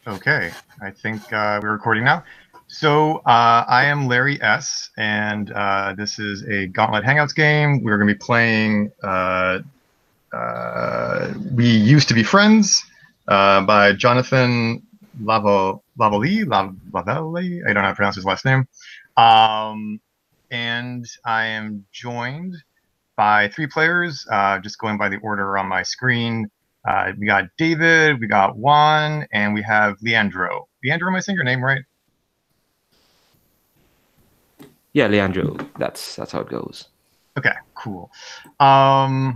Okay, I think we're recording now. So I am Larry S, and this is a Gauntlet Hangouts game. We're going to be playing We Used to Be Friends by Jonathan Lavallee. I don't know how to pronounce his last name. And I am joined by three players, just going by the order on my screen. We got David, we got Juan, and we have Leandro. Leandro, am I saying your name right? Yeah, Leandro. That's how it goes. Okay, cool. So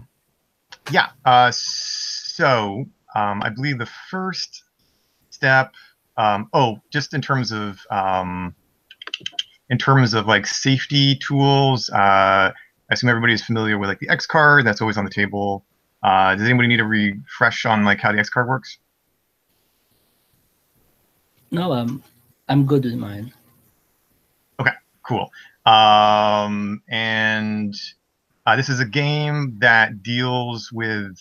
I believe the first step. Just in terms of like safety tools. I assume everybody's familiar with like the X card. That's always on the table. Does anybody need a refresh on like how the X card works? No, I'm good with mine. Okay, cool. This is a game that deals with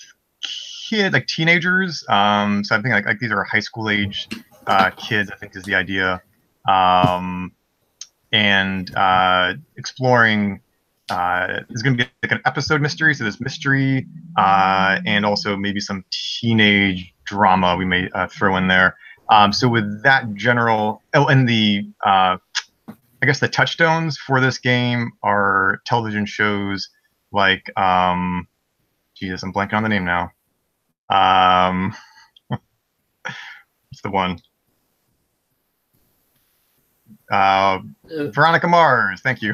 teenagers. So I think like these are high school age kids, I think is the idea. Exploring. There's going to be like an episode mystery, so there's mystery and also maybe some teenage drama we may throw in there. So with that general, I guess the touchstones for this game are television shows like, Jesus, I'm blanking on the name now. What's the one? Veronica Mars, thank you.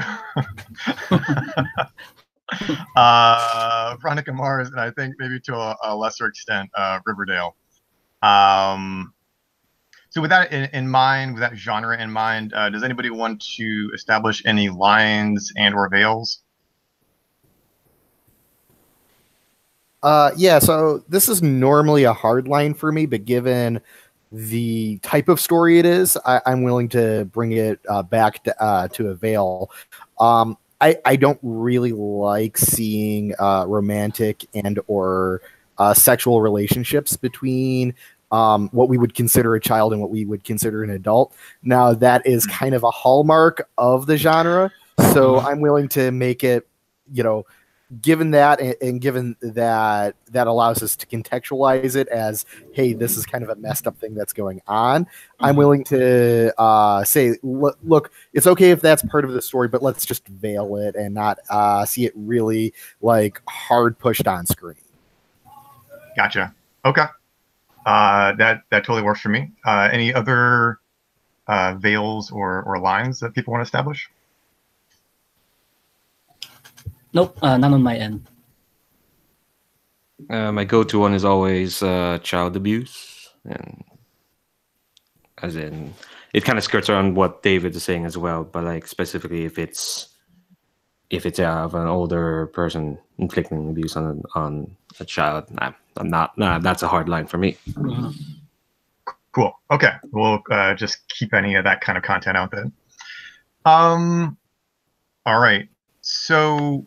Veronica Mars, and I think maybe to a lesser extent, Riverdale. So with that in mind, with that genre in mind, does anybody want to establish any lines and/or veils? Yeah, so this is normally a hard line for me, but given the type of story it is, I'm willing to bring it back to a veil. I don't really like seeing romantic and or sexual relationships between what we would consider a child and what we would consider an adult. Now, that is kind of a hallmark of the genre, so I'm willing to make it, given that and given that allows us to contextualize it as, hey, this is kind of a messed up thing that's going on. I'm willing to say, look, it's okay if that's part of the story, but let's just veil it and not see it really like hard pushed on screen. Gotcha. Okay. That totally works for me. Any other veils or lines that people want to establish? Nope, none on my end. My go-to one is always child abuse, and as in it kind of skirts around what David is saying as well, but like specifically if it's of an older person inflicting abuse on a child, that's a hard line for me. Mm-hmm. Cool. Okay, we'll just keep any of that kind of content out then. All right. So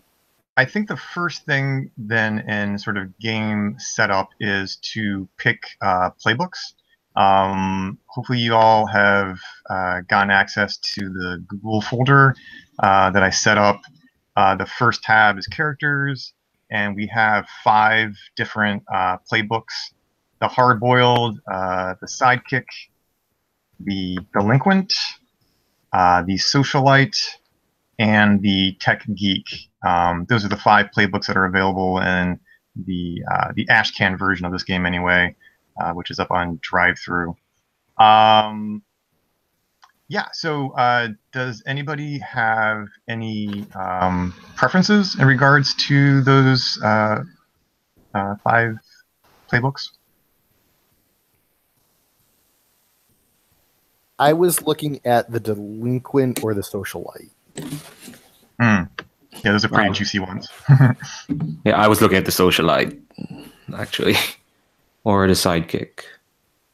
I think the first thing then in sort of game setup is to pick playbooks. Hopefully you all have gotten access to the Google folder that I set up. The first tab is characters, and we have 5 different playbooks: the hard-boiled, the sidekick, the delinquent, the socialite, and the tech geek. Those are the 5 playbooks that are available in the Ashcan version of this game anyway, which is up on drive-thru. So does anybody have any preferences in regards to those 5 playbooks? I was looking at the delinquent or the socialite. Yeah, those are pretty juicy ones. Yeah, I was looking at the socialite, actually, or the sidekick.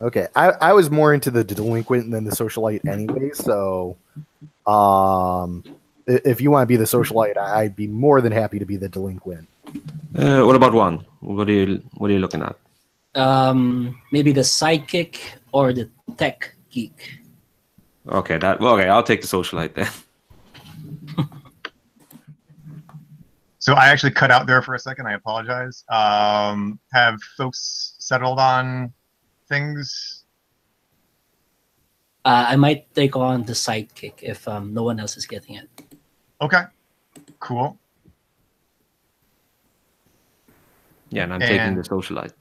Okay, I was more into the delinquent than the socialite anyway, so if you want to be the socialite, I'd be more than happy to be the delinquent. What about one? What are you looking at? Maybe the sidekick or the tech geek. Okay, okay. I'll take the socialite then. So I actually cut out there for a second. I apologize. Have folks settled on things? I might take on the sidekick if no one else is getting it. Okay, cool. Yeah, and I'm taking the socialite.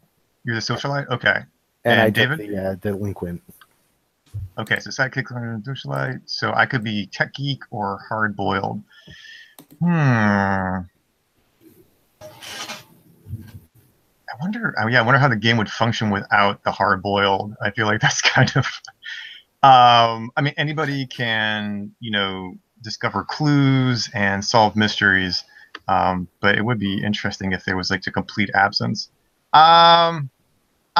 You're the socialite? Okay. And I David? took the delinquent. Okay, so sidekick, socialite. So I could be tech geek or hard boiled. I wonder. Oh yeah, I wonder how the game would function without the hard boiled. I feel like that's kind of. I mean, anybody can, discover clues and solve mysteries, but it would be interesting if there was like a complete absence. I'm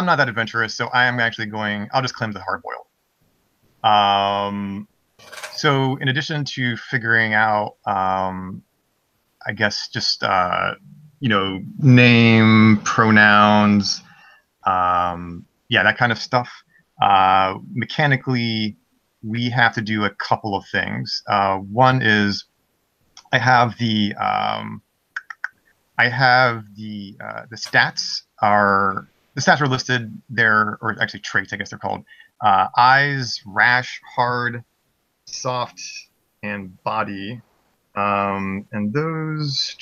not that adventurous, so I am actually going. I'll just claim the hard boiled. So in addition to figuring out, I guess just name, pronouns, that kind of stuff. Mechanically, we have to do a couple of things. One is I have the stats are listed there, or actually traits, I guess they're called. Eyes, rash, hard, soft, and body. And those,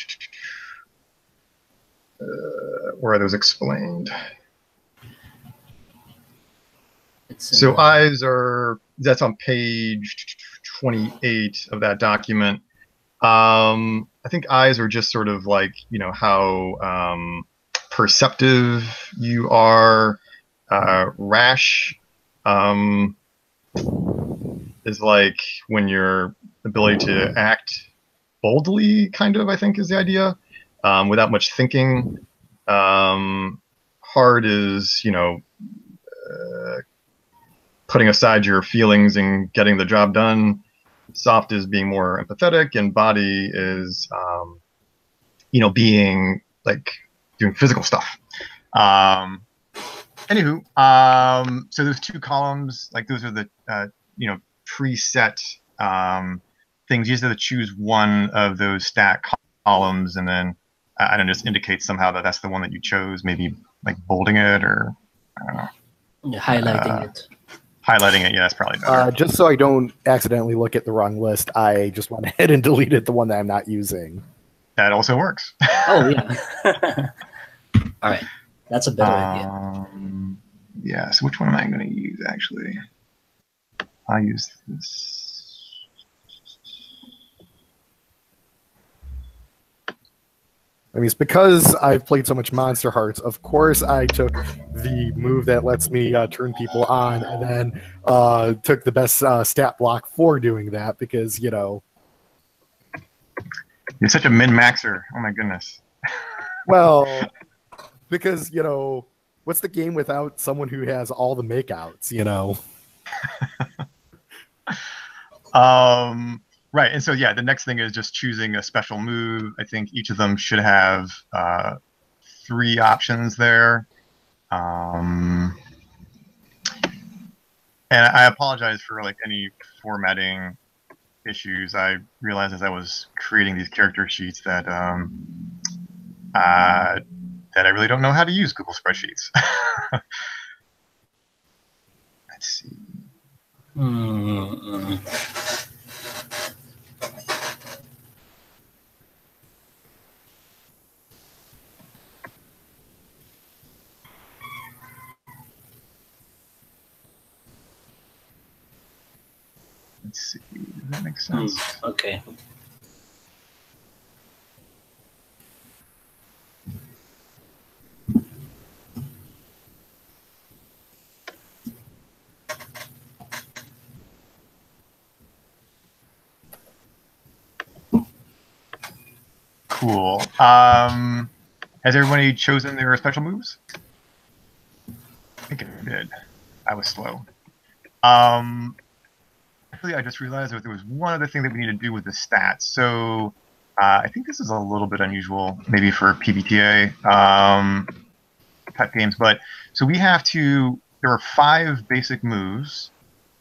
where are those explained? So eyes that's on page 28 of that document. I think eyes are just sort of like, how perceptive you are. Rash is like when your ability to act boldly, kind of, I think is the idea, without much thinking. Hard is, putting aside your feelings and getting the job done. Soft is being more empathetic, and body is, being like doing physical stuff. Anywho, so those two columns, like those are the, preset things. You just have to choose one of those stat columns, and then I don't know, just indicate somehow that that's the one that you chose. Maybe like bolding it, or I don't know. Yeah, highlighting it. Highlighting it, yeah, that's probably better. Just so I don't accidentally look at the wrong list, I just went ahead and deleted the one that I'm not using. That also works. Oh yeah. All right, that's a better idea. Yeah. So which one am I going to use actually? I use this. I mean, it's because I've played so much Monster Hearts. Of course, I took the move that lets me turn people on, and then took the best stat block for doing that because, You're such a min-maxer. Oh my goodness. Well, because, what's the game without someone who has all the makeouts, Right, and so yeah, the next thing is just choosing a special move. I think each of them should have 3 options there. And I apologize for like any formatting issues. I realized as I was creating these character sheets that I really don't know how to use Google Spreadsheets. Let's see. Let's see. Does that make sense? Okay. Cool. Has everybody chosen their special moves? I think it did. I was slow. Actually, I just realized that there was one other thing that we need to do with the stats. So I think this is a little bit unusual, maybe for PBTA type games. But so we have to there are 5 basic moves.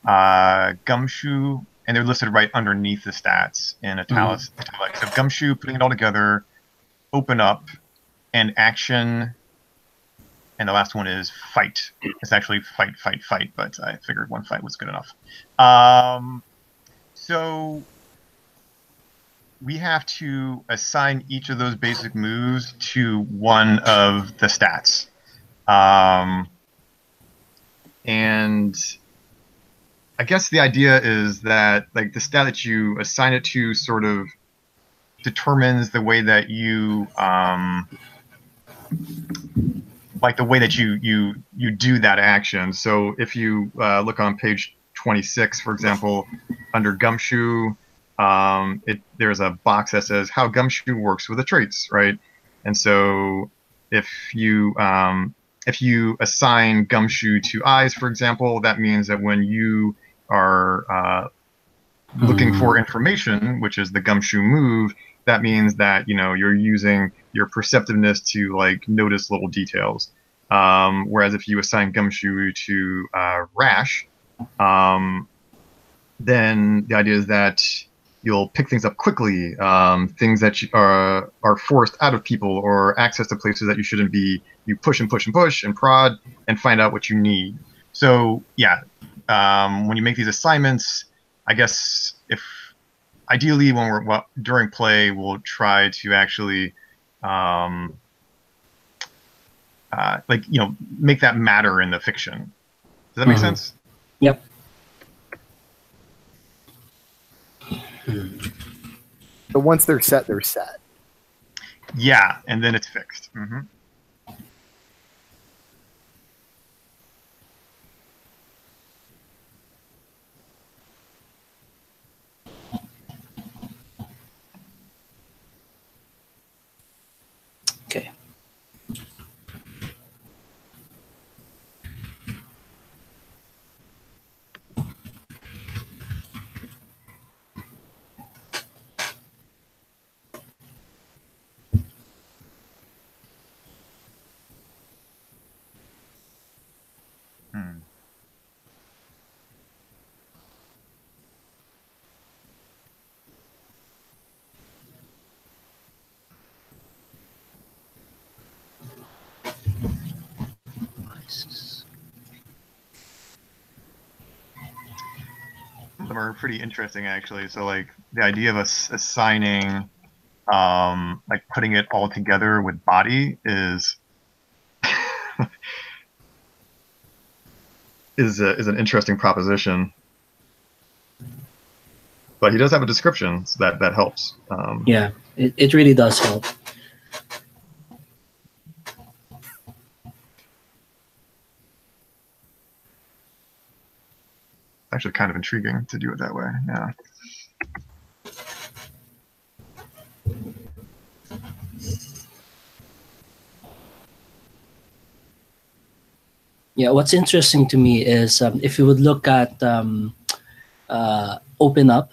Gumshoe, and they're listed right underneath the stats in italics. So Gumshoe, putting it all together, open up, and action. And the last one is fight. It's actually fight, fight, fight, but I figured one fight was good enough. So we have to assign each of those basic moves to one of the stats. And I guess the idea is that like the stat that you assign it to sort of determines the way that you like the way that you do that action. So if you look on page 26, for example, under Gumshoe, there's a box that says how Gumshoe works with the traits, right? And so if you assign Gumshoe to eyes, for example, that means that when you are looking for information, which is the Gumshoe move, that means that you're using your perceptiveness to like notice little details. Whereas if you assign Gumshoe to Rash, then the idea is that you'll pick things up quickly, things that are forced out of people or access to places that you shouldn't be. You push and push and push and prod and find out what you need. So yeah, when you make these assignments, I guess ideally when during play, we'll try to actually make that matter in the fiction. Does that make sense? Yep. So once they're set, they're set. Yeah, and then it's fixed. Okay. Some of them are pretty interesting, actually. So, like the idea of assigning, like putting it all together with body is is an interesting proposition. But he does have a description, so that helps. Yeah, it really does help. Actually kind of intriguing to do it that way. Yeah. Yeah, what's interesting to me is if you would look at open up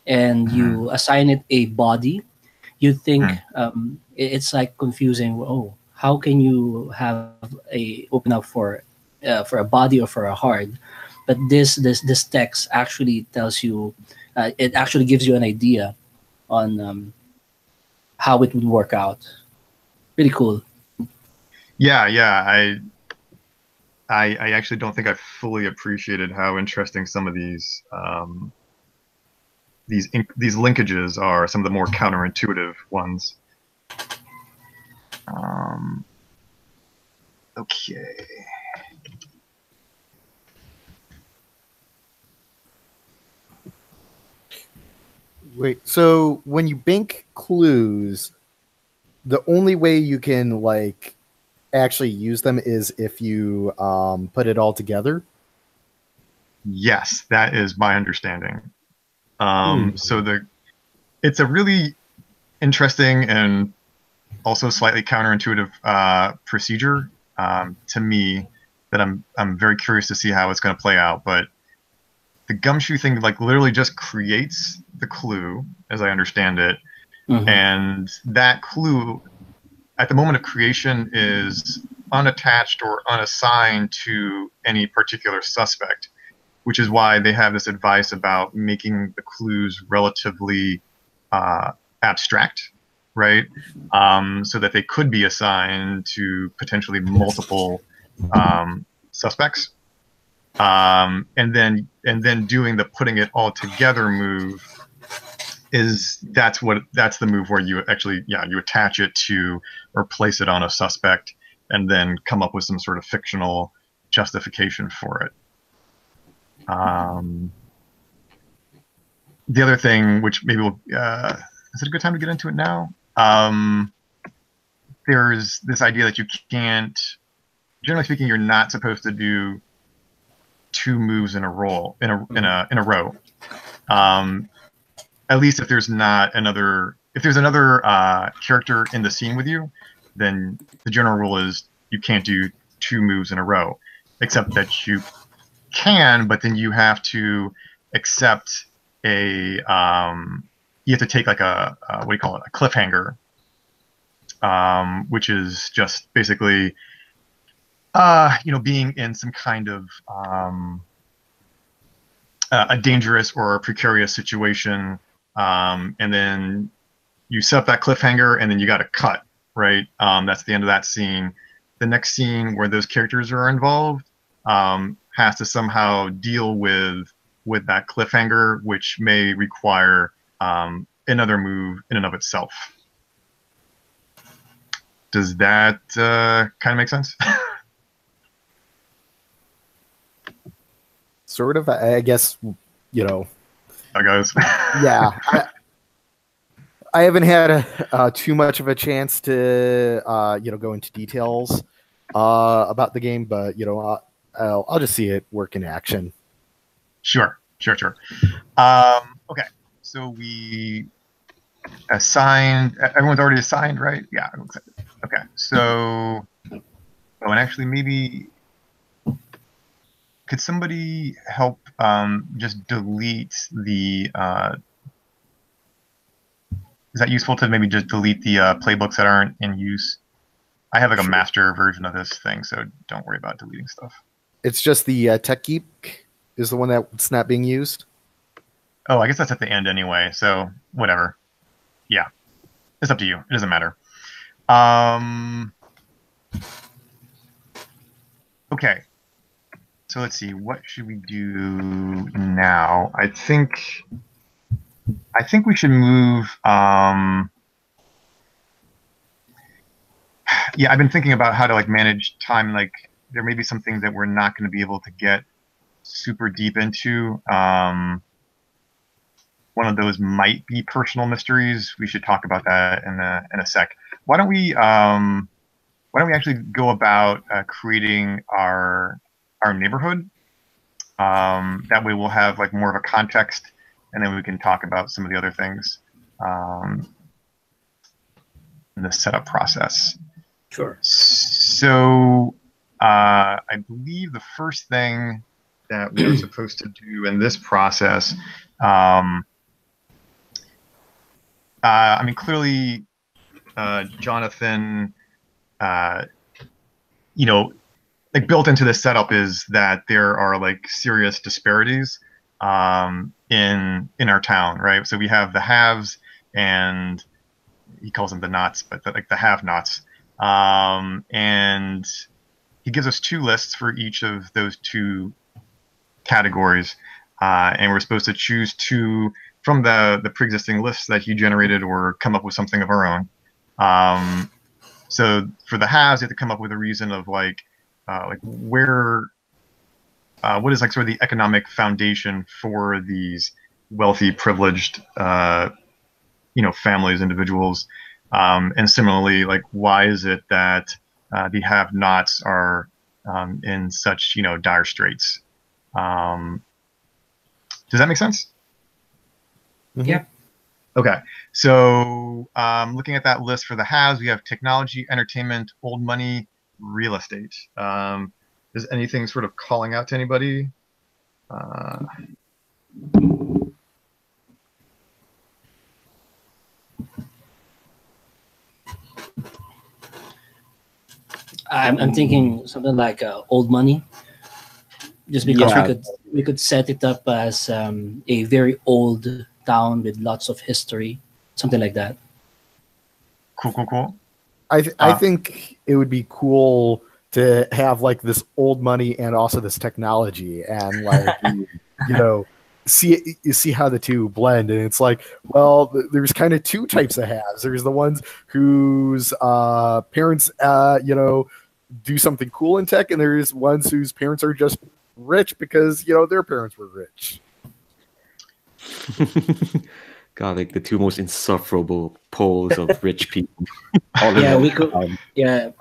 and you assign it a body, you think it's like confusing. Oh, how can you have a open up for a body or for a hard? But this text actually tells you, it actually gives you an idea on how it would work out. Really cool. Yeah, yeah. I actually don't think I fully appreciated how interesting some of these linkages are. Some of the more counterintuitive ones. Okay. Wait, so when you bank clues, the only way you can like actually use them is if you put it all together? Yes, that is my understanding. So it's a really interesting and also slightly counterintuitive procedure to me that I'm very curious to see how it's going to play out. But the Gumshoe thing like literally just creates the clue, as I understand it, and that clue at the moment of creation is unattached or unassigned to any particular suspect, which is why they have this advice about making the clues relatively abstract, right? So that they could be assigned to potentially multiple suspects. And then doing the putting it all together move that's the move where you actually you attach it to or place it on a suspect and then come up with some sort of fictional justification for it. The other thing, which maybe we'll is it a good time to get into it now? There's this idea that you can't, generally speaking, you're not supposed to do two moves in a row. At least if there's another character in the scene with you, then the general rule is you can't do two moves in a row, except that you can, but then you have to accept you have to take like a what do you call it, a cliffhanger, which is just basically being in some kind of a dangerous or a precarious situation, and then you set up that cliffhanger and then you got to cut, right? That's the end of that scene. The next scene where those characters are involved has to somehow deal with that cliffhanger, which may require another move in and of itself. Does that kind of make sense? Sort of, I guess, That goes. Yeah. I haven't had too much of a chance to, go into details about the game, but, I'll just see it work in action. Sure. Okay, so we assigned. Everyone's already assigned, right? Yeah. Okay, so, and actually, maybe could somebody help just delete the? Is that useful to maybe just delete the playbooks that aren't in use? I have like a master version of this thing, so don't worry about deleting stuff. It's just the Tech Geek is the one that's not being used. Oh, I guess that's at the end anyway, so whatever. Yeah, it's up to you. It doesn't matter. Okay, so let's see. What should we do now? I think we should move. Yeah, I've been thinking about how to like manage time. Like, there may be some things that we're not going to be able to get super deep into. One of those might be personal mysteries. We should talk about that in a sec. Why don't we actually go about creating our neighborhood? That way we'll have like more of a context, and then we can talk about some of the other things in the setup process. Sure. So I believe the first thing that we're supposed to do in this process, I mean, clearly, Jonathan, like built into this setup is that there are like serious disparities in our town, right? So we have the haves, and he calls them the nots, but the have-nots, and he gives us two lists for each of those two categories, and we're supposed to choose two from the pre-existing lists that he generated, or come up with something of our own. So for the haves, you have to come up with a reason of like where, what is like sort of the economic foundation for these wealthy, privileged, families, individuals, and similarly, like why is it that the have-nots are in such dire straits? Does that make sense? Mm-hmm. Yeah. Okay, so looking at that list for the haves, we have technology, entertainment, old money, real estate. Is anything sort of calling out to anybody? I'm thinking something like old money, just because Yeah. we could set it up as a very old town with lots of history, something like that. Cool. I think it would be cool to have like this old money and also this technology, and like you know, you see how the two blend, and it's like, well, there's kind of two types of halves. There's the ones whose parents do something cool in tech, and there's ones whose parents are just rich because their parents were rich. God, like the two most insufferable poles of rich people. Yeah, we could. Yeah,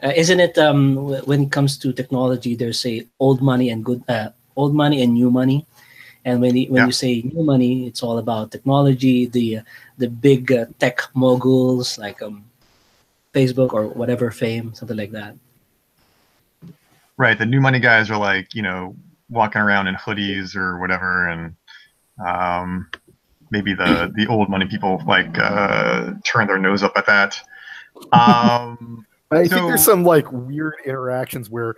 isn't it? When it comes to technology, there's a old money and new money. And when you say new money, it's all about technology, the big tech moguls like Facebook or whatever fame, something like that. Right. The new money guys are like, walking around in hoodies or whatever, and maybe the old money people like turn their nose up at that. I think there's some like weird interactions where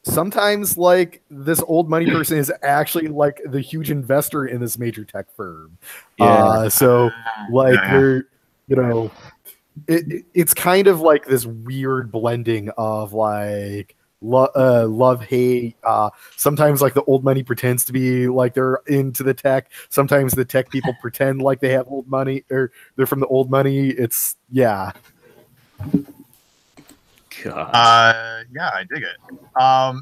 sometimes like this old money person is actually like the huge investor in this major tech firm. So like they're it's kind of like this weird blending of like love hate. Sometimes like the old money pretends to be like they're into the tech. Sometimes the tech people pretend like they have old money or they're from the old money. It's God. Yeah, I dig it.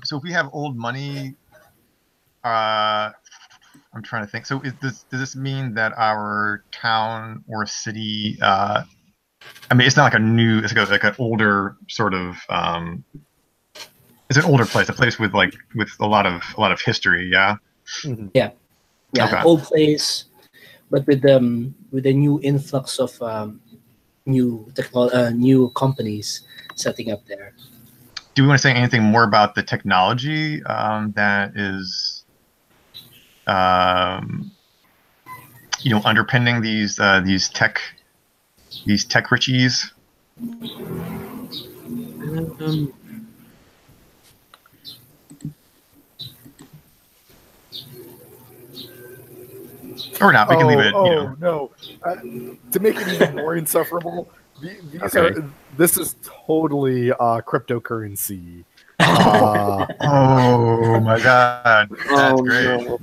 So if we have old money, I'm trying to think. So does this mean that our town or city? I mean, it's not like a new. It's like an older sort of. It's an older place, a place with a lot of history. Yeah. mm-hmm. Yeah, Okay. old place, but with a new influx of new companies setting up there. Do we want to say anything more about the technology that is, underpinning these tech richies? Or not? We can leave it. No! To make it even more insufferable, this is totally cryptocurrency. Oh my god, that's great. No.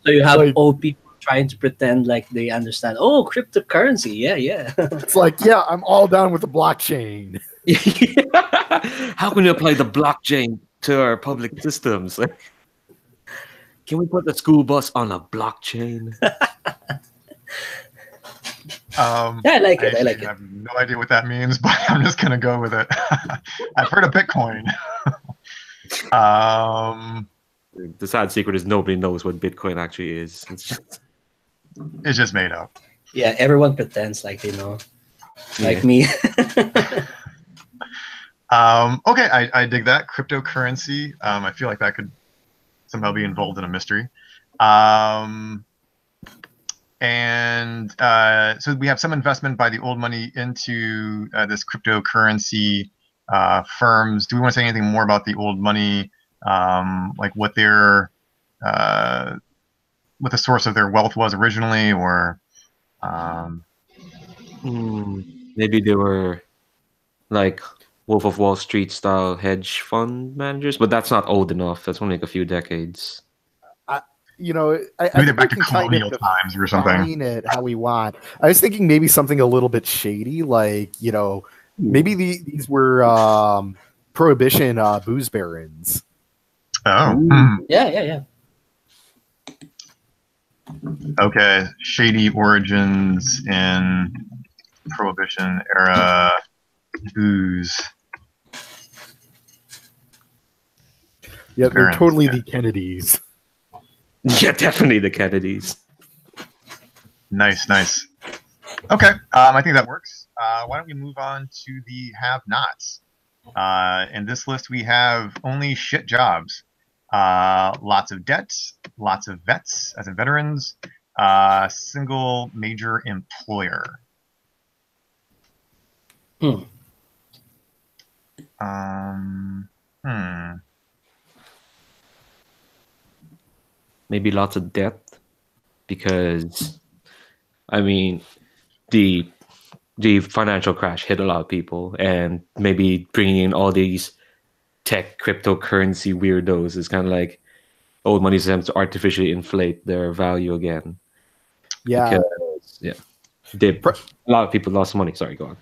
So you have old people trying to pretend like they understand. Oh, cryptocurrency, yeah. It's like, yeah, I'm all down with the blockchain. How can we apply the blockchain to our public systems? Can we put the school bus on a blockchain? Yeah, I like it. I have no idea what that means, but I'm just gonna go with it. I've heard of Bitcoin. The sad secret is nobody knows what Bitcoin actually is. It's just made up. Yeah, everyone pretends like they know, like me. Okay, I dig that cryptocurrency. I feel like that could somehow be involved in a mystery. So we have some investment by the old money into this cryptocurrency firms. Do we want to say anything more about the old money, like what their what the source of their wealth was originally, or maybe they were like Wolf of Wall Street style hedge fund managers, but that's not old enough. That's only like a few decades. I maybe they're back to colonial times or something. It how we want. I was thinking maybe something a little bit shady, like maybe these were prohibition booze barons. Oh, Yeah. Okay, shady origins in Prohibition era booze. Yeah, they're totally the Kennedys. Yeah, definitely the Kennedys. Nice. Okay, I think that works. Why don't we move on to the have-nots? In this list, we have only shit jobs. Lots of debts, lots of vets, as in veterans, single major employer. Hmm. Maybe lots of debt, because I mean the financial crash hit a lot of people, and maybe bringing in all these tech cryptocurrency weirdos is kind of like old money attempts to artificially inflate their value again. Yeah. Because a lot of people lost money. Sorry, go on.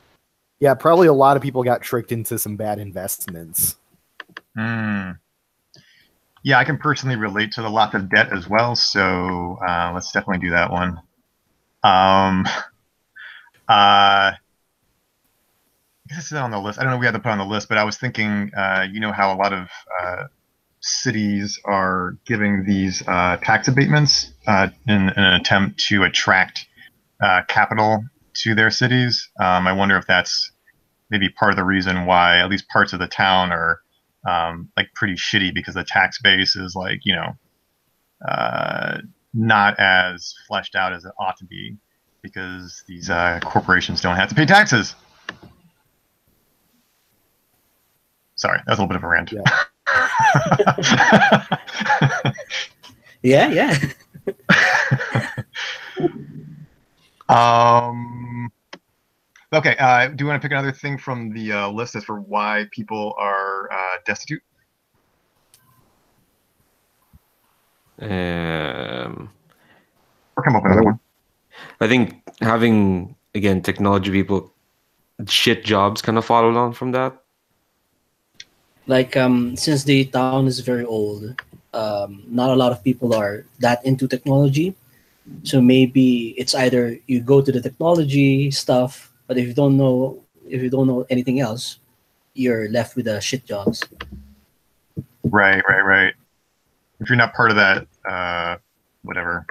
Yeah, probably a lot of people got tricked into some bad investments. Hmm. Yeah, I can personally relate to the lot of debt as well, so let's definitely do that one. I guess this is on the list. I don't know if we had to put on the list, but I was thinking, you know how a lot of cities are giving these tax abatements in an attempt to attract capital to their cities. I wonder if that's maybe part of the reason why at least parts of the town are like pretty shitty, because the tax base is like, you know, not as fleshed out as it ought to be, because these corporations don't have to pay taxes. Sorry, that was a little bit of a rant. Yeah, yeah. Okay, do you want to pick another thing from the list as for why people are destitute? Or come up with another one. I think having, again, technology people, shit jobs kind of followed on from that. Like since the town is very old, not a lot of people are that into technology. So maybe it's either you go to the technology stuff, but if you don't know anything else, you're left with the shit jobs. Right. If you're not part of that, whatever.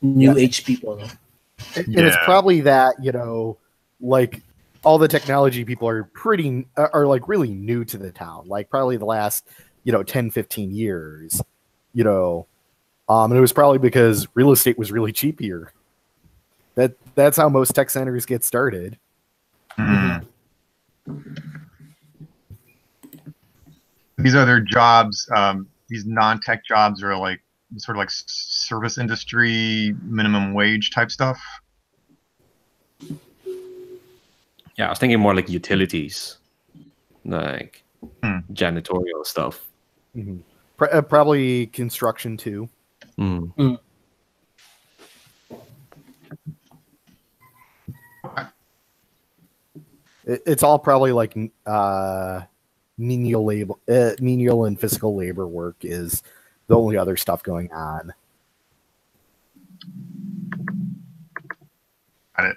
New age people. And it's probably that, you know, like all the technology people are like really new to the town, like probably the last, you know, 10, 15 years, you know. And it was probably because real estate was really cheap here. That's how most tech centers get started. Mm. These other jobs, these non-tech jobs, are like sort of like service industry, minimum wage type stuff. Yeah, I was thinking more like utilities, like janitorial stuff. Mm-hmm. Probably construction too. Mm. Mm. It's all probably like menial and physical labor work is the only other stuff going on. Got it.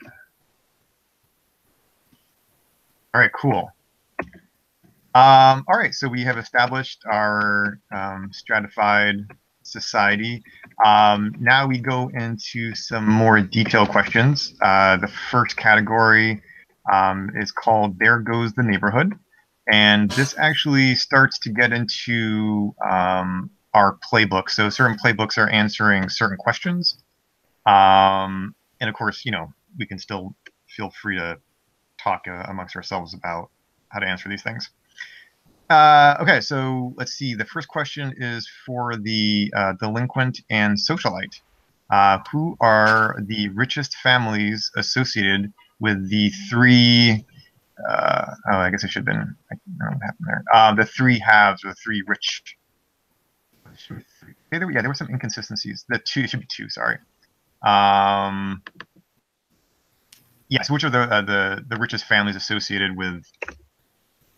All right, cool. All right, so we have established our stratified society. Now we go into some more detailed questions. The first category is called "There Goes the Neighborhood," and this actually starts to get into our playbook. So certain playbooks are answering certain questions, and of course, you know, we can still feel free to talk amongst ourselves about how to answer these things. Okay, so let's see. The first question is for the delinquent and socialite. Who are the richest families associated with the three? I guess I should have been. I don't know what happened there. The three halves, or the three rich. Yeah, there were some inconsistencies. The two, it should be two. Sorry. Yes, which are the richest families associated with,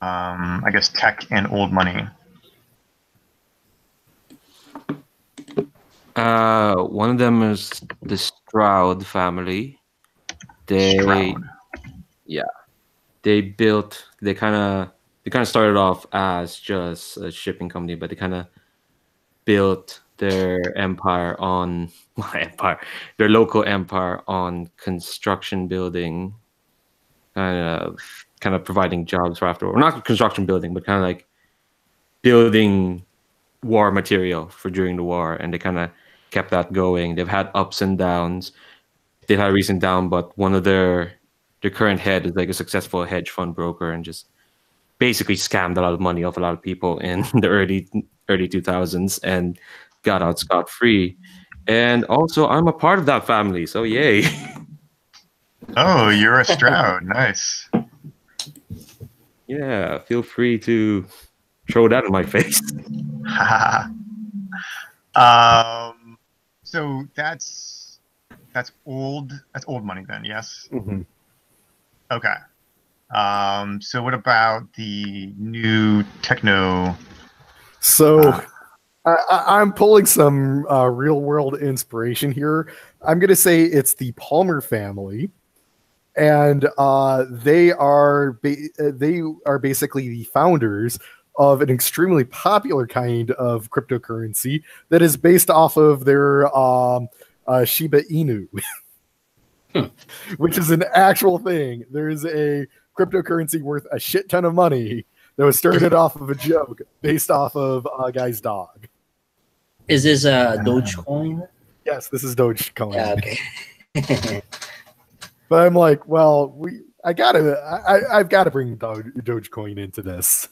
I guess, tech and old money? One of them is the Stroud family. They kind of started off as just a shipping company, but they kind of built their empire on their local empire on construction building, kind of providing jobs for afterward. Not construction building, but kind of like building war material for during the war, and they kind of kept that going. They've had ups and downs. They've had a recent down, but one of their current head is like a successful hedge fund broker, and just basically scammed a lot of money off a lot of people in the early 2000s and got out scot-free. And also, I'm a part of that family, so yay. Oh, you're a Stroud. Nice. Yeah, feel free to throw that in my face. So that's old. That's old money then. Yes. Mhm. Okay. So what about the new techno? So I'm pulling some real world inspiration here. I'm going to say it's the Palmer family, and they are basically the founders of an extremely popular kind of cryptocurrency that is based off of their Shiba Inu, which is an actual thing. There is a cryptocurrency worth a shit ton of money that was started off of a joke based off of a guy's dog. Is this a Dogecoin? Yes, this is Dogecoin. Yeah, okay. But I'm like, well, I've got to bring Dogecoin into this.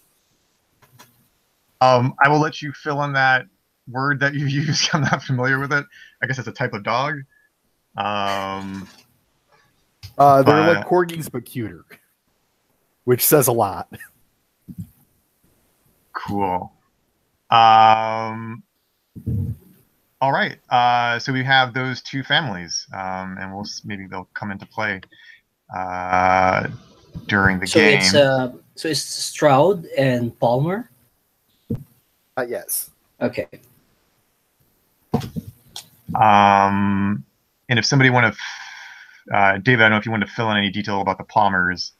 I will let you fill in that word that you used. I'm not familiar with it. I guess it's a type of dog. They're like corgis but cuter, which says a lot. Cool. All right. So we have those two families, and maybe they'll come into play during the game. So it's Stroud and Palmer. Yes. Okay. And if somebody want to, David, I don't know if you want to fill in any detail about the Palmers.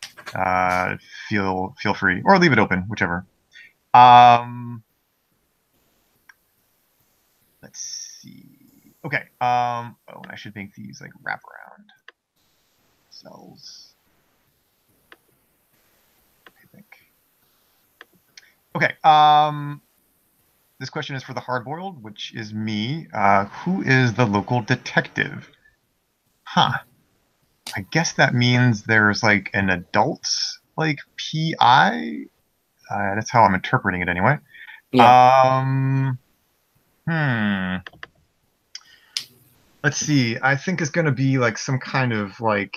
Feel free, or leave it open, whichever. Let's see. Okay. Oh, and I should make these like wraparound cells, I think. Okay. This question is for the hard-boiled, which is me. Who is the local detective? Huh. I guess that means there's like an adult like PI. That's how I'm interpreting it anyway. Yeah. Let's see. I think it's gonna be like some kind of like.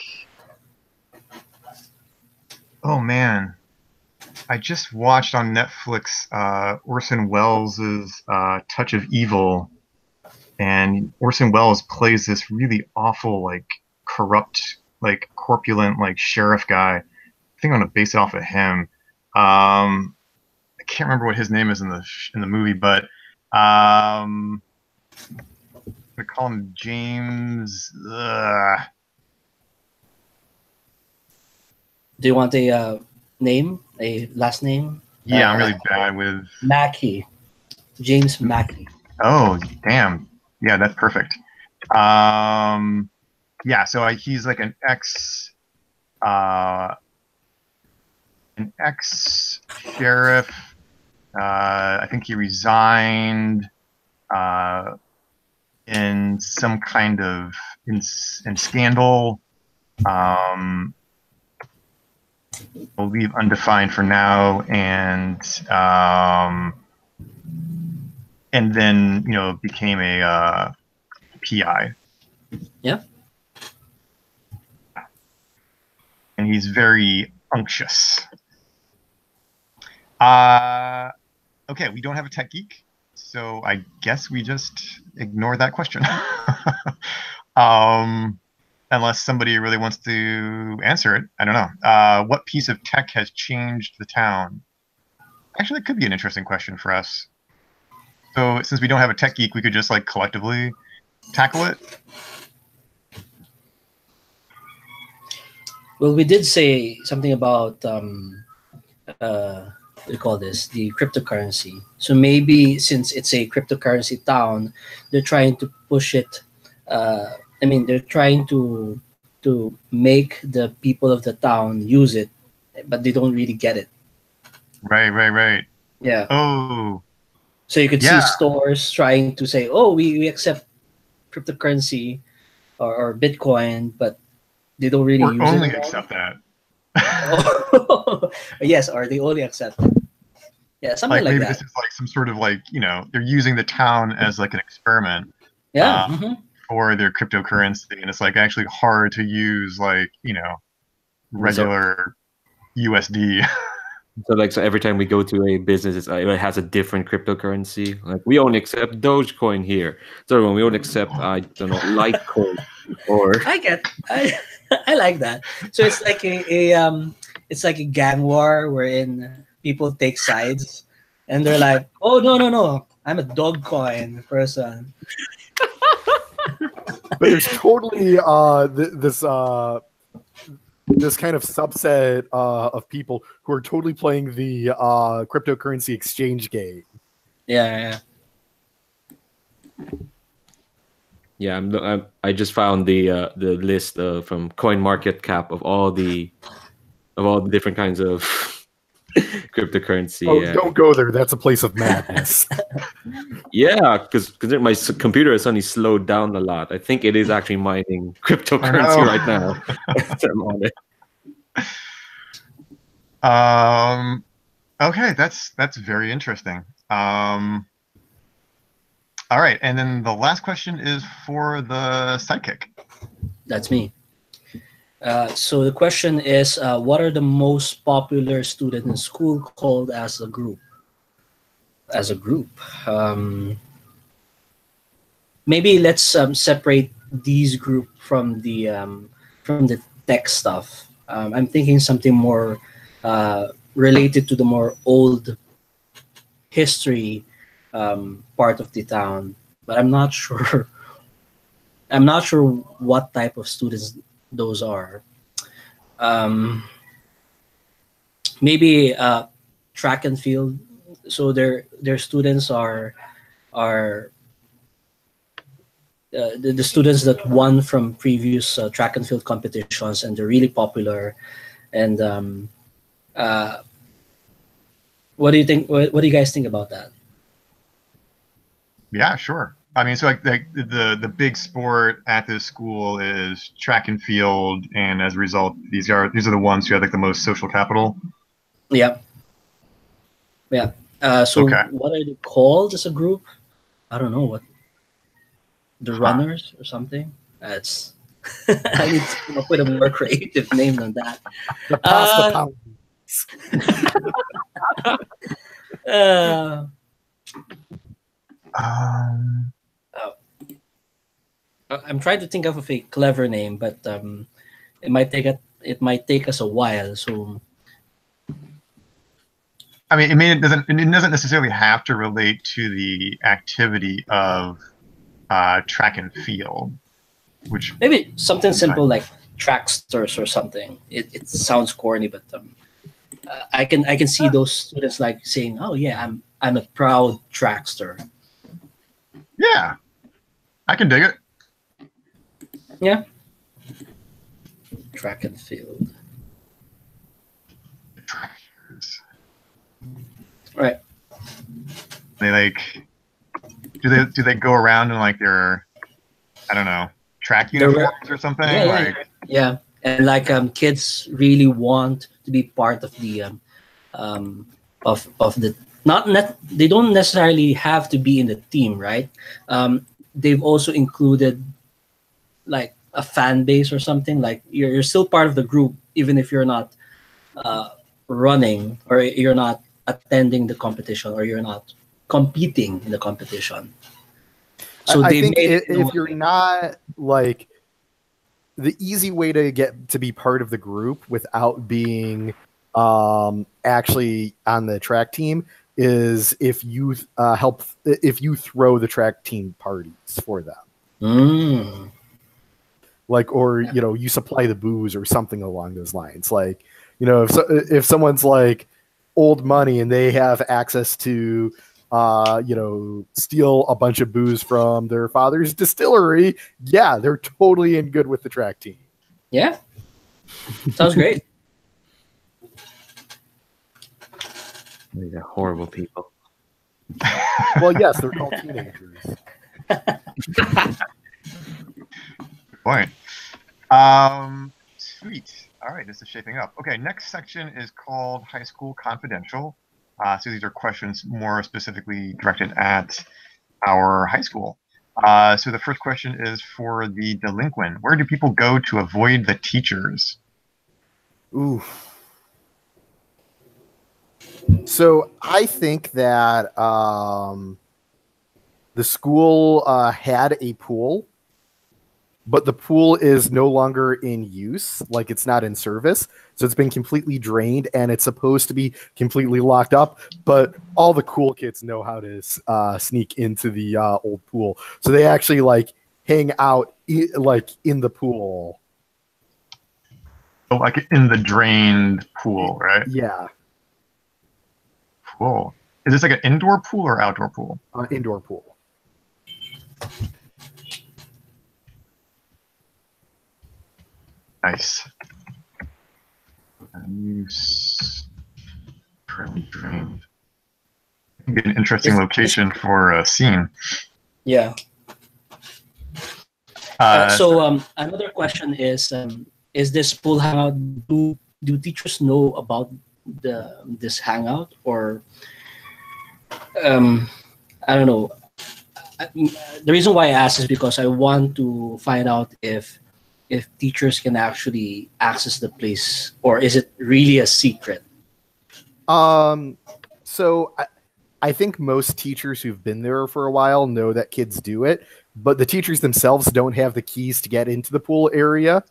Oh man, I just watched on Netflix Orson Welles' Touch of Evil, and Orson Welles plays this really awful, like corrupt, like corpulent, like sheriff guy. I think I'm gonna base it off of him. I can't remember what his name is in the movie, but we call him James. Do you want a name, a last name? Yeah, I'm really bad with Mackey. James Mackey. Oh, damn. Yeah, that's perfect. Yeah, so he's like an ex-sheriff. I think he resigned in some kind of in scandal. We'll leave undefined for now, and then became a PI. Yeah. And he's very unctuous. Okay, we don't have a tech geek, so I guess we just ignore that question. Unless somebody really wants to answer it. I don't know. What piece of tech has changed the town? Actually, it could be an interesting question for us. So since we don't have a tech geek, we could just like collectively tackle it. Well, we did say something about what do you call this? The cryptocurrency. So maybe since it's a cryptocurrency town, they're trying to push it. They're trying to make the people of the town use it, but they don't really get it. Right. Yeah. Oh. So you could see stores trying to say, "Oh, we accept cryptocurrency or Bitcoin," but they don't really use only it. Accept that. Oh, yes, or they only accept it. Yeah, something Like like maybe that. this is like some sort of like, they're using the town as like an experiment Yeah. for their cryptocurrency, and it's like actually hard to use like, regular USD. So every time we go to a business, it has a different cryptocurrency. Like we only accept Dogecoin here. So when we only accept I don't know Litecoin or I like that. So it's like it's like a gang war wherein people take sides, and they're like, oh no, I'm a Dogecoin person. But there's totally this kind of subset of people who are totally playing the cryptocurrency exchange game. Yeah. yeah. I just found the list from CoinMarketCap of all the different kinds of cryptocurrency. Oh, don't go there. That's a place of madness. Yeah, because my computer has suddenly slowed down a lot. I think it is actually mining cryptocurrency right now. I'm on it. Okay, that's very interesting. All right, and then the last question is for the sidekick. That's me. So the question is, what are the most popular students in school called as a group? As a group, maybe let's separate these group from the tech stuff. I'm thinking something more related to the more old history part of the town, but I'm not sure. I'm not sure what type of students those are. Maybe track and field. So their students are the students that won from previous track and field competitions, and they're really popular. And what do you think? What do you guys think about that? Yeah, sure. I mean, so like the big sport at this school is track and field, and as a result, these are the ones who have like the most social capital. Yeah. So Okay. what are they called as a group? I don't know what. The runners or something. That's I need to come up with a more creative name than that. The pasta pound. I'm trying to think of a clever name, but it might take us a while. So I mean, it doesn't necessarily have to relate to the activity of track and field, which maybe something simple like tracksters or something. It sounds corny, but I can see those students like saying, "Oh yeah, I'm a proud trackster." Yeah, I can dig it. Yeah, track and field. Right. They like do they go around in like their, I don't know, track uniforms or something? Yeah. And like kids really want to be part of the of the they don't necessarily have to be in the team, right? They've also included like a fan base or something. Like you're still part of the group even if you're not running, or you're not attending the competition, or you're not competing in the competition. So I think if you're not like, the easy way to get to be part of the group without being actually on the track team is if you if you throw the track team parties for them. Like, or you supply the booze or something along those lines. Like, if someone's like old money and they have access to steal a bunch of booze from their father's distillery, yeah, they're totally in good with the track team. Yeah, sounds great. These are horrible people. Well, yes, they're called teenagers. Good point. Sweet. All right, this is shaping up. Okay, next section is called High School Confidential. So these are questions more specifically directed at our high school. So the first question is for the delinquent. Where do people go to avoid the teachers? Ooh. So I think that the school had a pool, but the pool is no longer in use, like it's not in service. So it's been completely drained and it's supposed to be completely locked up, but all the cool kids know how to sneak into the old pool. So they actually like hang out like in the pool. Oh, like in the drained pool, right? Yeah. Cool. Is this like an indoor pool or outdoor pool? Indoor pool. Nice. Use currently drained. Be an interesting location for a scene. Yeah. Another question is this pool hangout? Do teachers know about this hangout, or I don't know. The reason why I ask is because I want to find out if teachers can actually access the place, or is it really a secret? So I think most teachers who've been there for a while know that kids do it, but the teachers themselves don't have the keys to get into the pool area.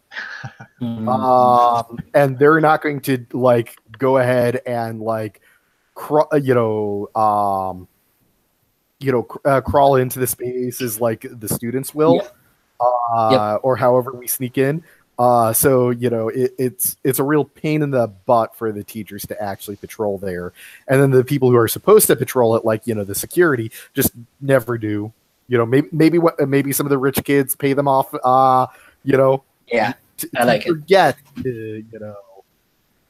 And they're not going to like go ahead and like crawl into the spaces like the students will. Or however we sneak in. So it's a real pain in the butt for the teachers to actually patrol there, and then the people who are supposed to patrol it, like the security, just never do. Maybe some of the rich kids pay them off. Yeah, I like it. Forget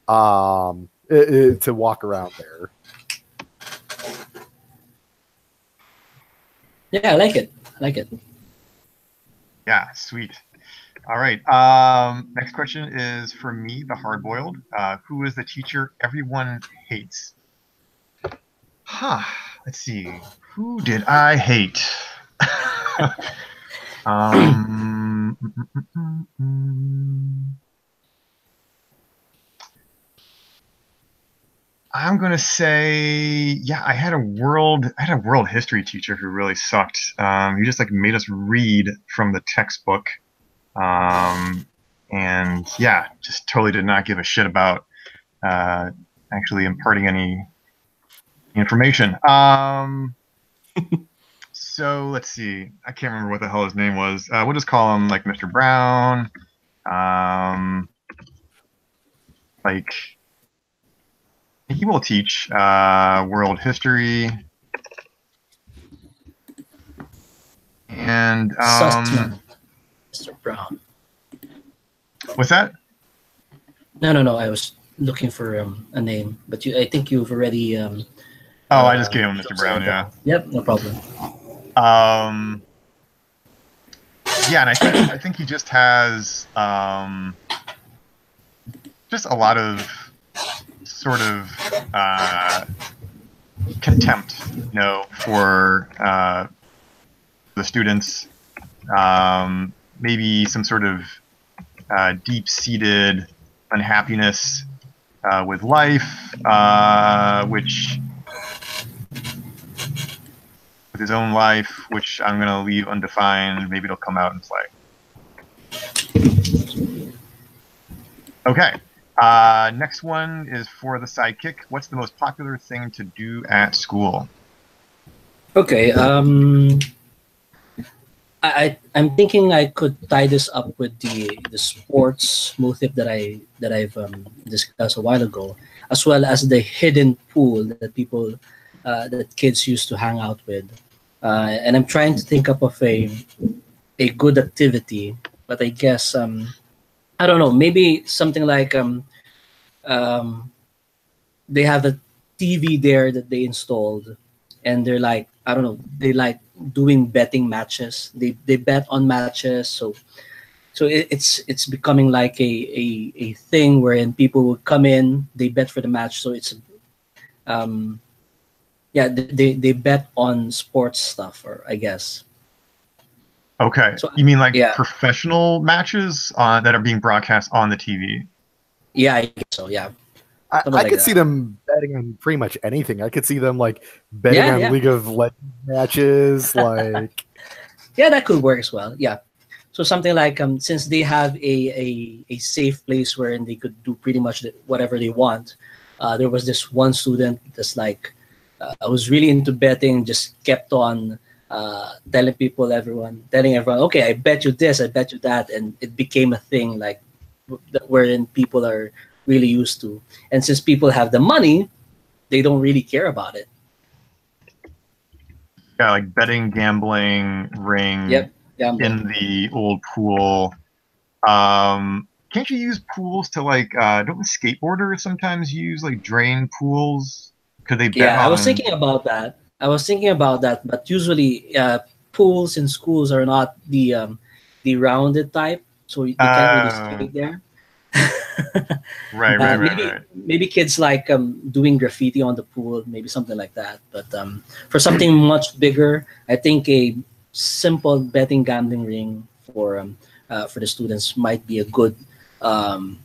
to walk around there. Yeah, I like it. I like it. Yeah, sweet. All right. Next question is for me, the hard-boiled. Who is the teacher everyone hates? Let's see. Who did I hate? I'm gonna say, yeah, I had a world history teacher who really sucked. He just like made us read from the textbook, and yeah, just totally did not give a shit about actually imparting any information. So let's see. I can't remember what the hell his name was. We'll just call him like Mr. Brown. Like. He will teach world history and Sussman. Mr. Brown. What's that? No. I was looking for a name, but I think you've already. I just gave him Mr. Brown. Yeah. Yep, no problem. Yeah, and I think he just has just a lot of sort of contempt, for the students. Maybe some sort of deep-seated unhappiness with life, with his own life, which I'm going to leave undefined. Maybe it'll come out in play. Okay. Next one is for the sidekick. What's the most popular thing to do at school? Okay. I'm thinking I could tie this up with the sports motive that I've discussed a while ago, as well as the hidden pool that that kids used to hang out with. And I'm trying to think up of a good activity, but I guess I don't know, maybe something like they have a TV there that they installed, and they're like, I don't know, they like doing betting matches. They bet on matches, so So it's becoming like a thing wherein people will come in, they bet for the match. So it's um yeah, they bet on sports stuff, or I guess. Okay. So You mean like yeah, professional matches that are being broadcast on the TV? yeah, I guess so, yeah, something I like could see that. them betting on pretty much anything. I could see them like betting Yeah, on yeah, League of Legends matches. Like, yeah, that could work as well. Yeah. So something like since they have a safe place wherein they could do pretty much whatever they want. There was this one student that's like I was really into betting, just kept on telling everyone, okay, I bet you this, I bet you that, and it became a thing like wherein people are really used to. And since people have the money, they don't really care about it. Yeah, like betting, gambling, ring Yep, gambling. in the old pool. Can't you use pools to like? Don't the skateboarders sometimes use like drain pools? Could they bet Yeah, I was on? thinking about that. But usually pools in schools are not the rounded type, so they can't really Uh, skate there. right, right, right, Maybe right. kids like doing graffiti on the pool, maybe something like that. But for something much bigger, I think a simple betting gambling ring for the students might be a good um,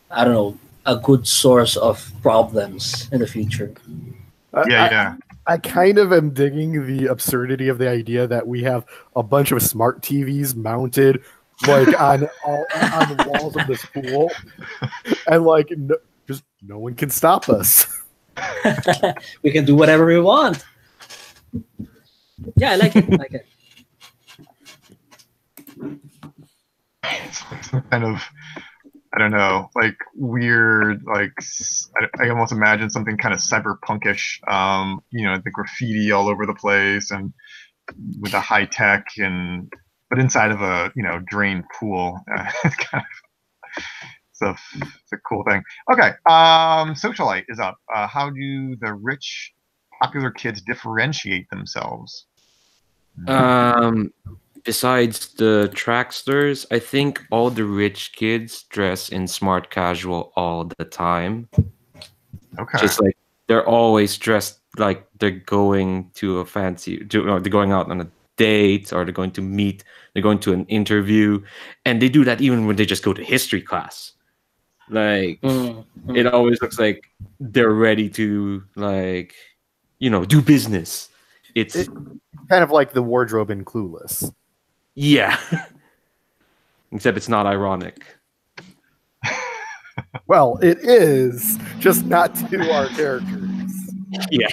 I don't know, a good source of problems in the future. Yeah, I, yeah. I kind of am digging the absurdity of the idea that we have a bunch of smart TVs mounted like on the walls of this pool, and like just no one can stop us. We can do whatever we want. Yeah, I like it. I like it. It's kind of, I don't know, like weird, like I almost imagine something kind of cyberpunkish. The graffiti all over the place and with the high tech but inside of a drained pool. It's kind of it's a cool thing. Okay, socialite is up. How do the rich, popular kids differentiate themselves? Um, Besides the tracksters, I think all the rich kids dress in smart casual all the time. Okay. Just like they're always dressed like they're going to a or they're going out on a date, or they're going to meet, they're going to an interview, and they do that even when they just go to history class. Like it always looks like they're ready to do business. It's Kind of like the wardrobe in Clueless. yeah, except it's not ironic. Well, it is, just not to our characters. Yeah,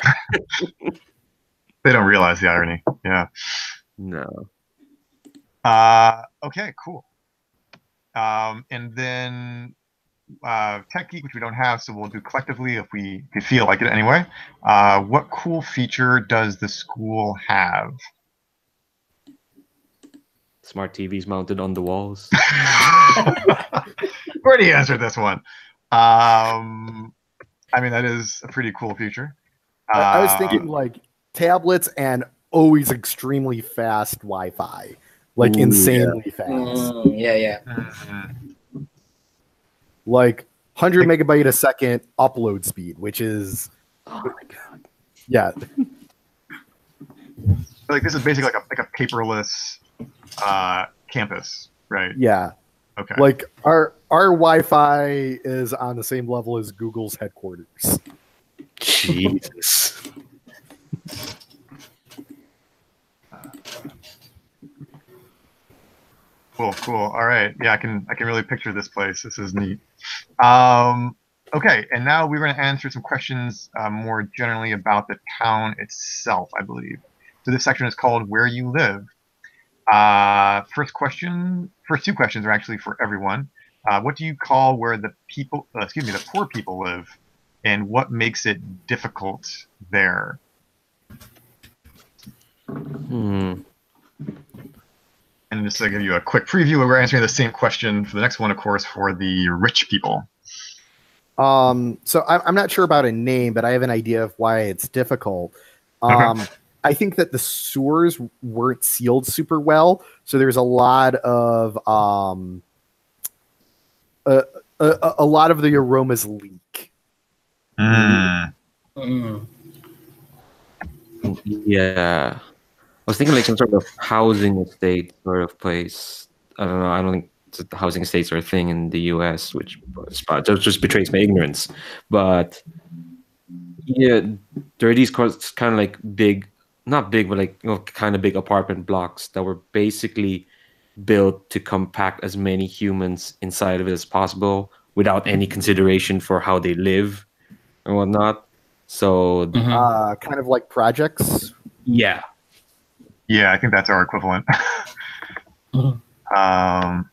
They don't realize the irony. Yeah. no. Okay, cool. And then Tech Geek, which we don't have, so we'll do collectively if we feel like it anyway. What cool feature does the school have? Smart TVs mounted on the walls. Already answered this one. I mean, that is a pretty cool feature. I was thinking like tablets and always extremely fast Wi-Fi, like insanely fast, Yeah. like 100 megabyte a second upload speed, which is Oh my god. yeah. Like this is basically like a paperless campus, right? Yeah. Okay. Like our Wi-Fi is on the same level as Google's headquarters. Jesus. Cool. All right. Yeah, I can really picture this place. This is neat. Okay, and now we're going to answer some questions more generally about the town itself, I believe. So this section is called Where You Live. First two questions are actually for everyone. What do you call where the poor people live, and what makes it difficult there? And just to give you a quick preview, we're answering the same question for the next one, of course, for the rich people. So I'm not sure about a name, but I have an idea of why it's difficult. Okay. I think that the sewers weren't sealed super well, so there's a lot of a lot of the aromas leak. Mm. Mm. Yeah. I was thinking like some sort of housing estate sort of place. I don't know. I don't think housing estates are a thing in the U.S., which just betrays my ignorance. But yeah, there are these kind of like big, not big, but like kind of big apartment blocks that were basically built to compact as many humans inside of it as possible without any consideration for how they live and whatnot. So Mhm. Kind of like projects. yeah, Yeah, I think that's our equivalent. Mhm. um,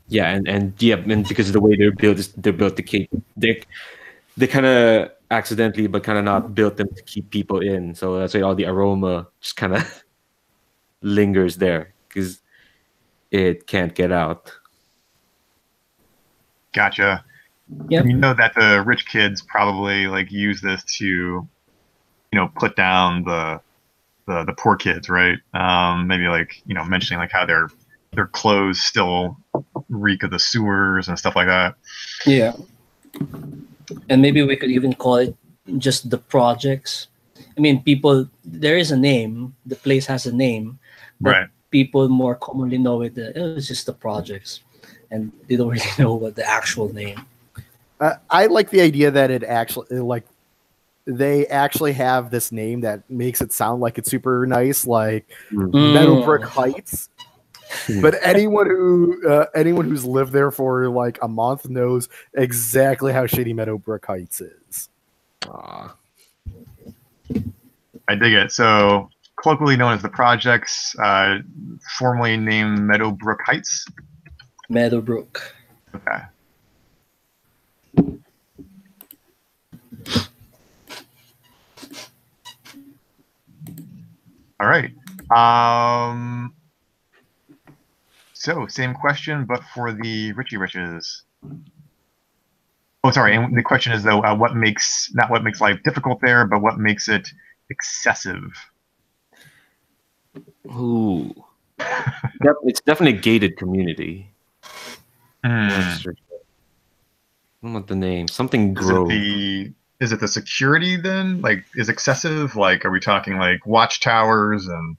yeah, and yeah, and because of the way they're built to keep they kind of accidentally, but kind of not built them to keep people in. So that's why all the aroma just kind of lingers there because it can't get out. gotcha. Yep. You know that the rich kids probably like use this to, put down the poor kids, right? Maybe like mentioning like how their clothes still reek of the sewers and stuff like that. Yeah. And maybe we could even call it just the projects. I mean, people, there is a name, the place has a name, but Right. people more commonly know it. It's just the projects, and they don't really know what the actual name. I like the idea that it actually like they actually have this name that makes it sound like it's super nice, like Meadowbrook Heights. But anyone who's lived there for like a month knows exactly how shitty Meadowbrook Heights is. Aw. I dig it. So colloquially known as the projects, formerly named Meadowbrook Heights. Meadowbrook. Okay. All right. So same question, but for the Richie Riches. Oh, sorry. And the question is though, what makes not what makes life difficult there, but what makes it excessive? Ooh. It's definitely a gated community. That's true. I don't know what the name. Something Grove. Is it the security then? Like, is excessive? Like, are we talking like watchtowers and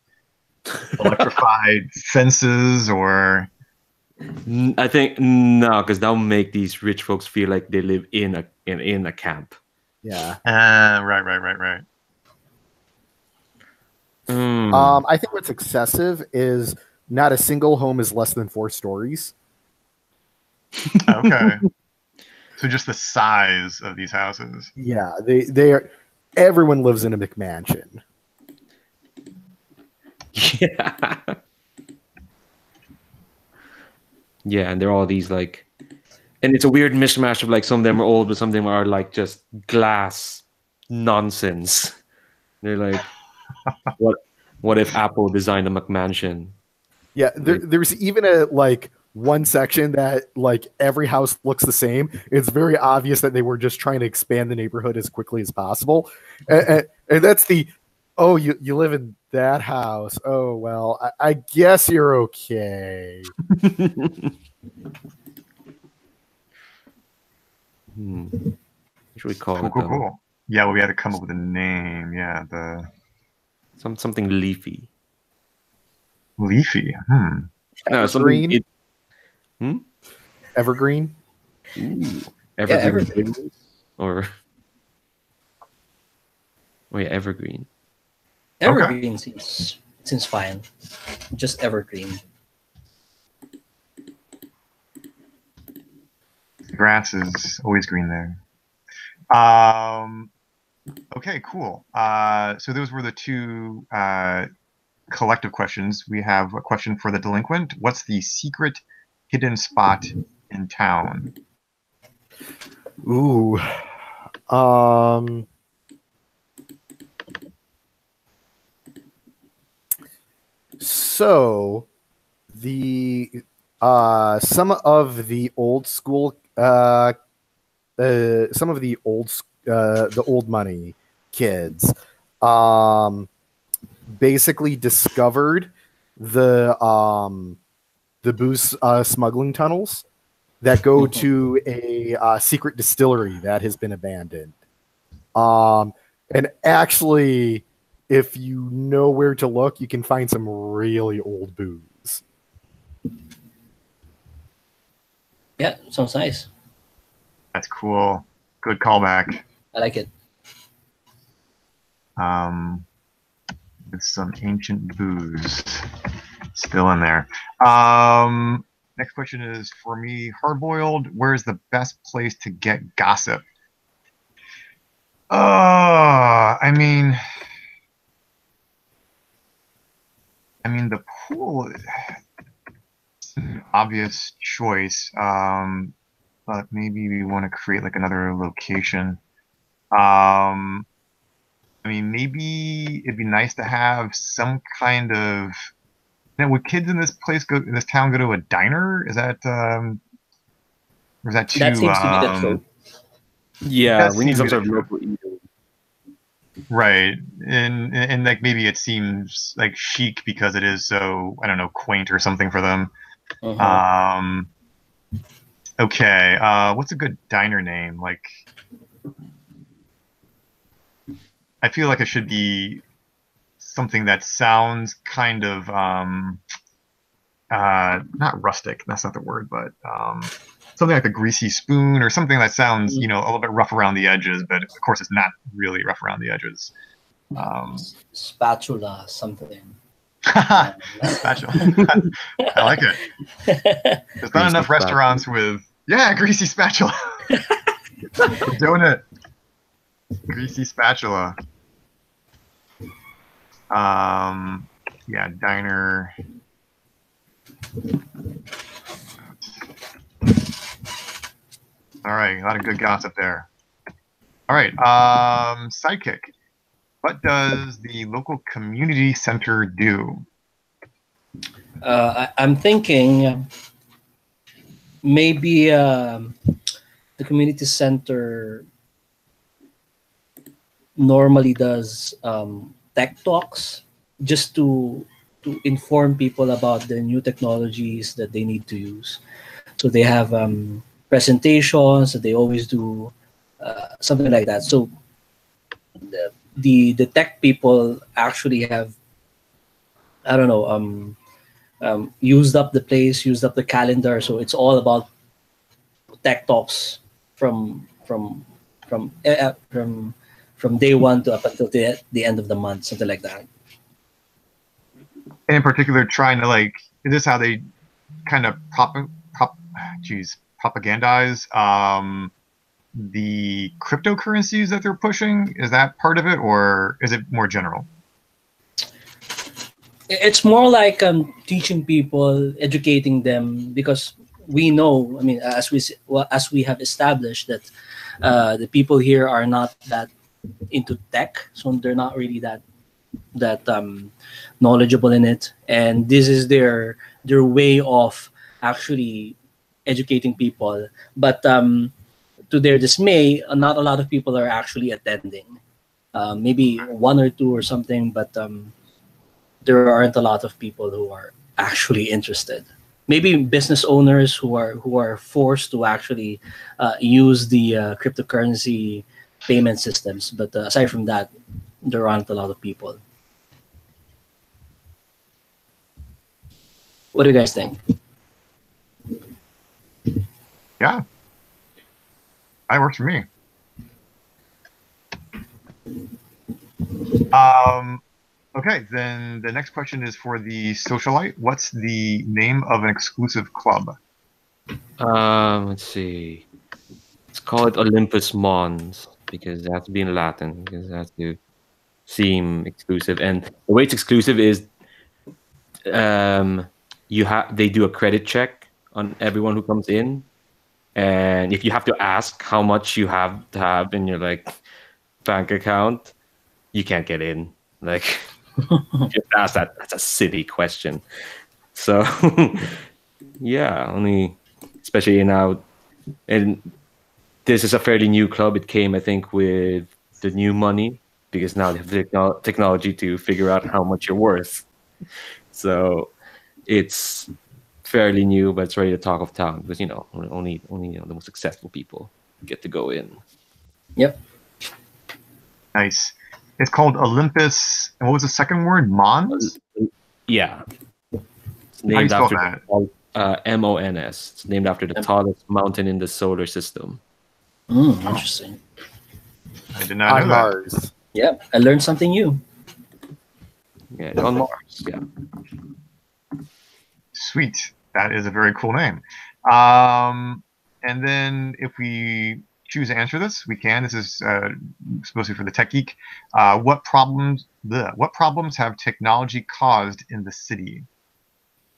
electrified fences, or? I think no, because that'll make these rich folks feel like they live in a camp. Yeah. Right. I think what's excessive is not a single home is less than 4 stories. Okay. So just the size of these houses. Yeah, they are. Everyone lives in a McMansion. Yeah. Yeah, and they're all these like, and it's a weird mishmash of like some of them are old, but some of them are like just glass nonsense. They're like, what if Apple designed a McMansion? Yeah, there's even a like one section that like every house looks the same. It's very obvious that they were just trying to expand the neighborhood as quickly as possible, and that's the you live in that house. Oh well, I guess you're okay. What should we call it? Cool. Yeah, well, we had to come up with a name. Yeah, Something leafy. Leafy. No, Evergreen. Evergreen. Yeah, Evergreen. Or evergreen. Evergreen seems fine. Just evergreen. The grass is always green there. Okay, cool. So those were the two collective questions. We have a question for the delinquent. What's the secret hidden spot in town? Ooh. So the some of the old school the old money kids basically discovered the booze smuggling tunnels that go to a secret distillery that has been abandoned. And actually, if you know where to look, you can find some really old booze. Yeah, sounds nice. That's cool. Good callback. I like it. With some ancient booze still in there. Next question is for me, hard-boiled. Where's the best place to get gossip? I mean, the pool is an obvious choice, but maybe we want to create like another location. I mean, maybe it'd be nice to have some kind of. Now, would kids in this town go to a diner? Is that, or is that too? That seems to be the trope. Yeah, That we need seems some to be sort of the local eating. Right, and like maybe it seems like chic because it is so, I don't know, quaint or something for them. Okay, what's a good diner name? Like, I feel like it should be something that sounds kind of not rustic. That's not the word, but something like the Greasy Spoon or something that sounds, a little bit rough around the edges, but of course it's not really rough around the edges. Spatula something. Spatula. I like it. There's not enough restaurants with greasy spatula. We're doing it. Greasy spatula. Diner. All right, a lot of good gossip there. All right, sidekick. What does the local community center do? I'm thinking maybe the community center normally does tech talks just to inform people about the new technologies that they need to use. So they have presentations that they always do, something like that. So the tech people actually have, I don't know, used up the place, used up the calendar. So it's all about tech talks from day one to up until the end of the month, something like that. And in particular, trying to is this how they kind of propagandize the cryptocurrencies that they're pushing? Is that part of it, or is it more general? It's more like teaching people, educating them, because we know, I mean, as we have established that the people here are not that into tech, so they're not really that knowledgeable in it, and this is their way of actually educating people. But to their dismay, not a lot of people are actually attending. Maybe one or two or something, but there aren't a lot of people who are actually interested. Maybe business owners who are forced to actually use the cryptocurrency payment systems. But aside from that, there aren't a lot of people. What do you guys think? Yeah, that works for me. Okay, then the next question is for the socialite. What's the name of an exclusive club? Let's see. Let's call it Olympus Mons because it has to be in Latin because it has to seem exclusive. And the way it's exclusive is they do a credit check on everyone who comes in, and if you have to ask how much you have to have in your bank account, you can't get in. Just ask that. That's a silly question. So yeah, only especially now, and this is a fairly new club. It came, I think, with the new money because now they have the technology to figure out how much you're worth. So it's fairly new, but it's ready to talk of town because only the most successful people get to go in. Yep. Nice. It's called Olympus. And what was the second word? Mons? Yeah, it's How do you named spell after that? MONS. It's named after the tallest mountain in the solar system. Interesting. I did not know On that. Mars. Yep, I learned something new. Yeah, it's on Mars. Yeah. Sweet. That is a very cool name. And then if we choose to answer this, we can. This is supposed to be for the tech geek. What problems have technology caused in the city?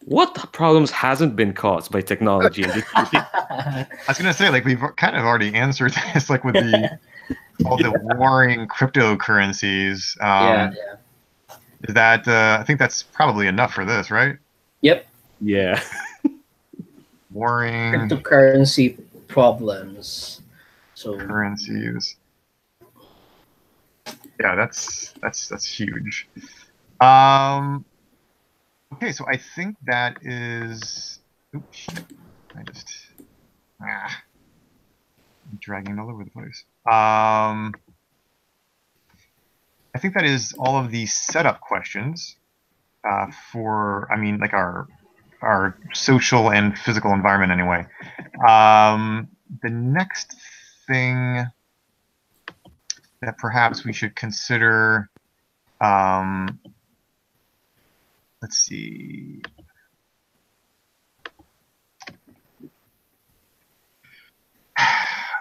What problems hasn't been caused by technology in this city? I was gonna say, like, we've kind of already answered this, like with all the warring cryptocurrencies. Yeah. Is that I think that's probably enough for this, right? Yep. Yeah. Warring Cryptocurrency problems. So currencies. Yeah, that's huge. Okay, so I think that is. Oops, shit. I just I'm dragging it all over the place. I think that is all of the setup questions for. I mean, like our social and physical environment, anyway. The next thing that perhaps we should consider. Let's see.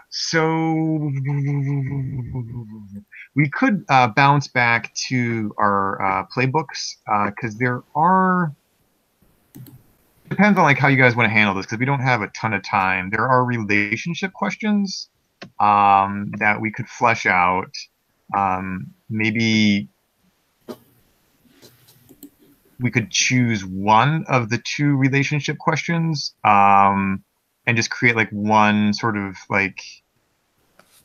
So we could bounce back to our playbooks because there are. Depends on like how you guys want to handle this because we don't have a ton of time. There are relationship questions that we could flesh out. Maybe we could choose one of the two relationship questions and just create like one sort of like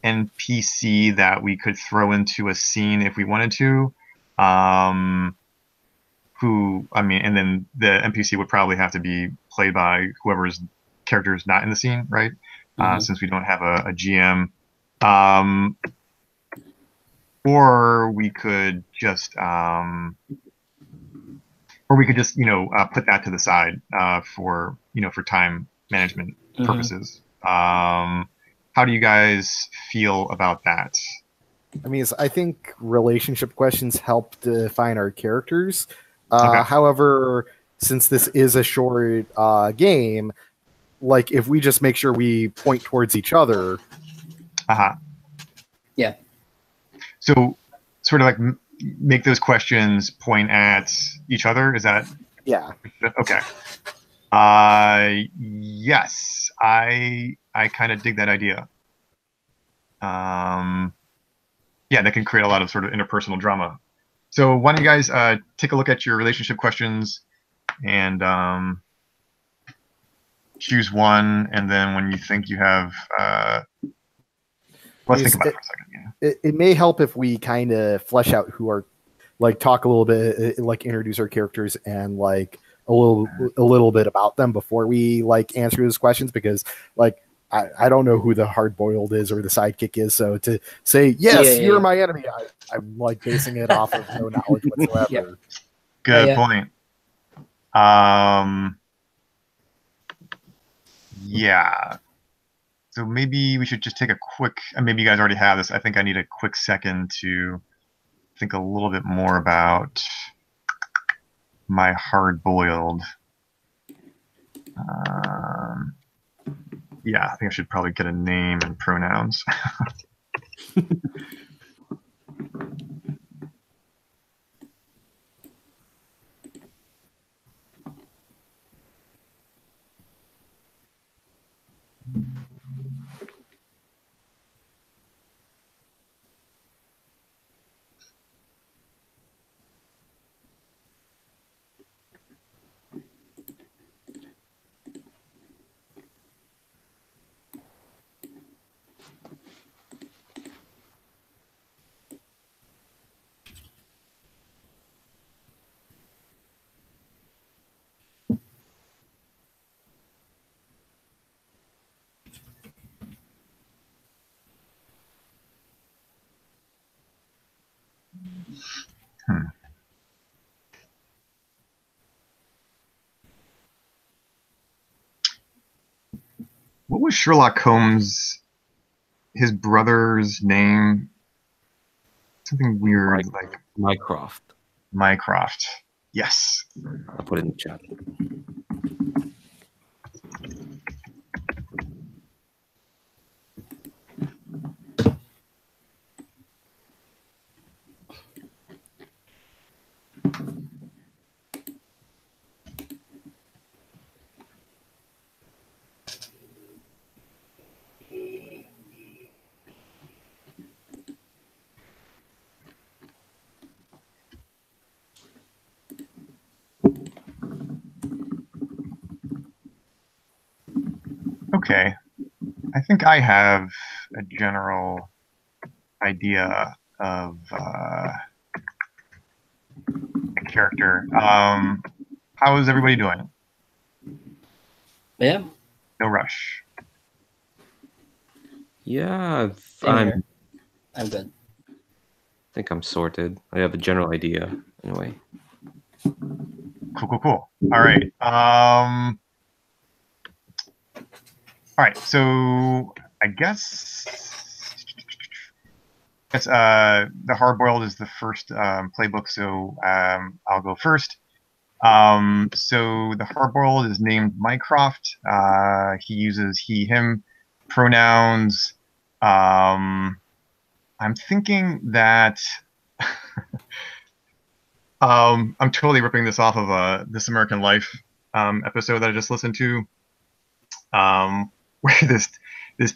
NPC that we could throw into a scene if we wanted to. And then the NPC would probably have to be played by whoever's character is not in the scene, right? Since we don't have a GM. Or we could just put that to the side for time management purposes. How do you guys feel about that? I mean, I think relationship questions help define our characters. Okay. However, since this is a short game, like if we just make sure we point towards each other. Yeah. So, sort of like make those questions point at each other. Is that? Yeah. Okay. Yes, I kind of dig that idea. Yeah, that can create a lot of sort of interpersonal drama. So why don't you guys take a look at your relationship questions and choose one, and then when you think you have, let's think about it for a second. Yeah. It may help if we kind of flesh out who are, like, talk a little bit, like introduce our characters and like a little bit about them before we like answer those questions, because like I don't know who the hard boiled is or the sidekick is, so to say yes, you're my enemy, I'm like basing it off of no knowledge whatsoever. Good point. Yeah. So maybe we should just take a quick. Maybe you guys already have this. I think I need a quick second to think a little bit more about my hard boiled. Yeah, I think I should probably get a name and pronouns. Hmm. What was Sherlock Holmes? His brother's name? Something weird like Mycroft. Mycroft. Yes. I'll put it in the chat. Okay. I think I have a general idea of a character. How is everybody doing? Yeah, No rush. Yeah, same I here. I'm good. think I'm sorted. I have a general idea anyway. Cool. All right. All right. So I guess the Hardboiled is the first playbook, so I'll go first. So the Hardboiled is named Mycroft. He uses he/him pronouns. I'm thinking that I'm totally ripping this off of This American Life episode that I just listened to, where this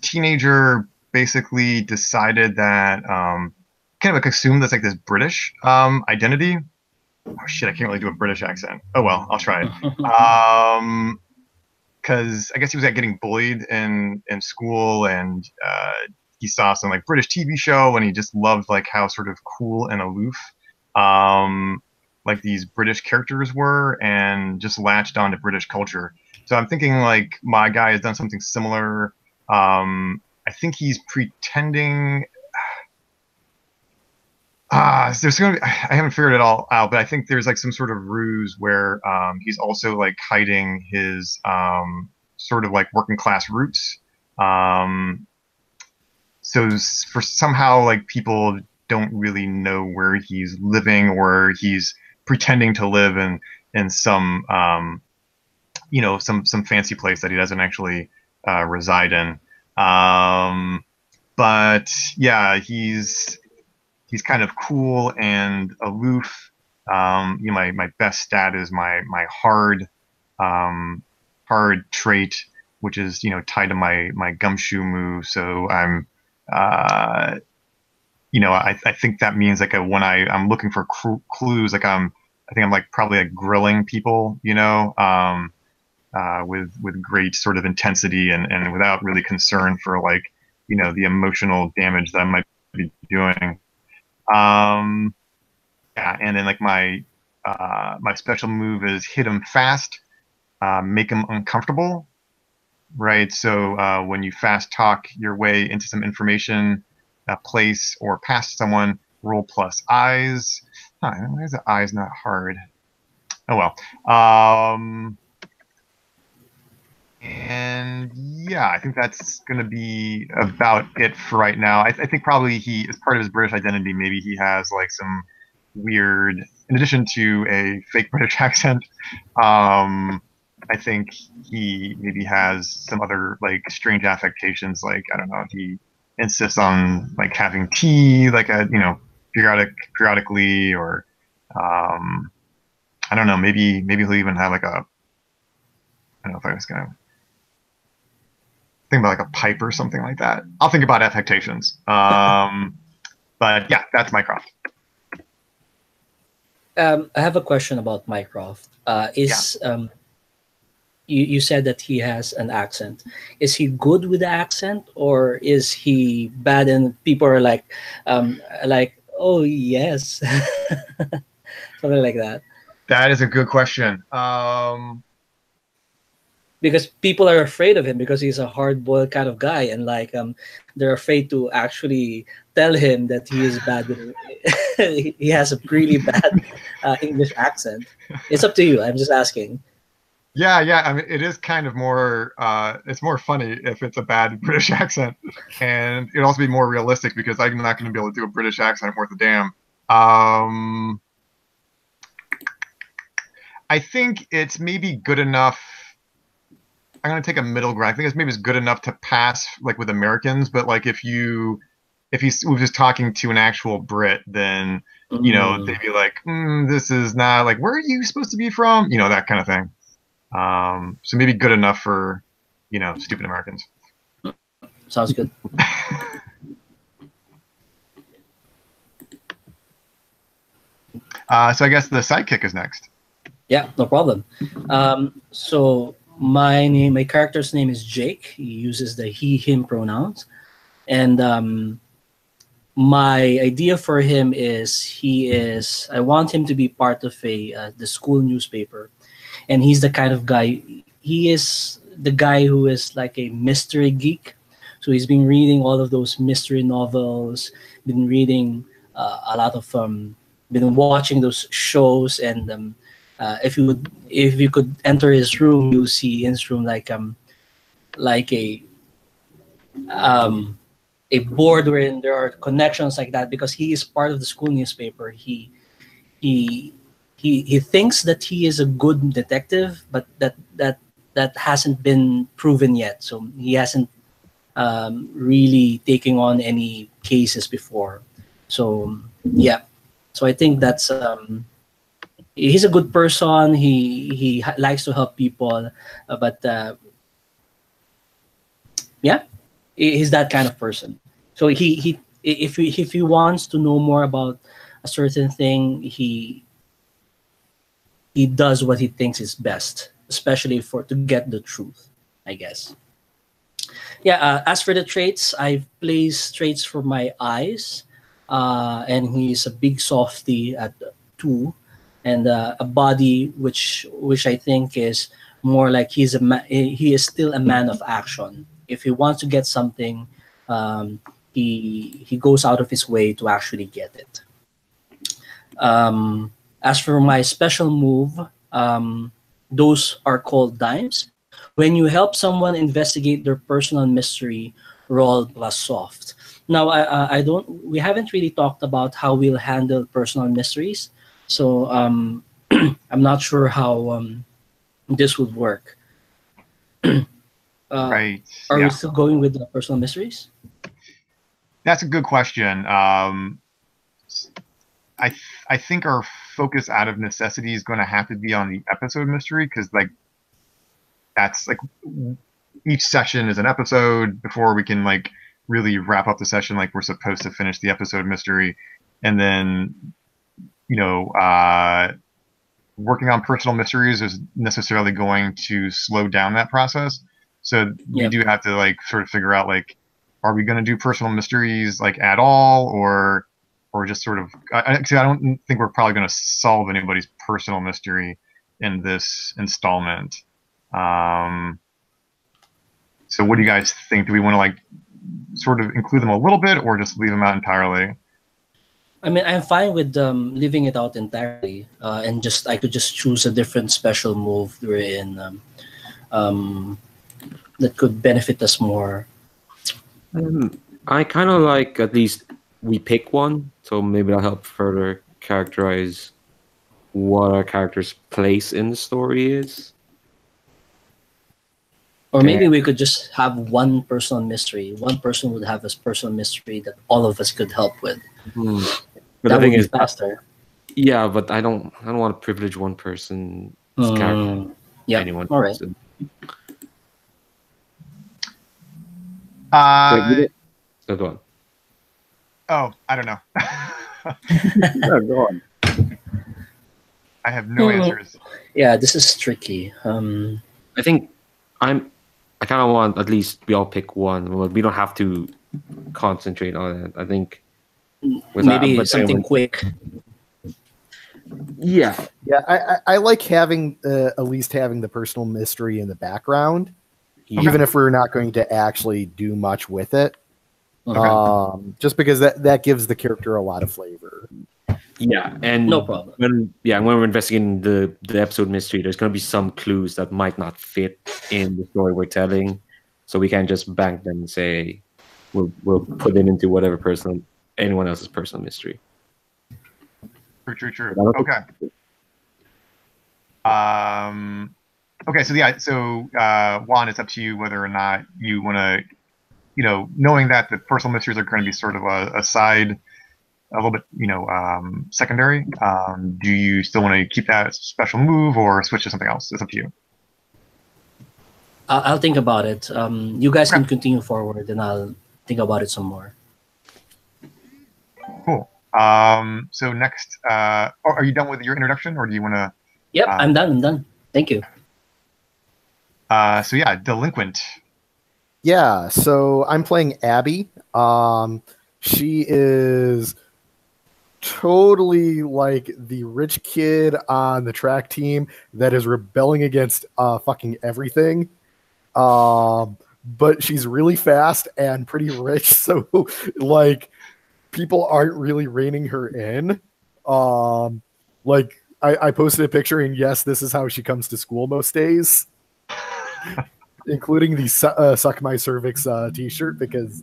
teenager basically decided that kind of like assumed that's like this British identity. Oh shit, I can't really do a British accent. Oh well, I'll try it. Because I guess he was like getting bullied in school, and he saw some like British TV show, and he just loved like how sort of cool and aloof like these British characters were, and just latched onto British culture. So I'm thinking like my guy has done something similar. I think he's pretending. There's gonna be, I haven't figured it all out, but I think there's like some sort of ruse where he's also like hiding his sort of like working class roots. So for somehow like people don't really know where he's living, or he's pretending to live in some some fancy place that he doesn't actually reside in. But yeah, he's kind of cool and aloof. My best stat is my hard trait, which is tied to my gumshoe move. So uh, I think that means like when I'm looking for clues, like I think I'm like probably like grilling people, with great sort of intensity and without really concern for like the emotional damage that I might be doing. Yeah, and then like my special move is hit him fast, make him uncomfortable, right? So when you fast talk your way into some information, place, or past someone, roll plus eyes. Huh, why is the eyes not hard? Oh well. And yeah, I think that's going to be about it for right now. I think probably he, as part of his British identity, maybe he has like some weird, in addition to a fake British accent, I think he maybe has some other like strange affectations. Like, I don't know, he insists on like having tea, like periodically, or I don't know, maybe he'll even have like I don't know if I was going to think about like a pipe or something like that. I'll think about affectations. But yeah, that's Mycroft. I have a question about Mycroft. You said that he has an accent. Is he good with the accent, or is he bad and people are like, oh yes, something like that? That is a good question. because people are afraid of him because he's a hard-boiled kind of guy, and like they're afraid to actually tell him that he is bad with he has a really bad English accent. It's up to you. I'm just asking. Yeah, yeah. I mean, it is kind of more. It's more funny if it's a bad British accent, and it'd also be more realistic because I'm not going to be able to do a British accent worth a damn. I think it's maybe good enough. I'm going to take a middle ground. I think it's good enough to pass like with Americans, but like if he was just talking to an actual Brit, then they'd be like, this is not like, where are you supposed to be from? That kind of thing. So maybe good enough for stupid Americans. Sounds good. So I guess the sidekick is next. Yeah, no problem. So my character's name is Jake. He uses the he/him pronouns, and my idea for him is I want him to be part of the school newspaper, and he's the kind of guy. He is the guy who is like a mystery geek. So he's been reading all of those mystery novels, been reading a lot of been watching those shows, and if you could enter his room, you'll see in his room like a board wherein there are connections like that, because he is part of the school newspaper. He thinks that he is a good detective, but that hasn't been proven yet. So he hasn't really taken on any cases before. So yeah, so I think that's he's a good person. He likes to help people, but yeah, he's that kind of person. So if he wants to know more about a certain thing, he does what he thinks is best, especially to get the truth, I guess. Yeah. As for the traits, I've placed traits for my eyes, and he's a big softy at 2, and a body which I think is more like he is still a man of action. If he wants to get something, he goes out of his way to actually get it. As for my special move, those are called dimes. When you help someone investigate their personal mystery, roll plus soft. Now, we haven't really talked about how we'll handle personal mysteries, so I'm not sure how this would work. Right. Are we still going with the personal mysteries? That's a good question. I think our focus out of necessity is going to have to be on the episode mystery, because like that's like each session is an episode before we can like really wrap up the session like we're supposed to finish the episode mystery, and then working on personal mysteries is necessarily going to slow down that process. So we do have to like sort of figure out like, are we going to do personal mysteries like at all, or just sort of? I don't think we're probably going to solve anybody's personal mystery in this installment. So what do you guys think? Do we want to like sort of include them a little bit, or just leave them out entirely? I mean, I'm fine with leaving it out entirely, and I could just choose a different special move wherein that could benefit us more. I kind of like at least we pick one, so maybe that'll help further characterize what our character's place in the story is. Or maybe we could just have one personal mystery. One person would have this personal mystery that all of us could help with. But that the thing would be is faster. Yeah, but I don't want to privilege one person's character. Yeah. Anyone. All right. So go on. Oh, I don't know. No, go on. I have no answers. Yeah, this is tricky. I think I kind of want at least we all pick one. Well, we don't have to concentrate on it. I think maybe something quick. Yeah. Yeah, I like having at least having the personal mystery in the background, even if we're not going to actually do much with it. Just because that gives the character a lot of flavor. Yeah, and No problem. when we're investigating the episode mystery, there's going to be some clues that might not fit in the story we're telling, so we can't just bank them and say we'll put them into whatever anyone else's personal mystery. True. Okay. Okay. So Juan, it's up to you whether or not you want to, knowing that the personal mysteries are going to be sort of a side, a little bit, secondary. Do you still want to keep that special move or switch to something else? It's up to you. I'll think about it. You guys can continue forward, and I'll think about it some more. Cool. So next, are you done with your introduction, or do you want to? Yep, I'm done. Thank you. So yeah, Delinquent. Yeah, so I'm playing Abby. She is totally like the rich kid on the track team that is rebelling against fucking everything. But she's really fast and pretty rich, so like people aren't really reining her in. Like I posted a picture, and yes, this is how she comes to school most days, including the "Suck My Cervix" T-shirt. Because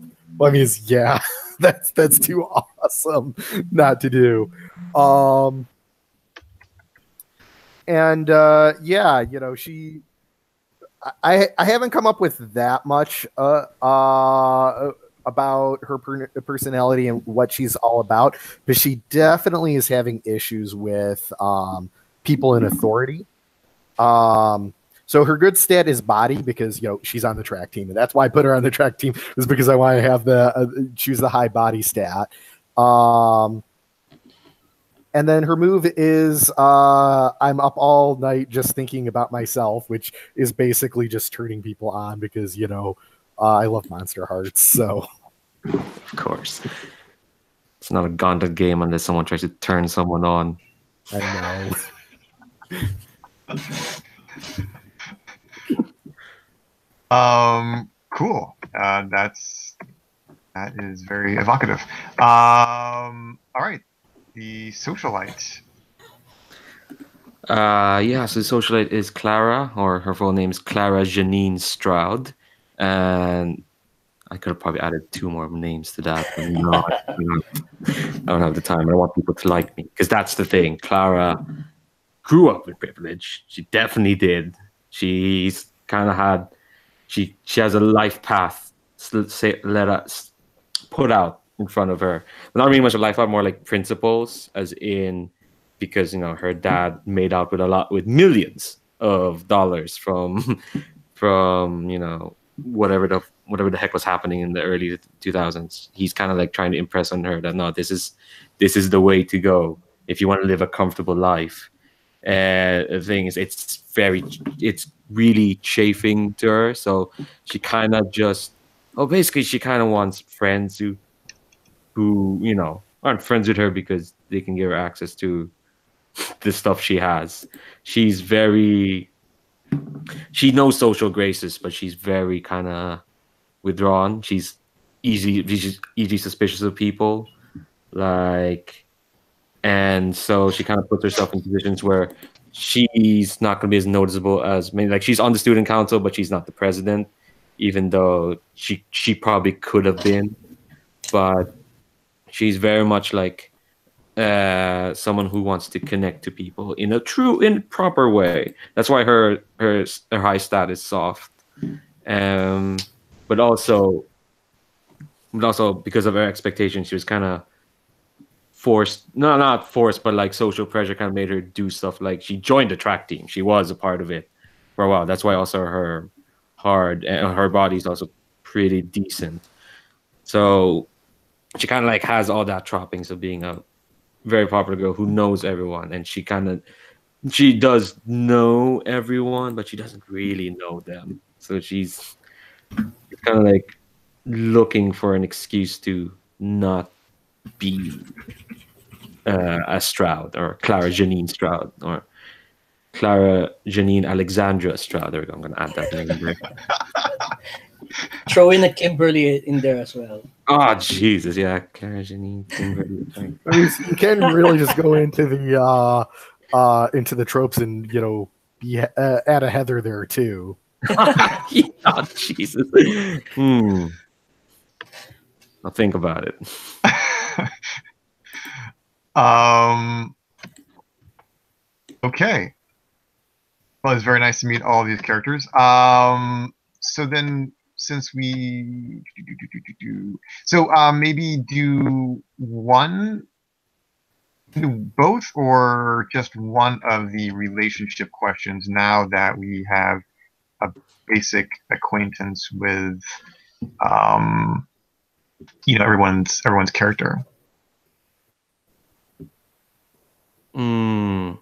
yeah, that's too awesome not to do. Yeah, she. I haven't come up with that much about her personality and what she's all about, but she definitely is having issues with people in authority. So her good stat is body, because she's on the track team, and that's why I put her on the track team, is because I want to have choose the high body stat. And then her move is I'm up all night just thinking about myself, which is basically just turning people on because, I love Monster Hearts. So, of course, it's not a Gauntlet game unless someone tries to turn someone on. I know. Cool. That is very evocative. All right. The socialite. So the socialite is Clara, or her full name is Clara Janine Stroud, and I could have probably added 2 more names to that, but no, I don't have the time. I want people to like me, because that's the thing. Clara grew up with privilege. She definitely did. She's kind of had. She has a life path put out in front of her. Not really much of life, more like principles, as in, because her dad made out with millions of dollars from whatever the heck was happening in the early 2000s. He's kind of like trying to impress on her that no, this is the way to go if you want to live a comfortable life. The thing is, it's really chafing to her, so she kind of basically she kind of wants friends who aren't friends with her because they can give her access to the stuff she has. She knows social graces, but she's very kind of withdrawn. She's easy suspicious of people, and so she kind of puts herself in positions where she's not going to be as noticeable as maybe, like, she's on the student council, but she's not the president, even though she probably could have been. But she's very much like someone who wants to connect to people in a proper way. That's why her high stat is soft. But also because of her expectations, she was kind of forced. No, not forced, but like social pressure kind of made her do stuff. Like, she joined the track team. She was a part of it for a while. That's why also her body's also pretty decent. So she kind of like has all that trappings of being a very popular girl who knows everyone, and she does know everyone, but she doesn't really know them. So she's kind of like looking for an excuse to not be Stroud, or Clara Janine Stroud, or Clara Janine Alexandra Stroud. There we go. I'm going to add that name there. Throw in a Kimberly in there as well. Oh, Jesus. Yeah. Clara Janine Kimberly. I mean, you can really just go into the tropes and add a Heather there too. Oh, Jesus. I'll think about it. Okay. Well, it's very nice to meet all of these characters. So then, since we maybe do both, or just one of the relationship questions now that we have a basic acquaintance with everyone's character. One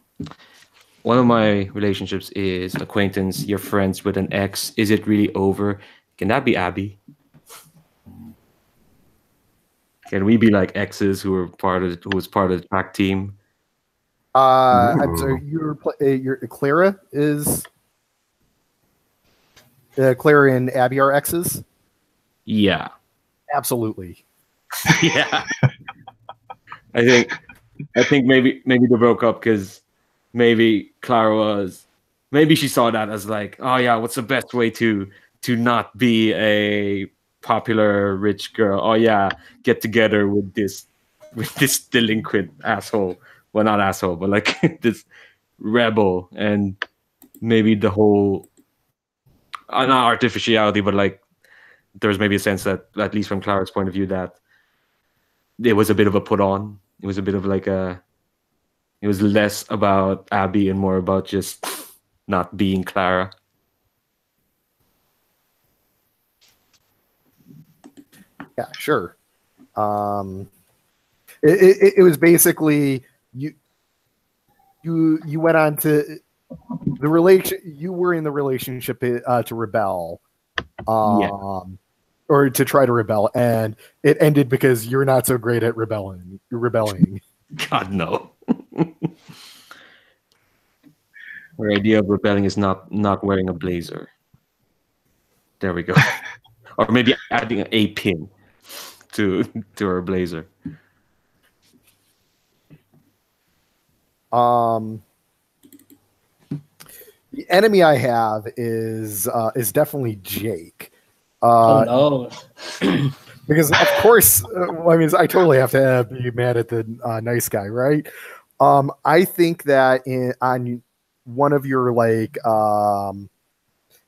of my relationships is acquaintance. You're friends with an ex. Is it really over? Can that be Abby? Can we be like exes who was part of the track team? I'm sorry. Your Clara is Clara and Abby are exes. Yeah, absolutely. Yeah, I think maybe they broke up because maybe maybe she saw that as like, oh yeah, what's the best way to not be a popular rich girl? Oh yeah, get together with this delinquent asshole. Well, not asshole, but like this rebel, and maybe the whole not artificiality, but like there's maybe a sense that, at least from Clara's point of view, that it was a bit of a put on. It was a bit of like it was less about Abby and more about just not being Clara. Yeah, sure. It was basically you went on to the relation. You were in the relationship to rebel, or to try to rebel, and it ended because you're not so great at rebelling. God no. Her idea of rebelling is not wearing a blazer. There we go. Or maybe adding a pin to her blazer. The enemy I have is definitely Jake. Oh no! Because of course, I totally have to be mad at the nice guy, right? I think that on one of your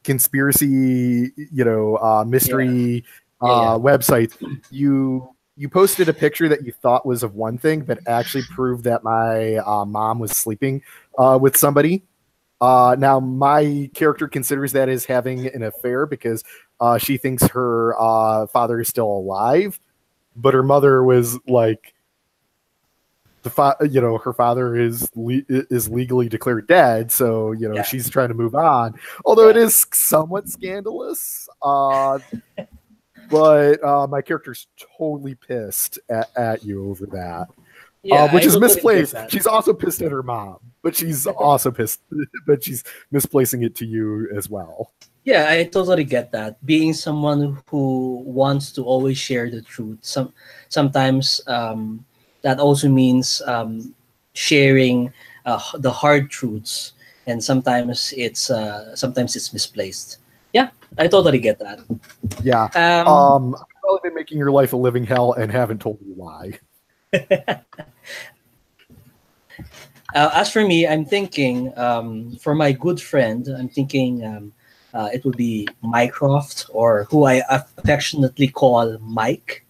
conspiracy, mystery websites, you posted a picture that you thought was of one thing, but actually proved that my mom was sleeping with somebody. Now, my character considers that as having an affair because she thinks her father is still alive, but her mother was like, her father is legally declared dead, so she's trying to move on. Although it is somewhat scandalous, but my character's totally pissed at you over that. Which is misplaced. She's also pissed at her mom, but she's also pissed. But she's misplacing it to you as well. Yeah, I totally get that. Being someone who wants to always share the truth, sometimes that also means sharing the hard truths, and sometimes it's misplaced. Yeah, I totally get that. Yeah, I've probably been making your life a living hell and haven't told you why. As for me, I'm thinking for my good friend, I'm thinking it would be Mycroft, or who I affectionately call Mike.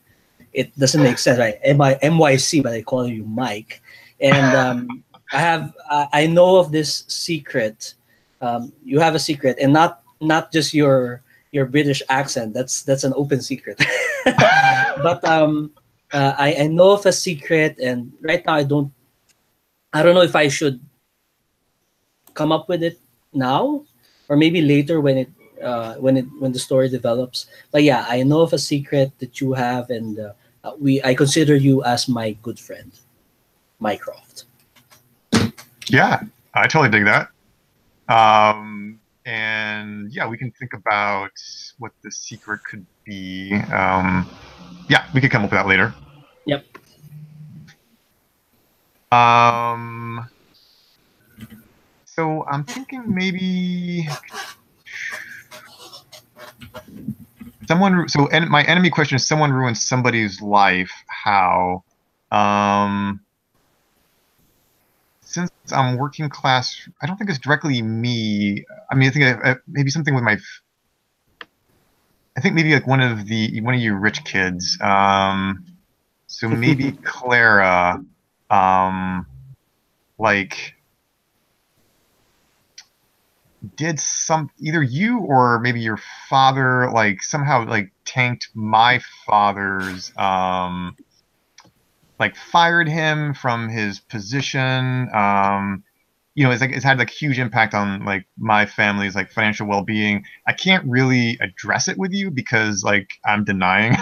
It doesn't make sense, right? MYC, but I call you Mike. And I know of this secret. You have a secret, and not just your British accent. That's an open secret. But I know of a secret, and right now I don't know if I should come up with it now or maybe later when the story develops. But yeah, I know of a secret that you have, and I consider you as my good friend. Mycroft. Yeah, I totally dig that. And yeah, we can think about what the secret could be. Yeah, we could come up with that later. Yep. So I'm thinking maybe someone. So, and my enemy question is: someone ruins somebody's life. How? Since I'm working class, I don't think it's directly me. I mean, I think maybe something with my. I think maybe like one of you rich kids. So maybe Clara. Like did either you or maybe your father like somehow like tanked my father's like fired him from his position. It's had like huge impact on like my family's like financial well-being. I can't really address it with you because like I'm denying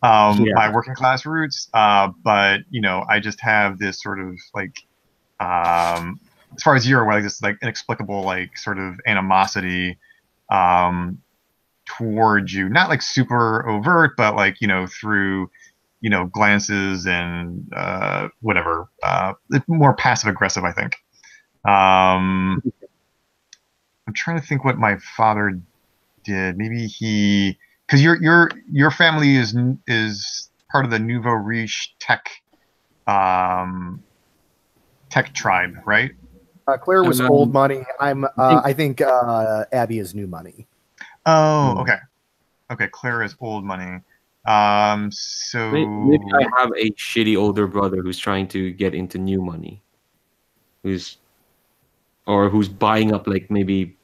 my working class roots, but I just have this sort of like as far as you're aware, like this like inexplicable like sort of animosity towards you, not like super overt, but like through glances and whatever, more passive aggressive, I think. I'm trying to think what my father did. Maybe because your family is part of the Nouveau Riche tech tribe, right? Claire was old money. I think Abby is new money. Oh, okay. Claire is old money. So maybe I have a shitty older brother who's trying to get into new money, who's buying up like maybe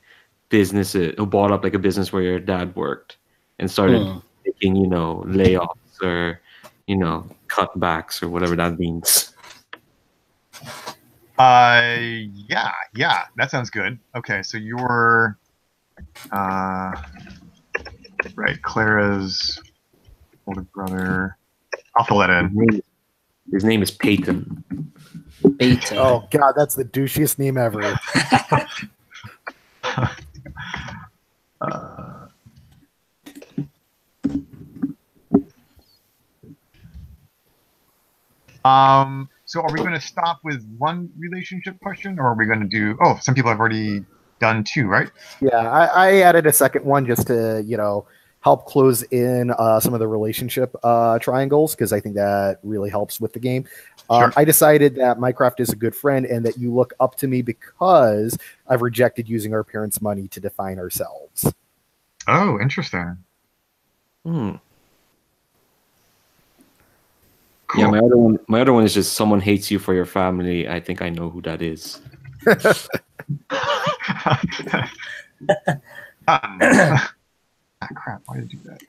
businesses, who bought up like a business where your dad worked and started taking layoffs or cutbacks or whatever that means. Yeah, that sounds good. Okay, so you're right, Clara's older brother. I'll fill that in. His name is Peyton. Peyton. Oh god, that's the douchiest name ever. So are we going to stop with one relationship question, or are we going to do? Oh, some people have already done two, right? Yeah, I added a second one just to help close in some of the relationship triangles because I think that really helps with the game. Sure. I decided that Mycroft is a good friend and that you look up to me because I've rejected using our parents' money to define ourselves. Oh, interesting. Cool. Cool. Yeah, my other one is just someone hates you for your family. I think I know who that is. Crap, why did I do that?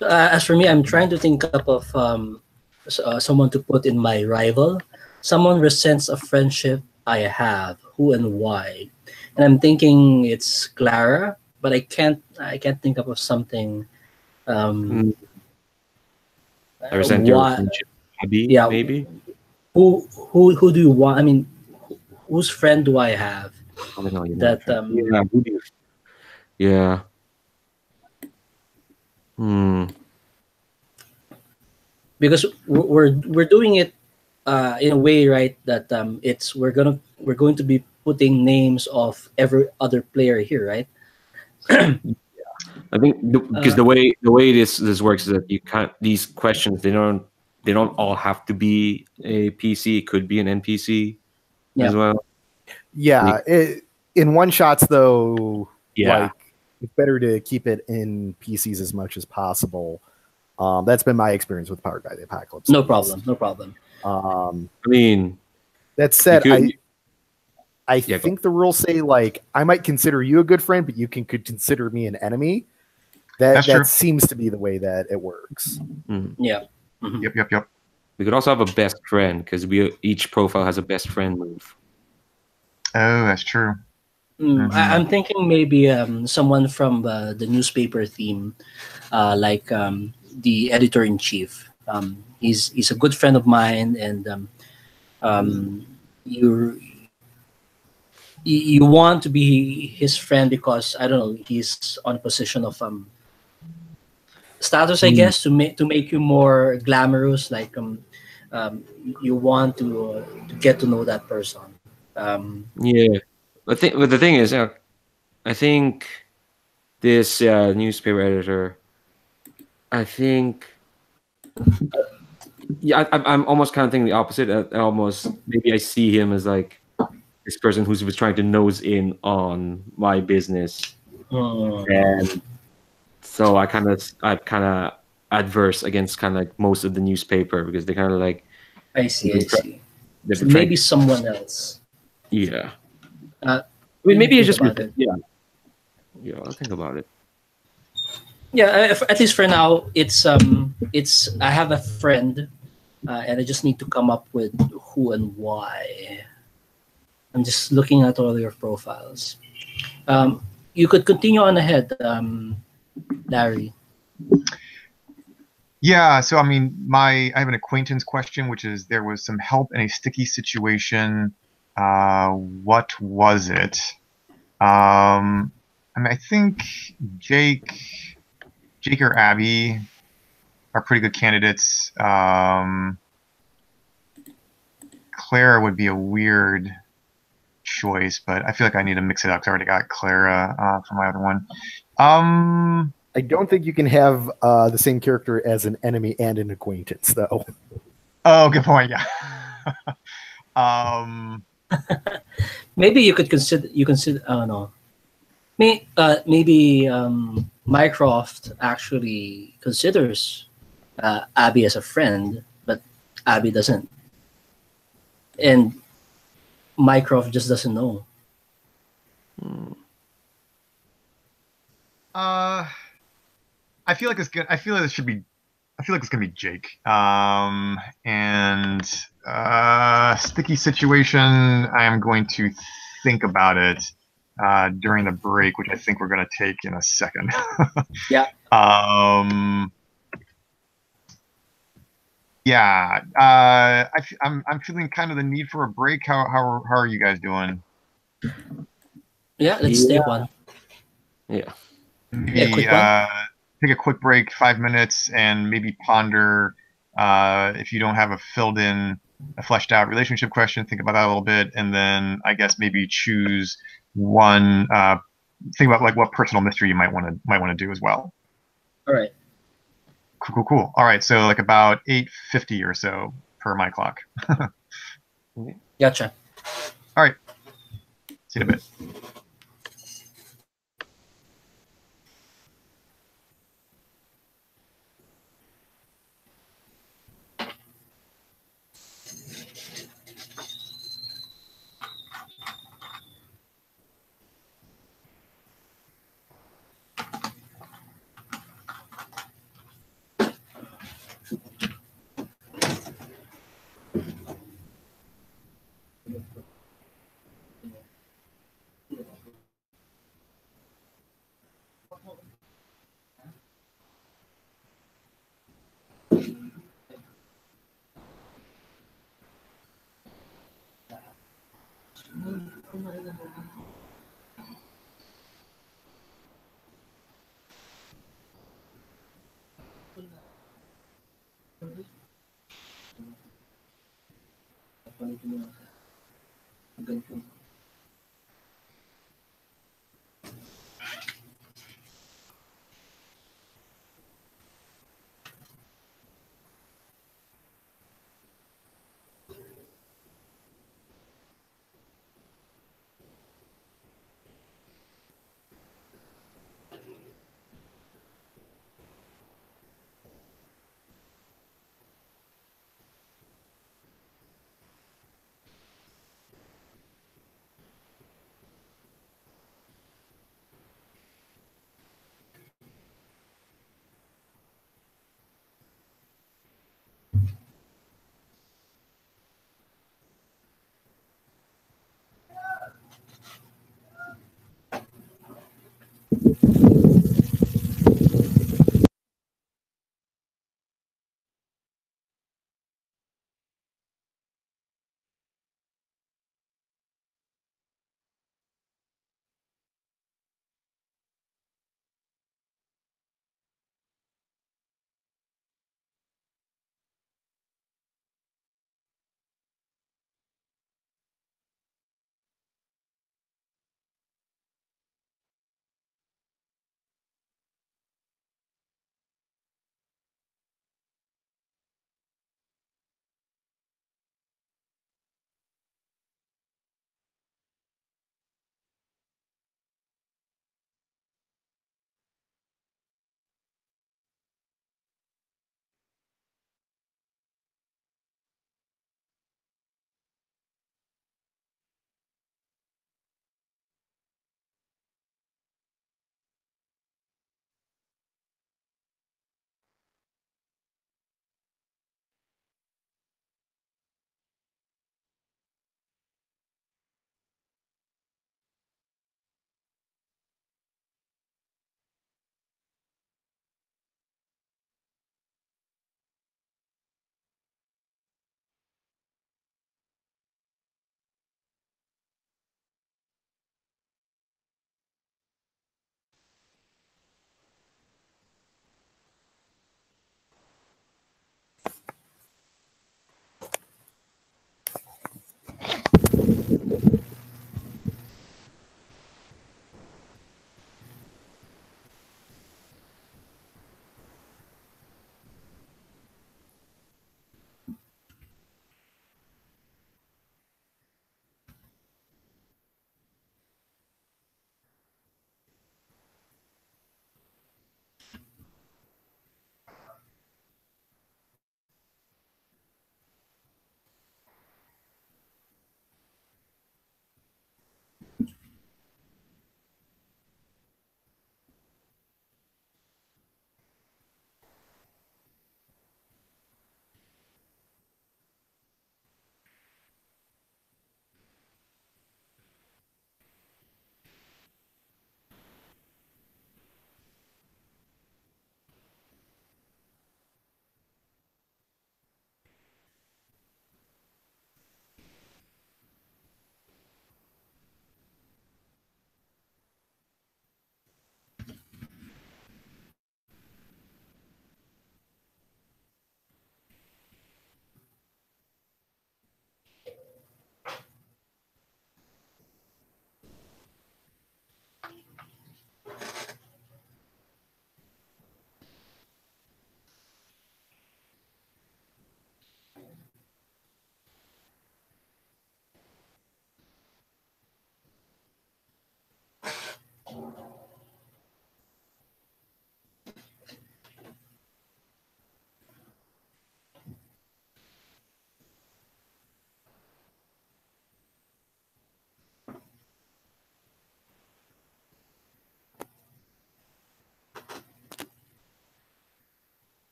As for me, I'm trying to think up of someone to put in my rival. Someone resents a friendship I have. Who and why? And I'm thinking it's Clara, but I can't think up of something. I resent your friendship, Abby, yeah, maybe. Who do you want? I mean, whose friend do I have? That yeah, who do you? Yeah. Because we're doing it in a way, right? That we're going to be putting names of every other player here, right? I think because the way this works is that you can't, these questions they don't all have to be a PC. It could be an NPC as well. Yeah, in one shots though, yeah, like it's better to keep it in PCs as much as possible. That's been my experience with Powered by the Apocalypse. No problem. I mean, that said, I think the rules say like I might consider you a good friend, but you could consider me an enemy. That seems to be the way that it works. Yeah. Mm-hmm. Yep. We could also have a best friend because each profile has a best friend move. Oh, that's true. I'm thinking maybe someone from the newspaper team, like the editor in chief. He's a good friend of mine, and you you want to be his friend because I don't know, he's on a position of status, I Mm. guess, to make you more glamorous. Like um, you want to get to know that person. Yeah. But the thing is, I think this newspaper editor, I think, yeah, I'm almost kind of thinking the opposite. I almost maybe I see him as like this person who's was trying to nose in on my business, Mm, and so I kind of adverse against kind of like most of the newspaper because they kind of like I they've see, I been try- see. they've So been trying maybe to, someone else. yeah. Uh, I mean, Let me maybe it's think just me. about it. Yeah, yeah. I'll think about it. Yeah, at least for now, it's I have a friend, and I just need to come up with who and why. I'm just looking at all your profiles. You could continue on ahead, Larry. Yeah, so I mean, I have an acquaintance question, which is there was some help in a sticky situation. What was it? I mean, I think Jake, Jake or Abby are pretty good candidates. Clara would be a weird choice, but I feel like I need to mix it up 'cause I already got Clara for my other one. Um, I don't think you can have the same character as an enemy and an acquaintance, though. oh, good point. Yeah. um, Maybe you could consider. You consider. I don't know. Maybe Mycroft actually considers Abby as a friend, but Abby doesn't, and Mycroft just doesn't know. Hmm. uh, I feel like it's good. I feel like it should be. I feel like it's gonna be Jake. And sticky situation. I am going to think about it during the break, which I think we're gonna take in a second. Yeah. Yeah. I'm feeling kind of the need for a break. How are you guys doing? Yeah. Let's Yeah, take one. yeah. Yeah, Maybe quick one. take a quick break, 5 minutes, and maybe ponder if you don't have a filled in, a fleshed out relationship question, think about that a little bit, and then I guess maybe choose one. Think about like what personal mystery you might want to do as well. All right. Cool. All right, so like about 8:50 or so per my clock. Gotcha. All right, see you in a bit.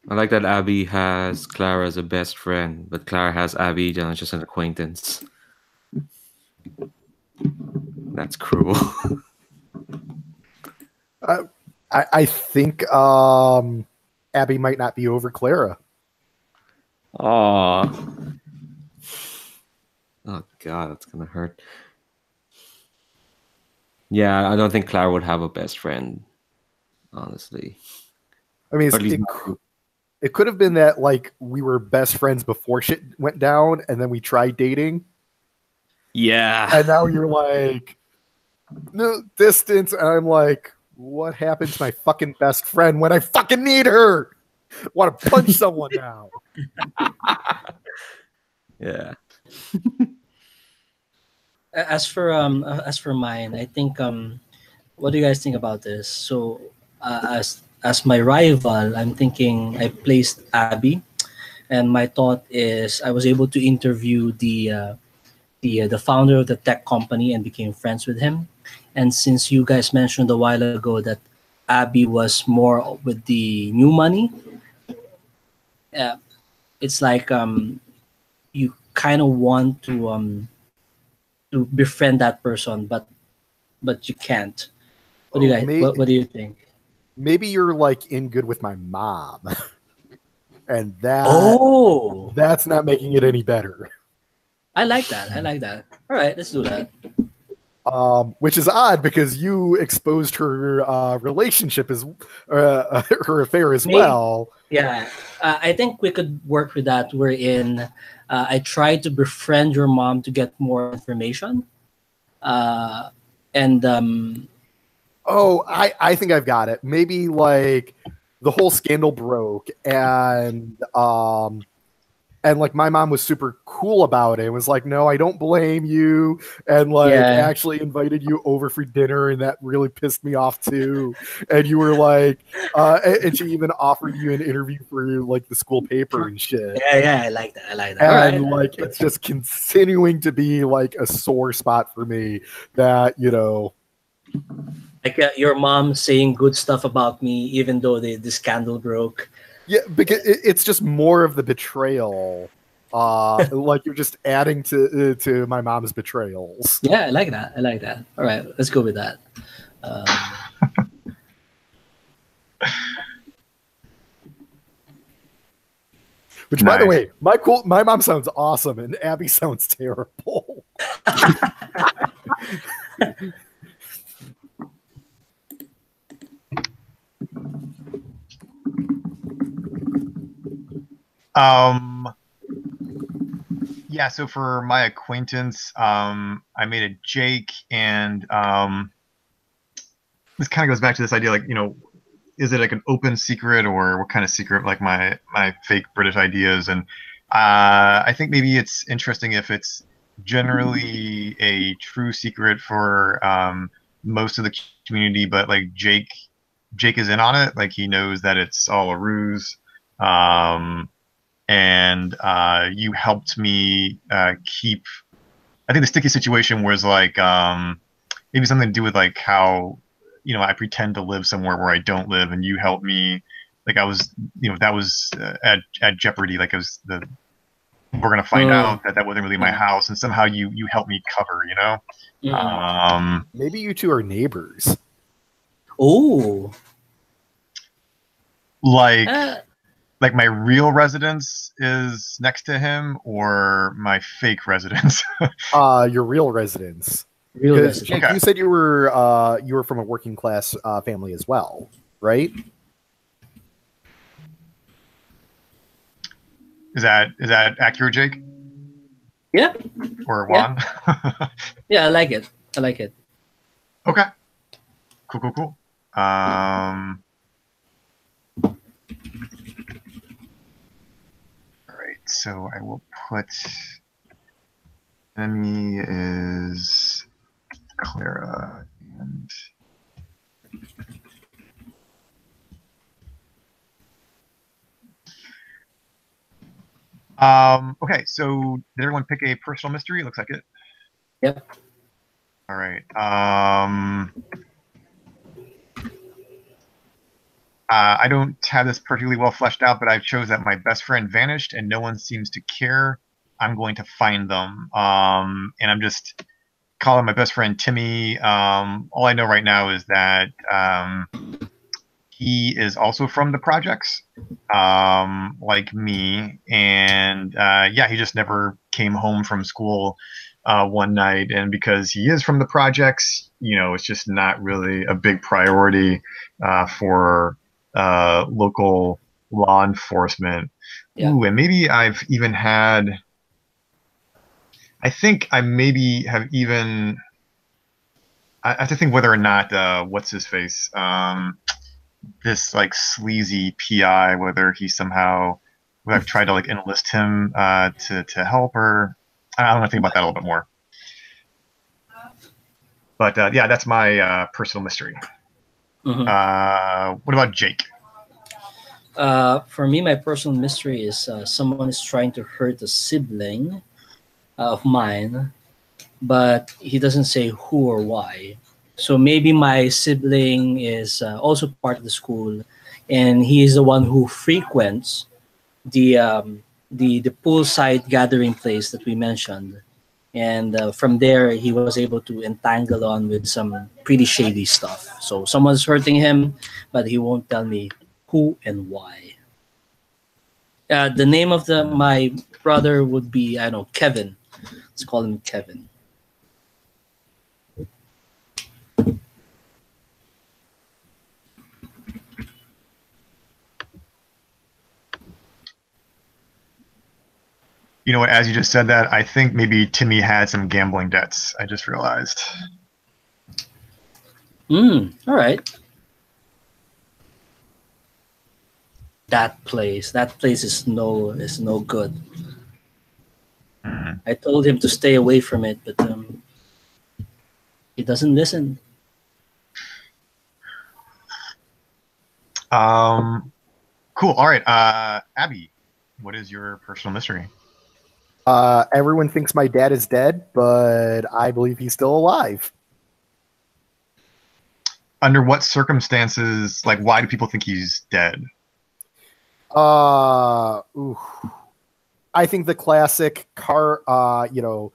I like that Abby has Clara as a best friend, but Clara has Abby just an acquaintance. That's cruel. I think Abby might not be over Clara. Aw. Oh god, that's gonna hurt. Yeah, I don't think Clara would have a best friend, honestly. I mean, Or at least it could have been that like we were best friends before shit went down, and then we tried dating, yeah. and now you're like, no distance, and I'm like, what happened to my fucking best friend when I fucking need her? Want to punch someone now? Yeah. As for mine, I think what do you guys think about this? So as my rival, I'm thinking I placed Abby, and my thought is I was able to interview the founder of the tech company and became friends with him. And since you guys mentioned a while ago that Abby was more with the new money, it's like you kind of want to befriend that person, but you can't. What do you guys? What do you think? Maybe you're like in good with my mom, and Oh, that's not making it any better. I like that. I like that. All right, let's do that. Which is odd because you exposed her relationship as her affair as well. Yeah, I think we could work with that. I tried to befriend your mom to get more information, and Oh, I think I've got it. Maybe like the whole scandal broke, and like my mom was super cool about it. It was like, no, I don't blame you, and like yeah, actually invited you over for dinner, and that really pissed me off too. And you were like, and she even offered you an interview for like the school paper and shit. yeah, I like that. I like that. And All right. like it's just continuing to be like a sore spot for me that Like your mom saying good stuff about me, even though the scandal broke. yeah, because it's just more of the betrayal. Like you're just adding to my mom's betrayals. Yeah, I like that. I like that. All right, let's go with that. Which, by the way, my mom sounds awesome, and Abby sounds terrible. Yeah, so for my acquaintance, I made a Jake, and this kind of goes back to this idea, like, is it like an open secret, or what kind of secret, like my fake British ideas? And I think maybe it's interesting if it's generally a true secret for most of the community, but like Jake is in on it, like he knows that it's all a ruse. and you helped me keep. I think the sticky situation was like maybe something to do with like how I pretend to live somewhere where I don't live, and you helped me. Like I was, that was at jeopardy. Like it was we're gonna find out that wasn't really my house, and somehow you helped me cover. Maybe you two are neighbors. Oh, Like like my real residence is next to him, or my fake residence. Your real residence. real Because resident. Jake, Okay. you said you were from a working class family as well, right? Is that accurate, Jake Yeah, or Yeah. Juan? yeah, I like it. I like it. Okay. Cool. All right. So I will put enemy is Clara and okay, so did everyone pick a personal mystery? Looks like it. Yep. All right. I don't have this particularly well fleshed out, but I've chose that my best friend vanished and no one seems to care. I'm going to find them. And I'm just calling my best friend Timmy. All I know right now is that he is also from the projects, like me. And yeah, he just never came home from school one night. And because he is from the projects, it's just not really a big priority for local law enforcement. Yeah. Ooh, and maybe I've even had. I think I maybe have even. I have to think whether or not what's his face, this like sleazy PI, whether he somehow, whether I've tried to like enlist him to help, or I don't want to think about that a little bit more. But yeah, that's my personal mystery. What about Jake? For me, my personal mystery is someone is trying to hurt a sibling of mine, but he doesn't say who or why. So maybe my sibling is also part of the school, and he is the one who frequents the poolside gathering place that we mentioned. And from there, he was able to entangle on with some pretty shady stuff. So someone's hurting him, but he won't tell me who and why. The name of my brother would be, I don't know, Kevin. Let's call him Kevin. You know what? As you just said that, I think maybe Timmy had some gambling debts. I just realized. All right. That place is no good. I told him to stay away from it, but he doesn't listen. Cool. All right. Abby, what is your personal mystery? Everyone thinks my dad is dead, but I believe he's still alive. Under what circumstances, like, why do people think he's dead? Ooh. I think the classic car off the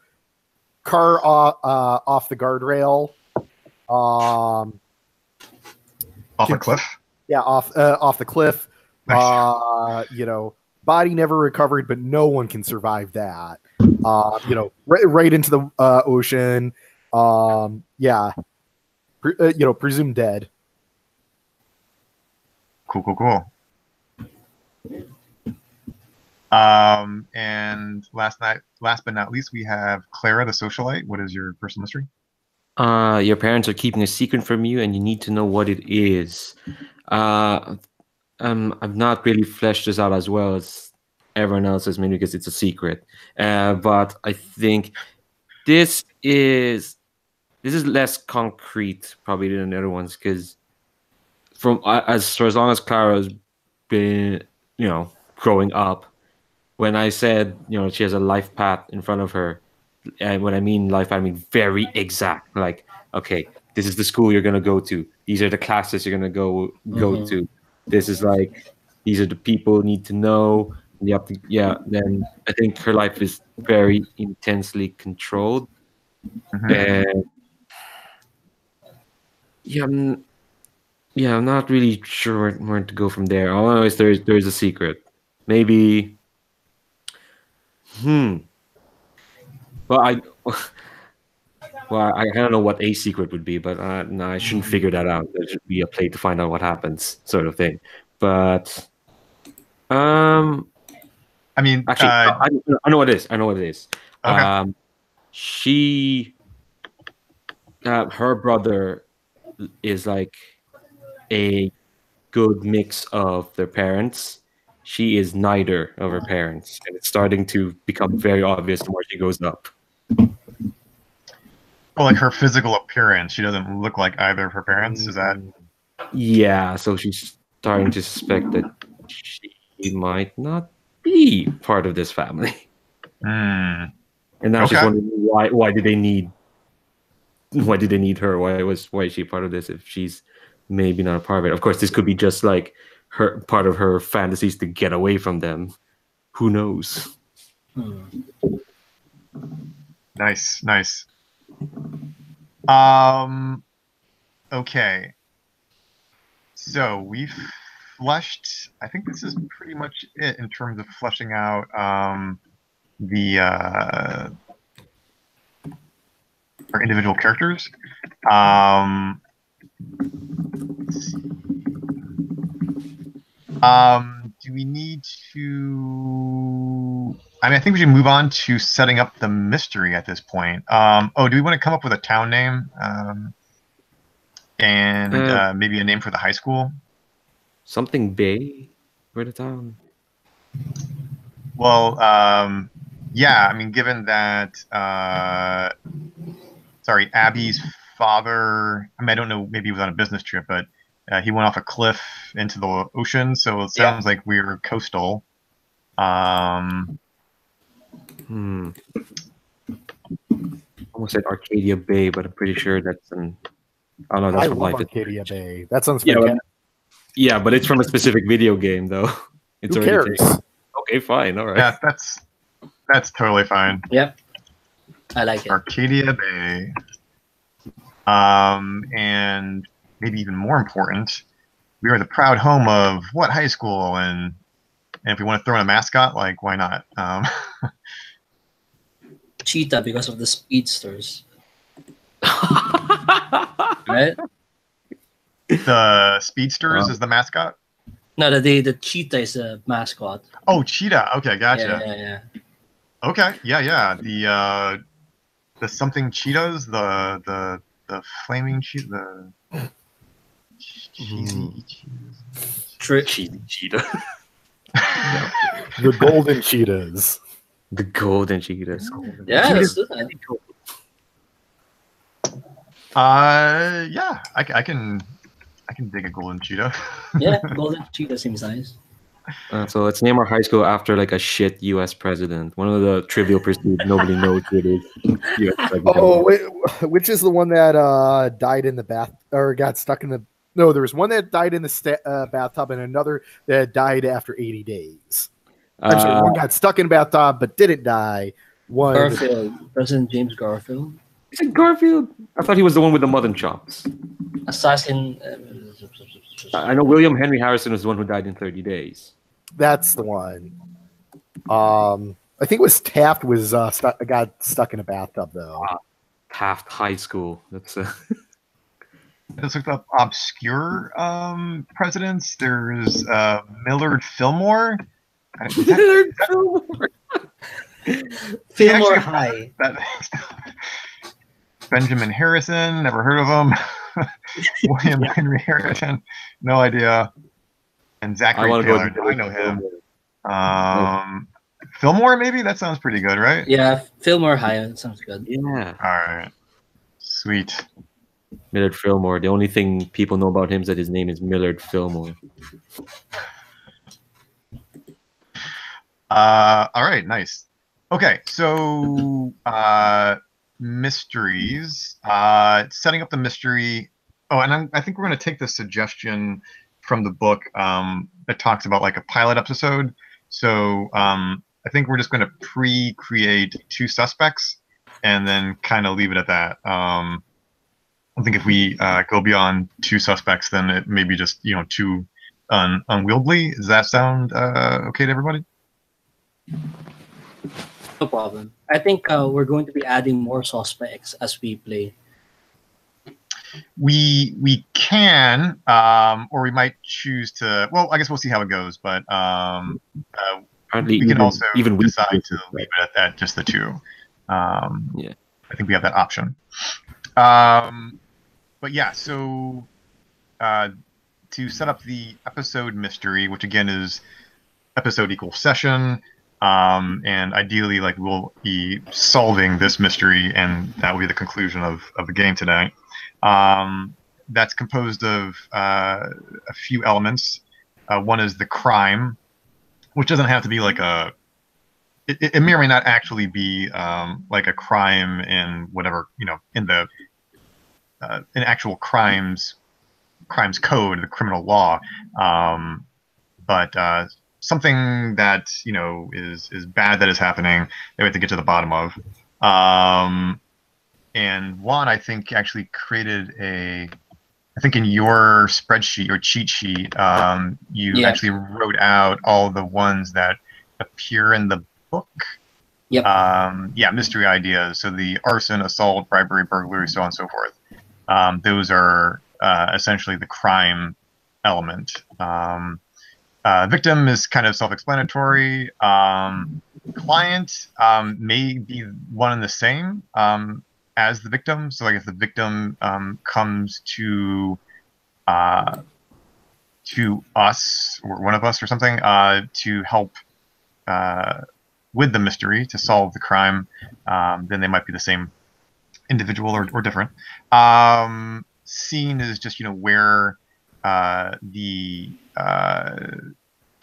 guardrail. Off a cliff? Yeah, off the cliff. Nice. Body never recovered, but no one can survive that. Right into the ocean. Yeah. Presumed dead. Cool. And last but not least, we have Clara, the socialite. What is your personal mystery? Your parents are keeping a secret from you, and you need to know what it is. I've not really fleshed this out as well as everyone else has, maybe because it's a secret. But I think this is less concrete probably than the other ones, because for as long as Clara's been, growing up, when I said, she has a life path in front of her, and when I mean life path, I mean very exact. Like, okay, this is the school you're gonna go to. These are the classes you're gonna go Mhm. to. This is like, these are the people you need to know. You have to, yeah. Then I think her life is very intensely controlled, Mhm. and yeah, I'm not really sure where to go from there. All I know is there's a secret. Maybe. Hmm. Well, I don't know what a secret would be, but no, I shouldn't figure that out. There should be a play to find out what happens, sort of thing. But um, I mean, actually, I know what it is. I know what it is. okay. She, her brother is like a good mix of their parents. She is neither of her parents, and it's starting to become very obvious the more she goes up. Well, like her physical appearance, she doesn't look like either of her parents. Is that? Yeah, so she's starting to suspect that she might not be part of this family. Hmm. And now she's Okay. wondering why did they need her? Why is she part of this if she's maybe not a part of it? Of course, this could be just like her part of her fantasies to get away from them. Who knows? Hmm. Nice. Okay. So we've fleshed. I think this is pretty much it in terms of fleshing out the our individual characters. Let's see. Do we need to? I mean, I think we should move on to setting up the mystery at this point. Do we want to come up with a town name and maybe a name for the high school? Something Bay for the town. Well, yeah. I mean, given that, Abby's father. I mean, I don't know. Maybe he was on a business trip, but he went off a cliff into the ocean. So it sounds like we're coastal. Almost said Arcadia Bay, but I'm pretty sure that's an. I don't know. That's I from love Life. Arcadia Bay. That sounds Yeah, fantastic. Yeah, but it's from a specific video game, though. It's Who already cares? taken. Okay, fine, all right. Yeah, that's totally fine. Yep. I like it. Arcadia Bay. And maybe even more important, we are the proud home of what high school, and if we want to throw in a mascot, like why not? Cheetah because of the speedsters. Right? The Speedsters is the mascot. No, the cheetah is a mascot. Oh, Cheetah. Okay, gotcha. Yeah. Okay, yeah. The something cheetahs, the flaming cheetah, the cheesy Cheetah. The golden cheetahs. The golden cheetahs. Yeah, let's do that. Yeah, I can dig a golden cheetah. Yeah, golden cheetah seems nice. So let's name our high school after like a shit U.S. president. One of the Trivial Pursuit nobody knows who it is. US president. Oh, wait, which is the one that died in the bath or got stuck in the? No, there was one that died in the bathtub and another that died after 80 days. I'm sorry, one got stuck in a bathtub but didn't die. One Garfield, President James Garfield. Is it Garfield? I thought he was the one with the mutton chops. Assassin. I know William Henry Harrison was the one who died in 30 days. That's the one. I think it was Taft was got stuck in a bathtub though. Taft High School. That's Let's look up obscure presidents. There's Millard Fillmore. Millard Fillmore. Fillmore High. Benjamin Harrison. Never heard of him. William Henry Harrison. No idea. And Zachary Taylor. I know him. Fillmore, maybe? That sounds pretty good, right? Yeah, Fillmore High. That sounds good. Yeah. All right. Sweet. Millard Fillmore. The only thing people know about him is that his name is Millard Fillmore. All right, nice. Okay, so mysteries. Setting up the mystery. Oh, and I think we're going to take the suggestion from the book that talks about like a pilot episode. So I think we're just going to pre-create 2 suspects and then kind of leave it at that. I think if we go beyond 2 suspects, then it may be just too unwieldy. Does that sound okay to everybody? No problem. I think we're going to be adding more suspects as we play. We can, or we might choose to. Well, I guess we'll see how it goes. But we can also decide to leave it at just the 2. Yeah, I think we have that option. But yeah, so to set up the episode mystery, which again is episode equals session. And ideally, like, we'll be solving this mystery, and that will be the conclusion of the game today. That's composed of a few elements. One is the crime, which doesn't have to be like a. It may or may not actually be like a crime in whatever in the in actual crimes code, the criminal law, but something that is bad that is happening that we have to get to the bottom of. And Juan, I think, actually created I think in your spreadsheet, your cheat sheet, you actually wrote out all the ones that appear in the book. Yep. Yeah, mystery ideas. So the arson, assault, bribery, burglary, so on and so forth. Those are essentially the crime element. Victim is kind of self-explanatory. Client may be one and the same as the victim. So, like, if the victim comes to us or one of us or something to help with the mystery, to solve the crime, then they might be the same individual or different. Scene is just where the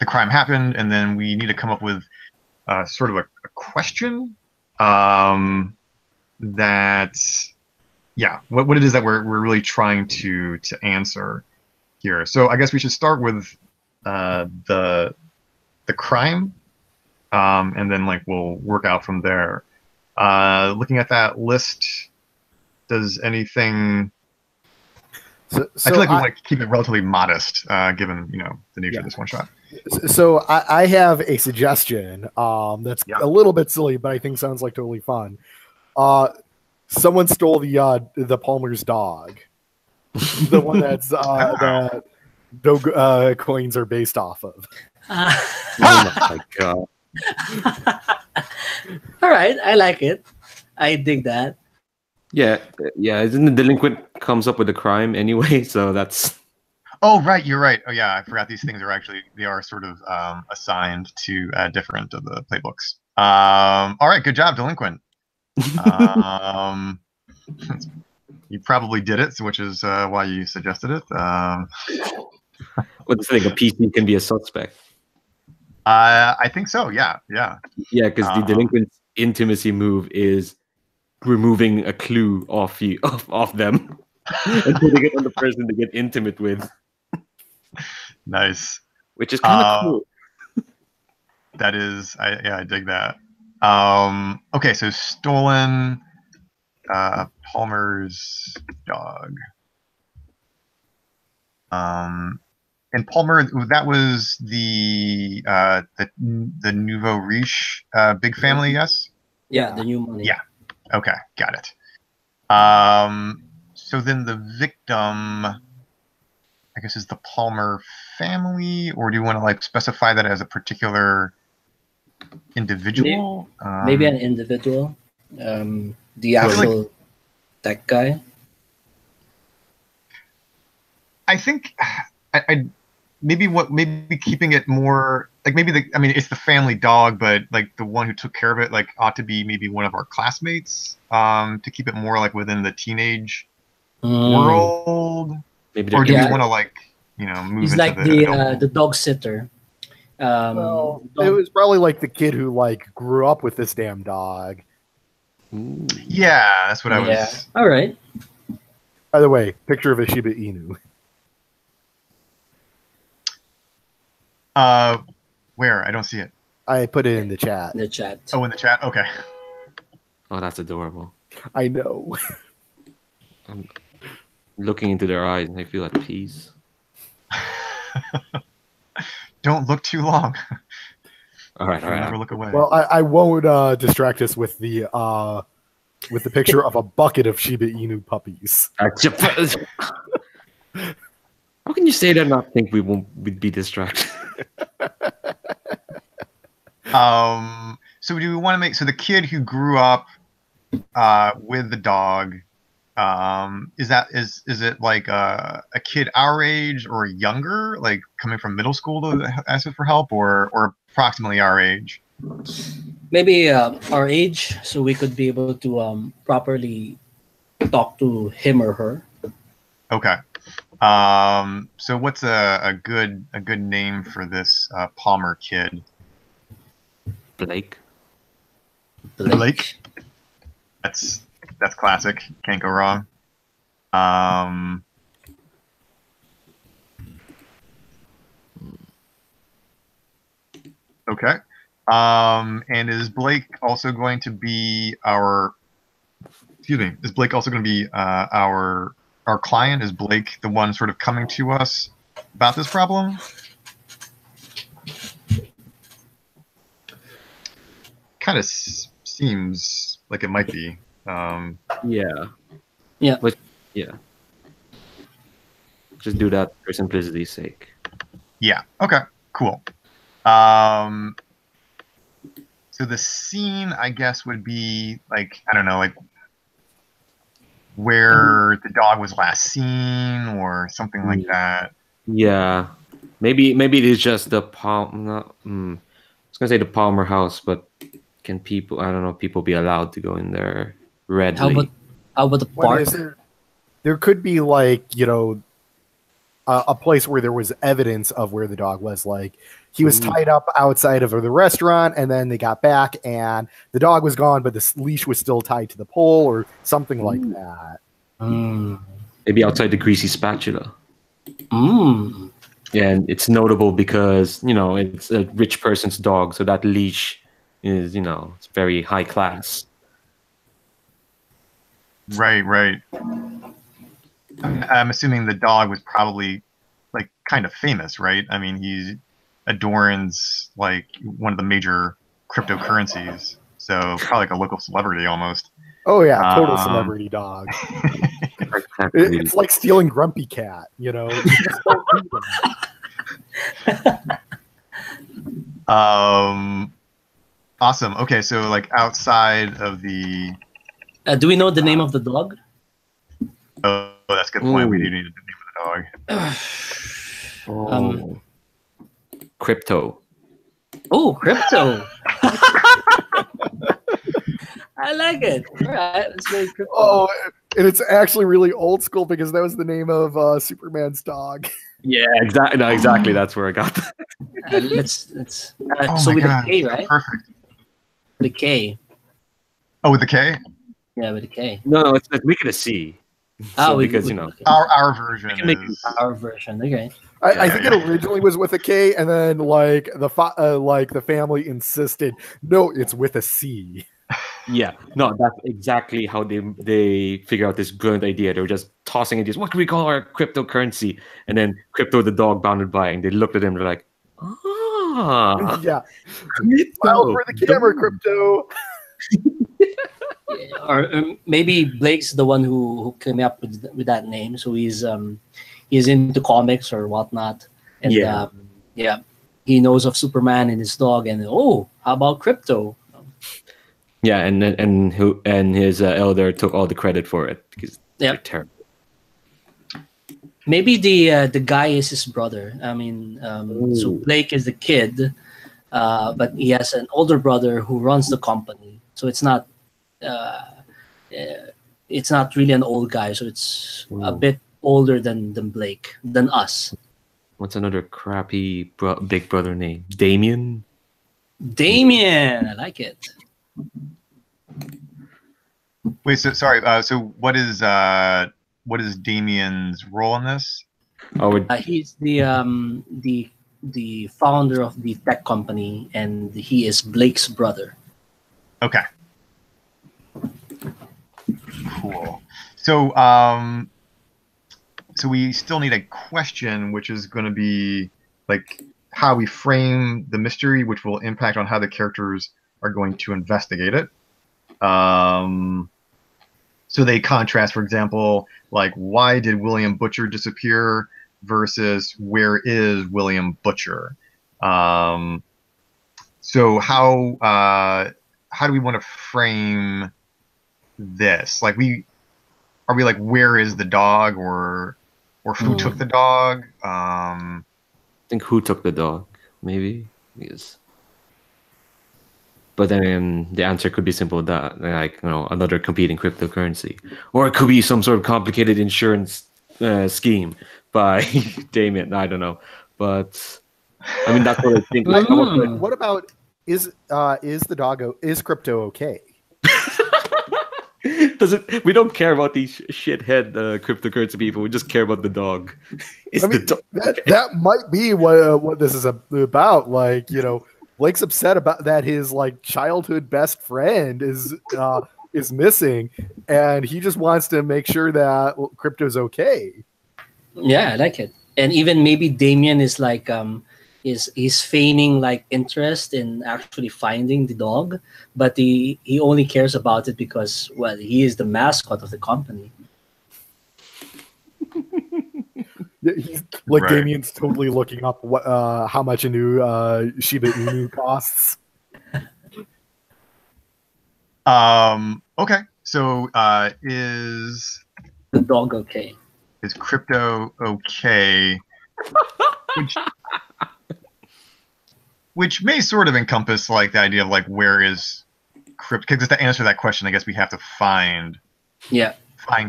crime happened, and then we need to come up with sort of a question that, what it is that we're really trying to answer here. So I guess we should start with the crime, and then we'll work out from there. Looking at that list, does anything? So I feel like we want to keep it relatively modest, given the nature of this one shot. So I have a suggestion that's a little bit silly, but I think sounds like totally fun. Someone stole the Palmer's dog, the one that's that Doge coins are based off of. Oh my god! All right, I like it. I dig that. Yeah. Isn't the delinquent comes up with a crime anyway? So that's. Oh, right, you're right. Oh, yeah, I forgot these things are sort of assigned to different of the playbooks. All right, good job, delinquent. You probably did it, which is why you suggested it. What do you think? A PC can be a suspect. I think so. Yeah. Yeah, because the delinquent's intimacy move is removing a clue off them and putting it on the person to get intimate with. Nice. Which is kind of cool. That is, I dig that. Okay, so stolen Palmer's dog. And Palmer, that was the Nouveau Riche big family, yes? Yeah, the new money. Yeah. Okay, got it. So then the victim, I guess, is the Palmer family, or do you want to specify that as a particular individual? Maybe an individual. The actual tech guy. I think I maybe keeping it more maybe it's the family dog, but the one who took care of it ought to be maybe one of our classmates, to keep it more within the teenage world. Maybe or do we want to move He's into like the dog sitter. Well, it Don't- was probably like the kid who like grew up with this damn dog. Ooh. Yeah, that's what I yeah. was. All right. By the way, picture of a Shiba Inu. Where? I don't see it. I put it in the chat. In the chat. Oh, in the chat. Okay. Oh, that's adorable. I know. I'm looking into their eyes and I feel at peace. Don't look too long. All right, all Never right. look away. Well, I won't distract us with the picture of a bucket of Shiba Inu puppies. How can you say that and not think we'd be distracted? So do we want to make the kid who grew up with the dog? Is it like a kid our age or younger, like coming from middle school to ask us for help, or approximately our age? Maybe our age, so we could be able to properly talk to him or her. Okay. So what's a good name for this Palmer kid? Blake. Blake. That's classic. Can't go wrong. Okay. And is Blake also going to be our? Excuse me. Is Blake also going to be our client? Is Blake the one sort of coming to us about this problem? Kind of seems like it might be. Yeah. Yeah. But yeah. Just do that for simplicity's sake. Yeah. Okay. Cool. So the scene, I guess, would be like, I don't know, like where the dog was last seen or something like that. Yeah. Maybe it is just the I was gonna say the Palmer house, but can people? I don't know. People be allowed to go in there readily. How about the What park? is there could be like, a place where there was evidence of where the dog was. Like he was tied up outside of the restaurant, and then they got back, and the dog was gone, but the leash was still tied to the pole, or something like that. Maybe outside the greasy spatula. Mm. And it's notable because it's a rich person's dog, so that leash is it's very high class. Right. I'm assuming the dog was probably like kind of famous, right? I mean, he adorns like one of the major cryptocurrencies, so probably like a local celebrity almost. Oh yeah, total celebrity dog. Exactly. It's like stealing Grumpy Cat, You just don't do them. Awesome. Okay, so like outside of the. Do we know the name of the dog? Oh, that's a good point. We Ooh. do need the name of the dog. Crypto. Oh, Crypto. I like it. All right, let's go Crypto. Oh, and it's actually really old school because that was the name of Superman's dog. Yeah, exactly. No, exactly. That's where I got that. Let's Oh so my with God, a K, right? perfect. With a K. Oh, with the K? Yeah, with a K. No, let's make it a C. Because Our version can make is. our version. Okay. I think it originally was with a K, and then like the family insisted, no, it's with a C. Yeah, no, that's exactly how they figure out this brilliant idea. They were just tossing ideas. What can we call our cryptocurrency? And then Crypto the dog bounded by, and they looked at him. They're like, Yeah, crypto, smile for the camera, dog." Crypto. Or maybe Blake's the one who came up with that name. So he's into comics or whatnot, and Yeah. he knows of Superman and his dog. And how about Crypto? Yeah, and his elder took all the credit for it because they're terrible. Maybe the guy is his brother. I mean, so Blake is the kid, but he has an older brother who runs the company. So it's not really an old guy. So it's a bit older than Blake, than us. What's another crappy Big Brother name? Damien. Damien, I like it. Wait, so sorry. So what is Damien's role in this? Oh, He's the founder of the tech company, and he is Blake's brother. Okay. Cool. So so we still need a question, which is going to be like how we frame the mystery, which will impact on how the characters are going to investigate it. So they contrast, for example, like why did William Butcher disappear versus where is William Butcher? So how do we want to frame this? Like are we like where is the dog or who took the dog? I think who took the dog, maybe. Yes. But then the answer could be simple, that like another competing cryptocurrency, or it could be some sort of complicated insurance scheme by Damien. I don't know, but I mean that's what I think. What about is crypto okay? We don't care about these shithead cryptocurrency people. We just care about the dog. That might be what this is about. Like, Blake's upset about that his like childhood best friend is missing, and he just wants to make sure that crypto's okay. Yeah, I like it. And even maybe Damien is like he's feigning like interest in actually finding the dog, but he only cares about it because, well, he is the mascot of the company. He's like Right. Damien's totally looking up what how much a new Shiba Inu costs. Okay. So is The dog okay? crypto okay? Which may sort of encompass like the idea of like where is crypto, because to answer that question, I guess we have to find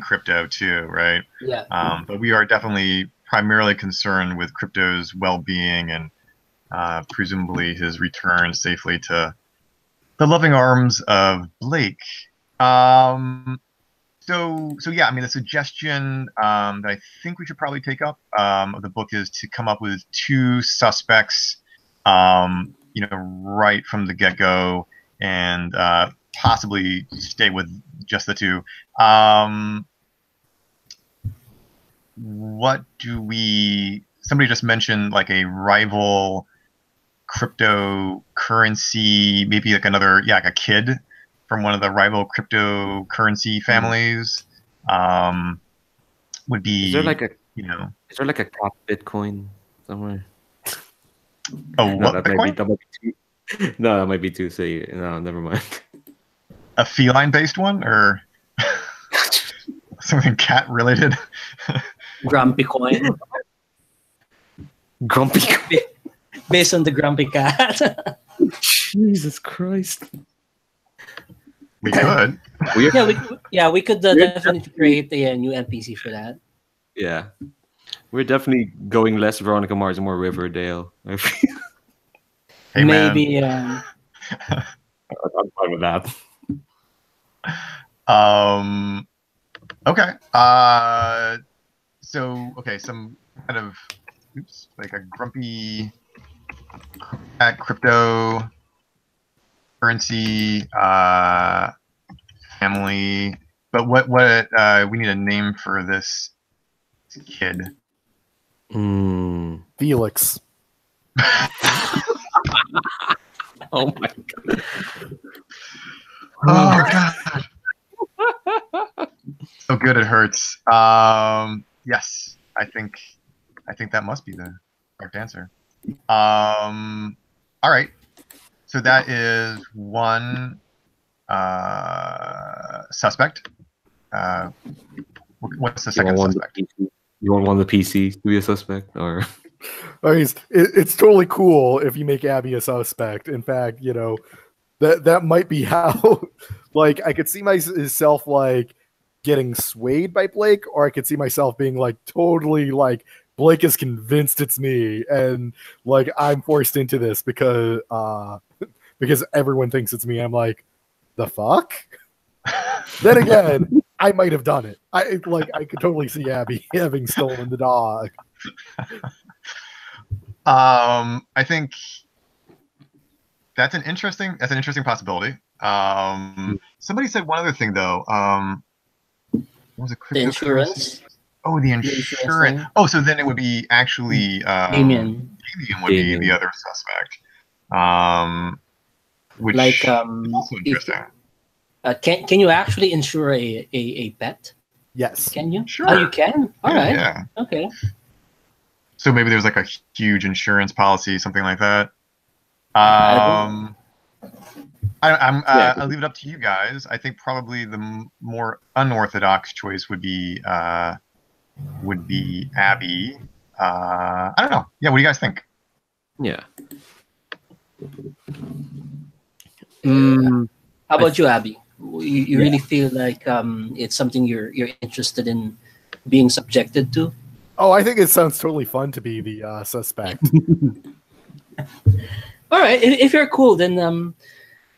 crypto too, right? Yeah. But we are definitely primarily concerned with crypto's well-being and presumably his return safely to the loving arms of Blake. So yeah, I mean, the suggestion that I think we should probably take up of the book is to come up with two suspects, right from the get-go, and possibly stay with just the two. What do we? Somebody just mentioned like a rival cryptocurrency, maybe like another, like a kid from one of the rival cryptocurrency families. Would be. Is there like a Is there like a cat Bitcoin somewhere? Oh, No, what that might Bitcoin? be too. No, that might be too. Say no, never mind. A feline-based one or something cat-related? Grumpy coin. Grumpy. Based on the grumpy cat. Jesus Christ. We could. We could definitely create a new NPC for that. Yeah, we're definitely going less Veronica Mars and more Riverdale. I feel. Hey, man. Maybe. I'm fine with that. Okay. Some kind of like a grumpy cat crypto currency family. But what we need a name for this kid. Felix. Oh my god. Oh god. So good it hurts. Yes, I think that must be the correct answer. All right. So that is one suspect. What's the second suspect? You want one of the PCs to be a suspect, or? I mean, it's totally cool if you make Abby a suspect. In fact, that might be how. Like, I could see myself like getting swayed by Blake, or I could see myself being like totally like Blake is convinced it's me, and like I'm forced into this because everyone thinks it's me. I'm like, the fuck? Then again, I might have done it. I could totally see Abby having stolen the dog. I think that's an interesting possibility. Somebody said one other thing though. What was it? The insurance. Oh, the insurance insurance. thing. Oh, so then it would be actually Damien. Damien would be the other suspect. Which Like is also interesting. Can you actually insure a pet? Yes. Can you? Sure. Oh, you can. All right. Yeah. Okay. So maybe there's like a huge insurance policy, something like that. I I'll leave it up to you guys. I think probably the more unorthodox choice would be Abby. I don't know. Yeah, what do you guys think? Yeah. How about you, Abby? You really feel like it's something you're interested in being subjected to? Oh, I think it sounds totally fun to be the suspect. All right. If you're cool, then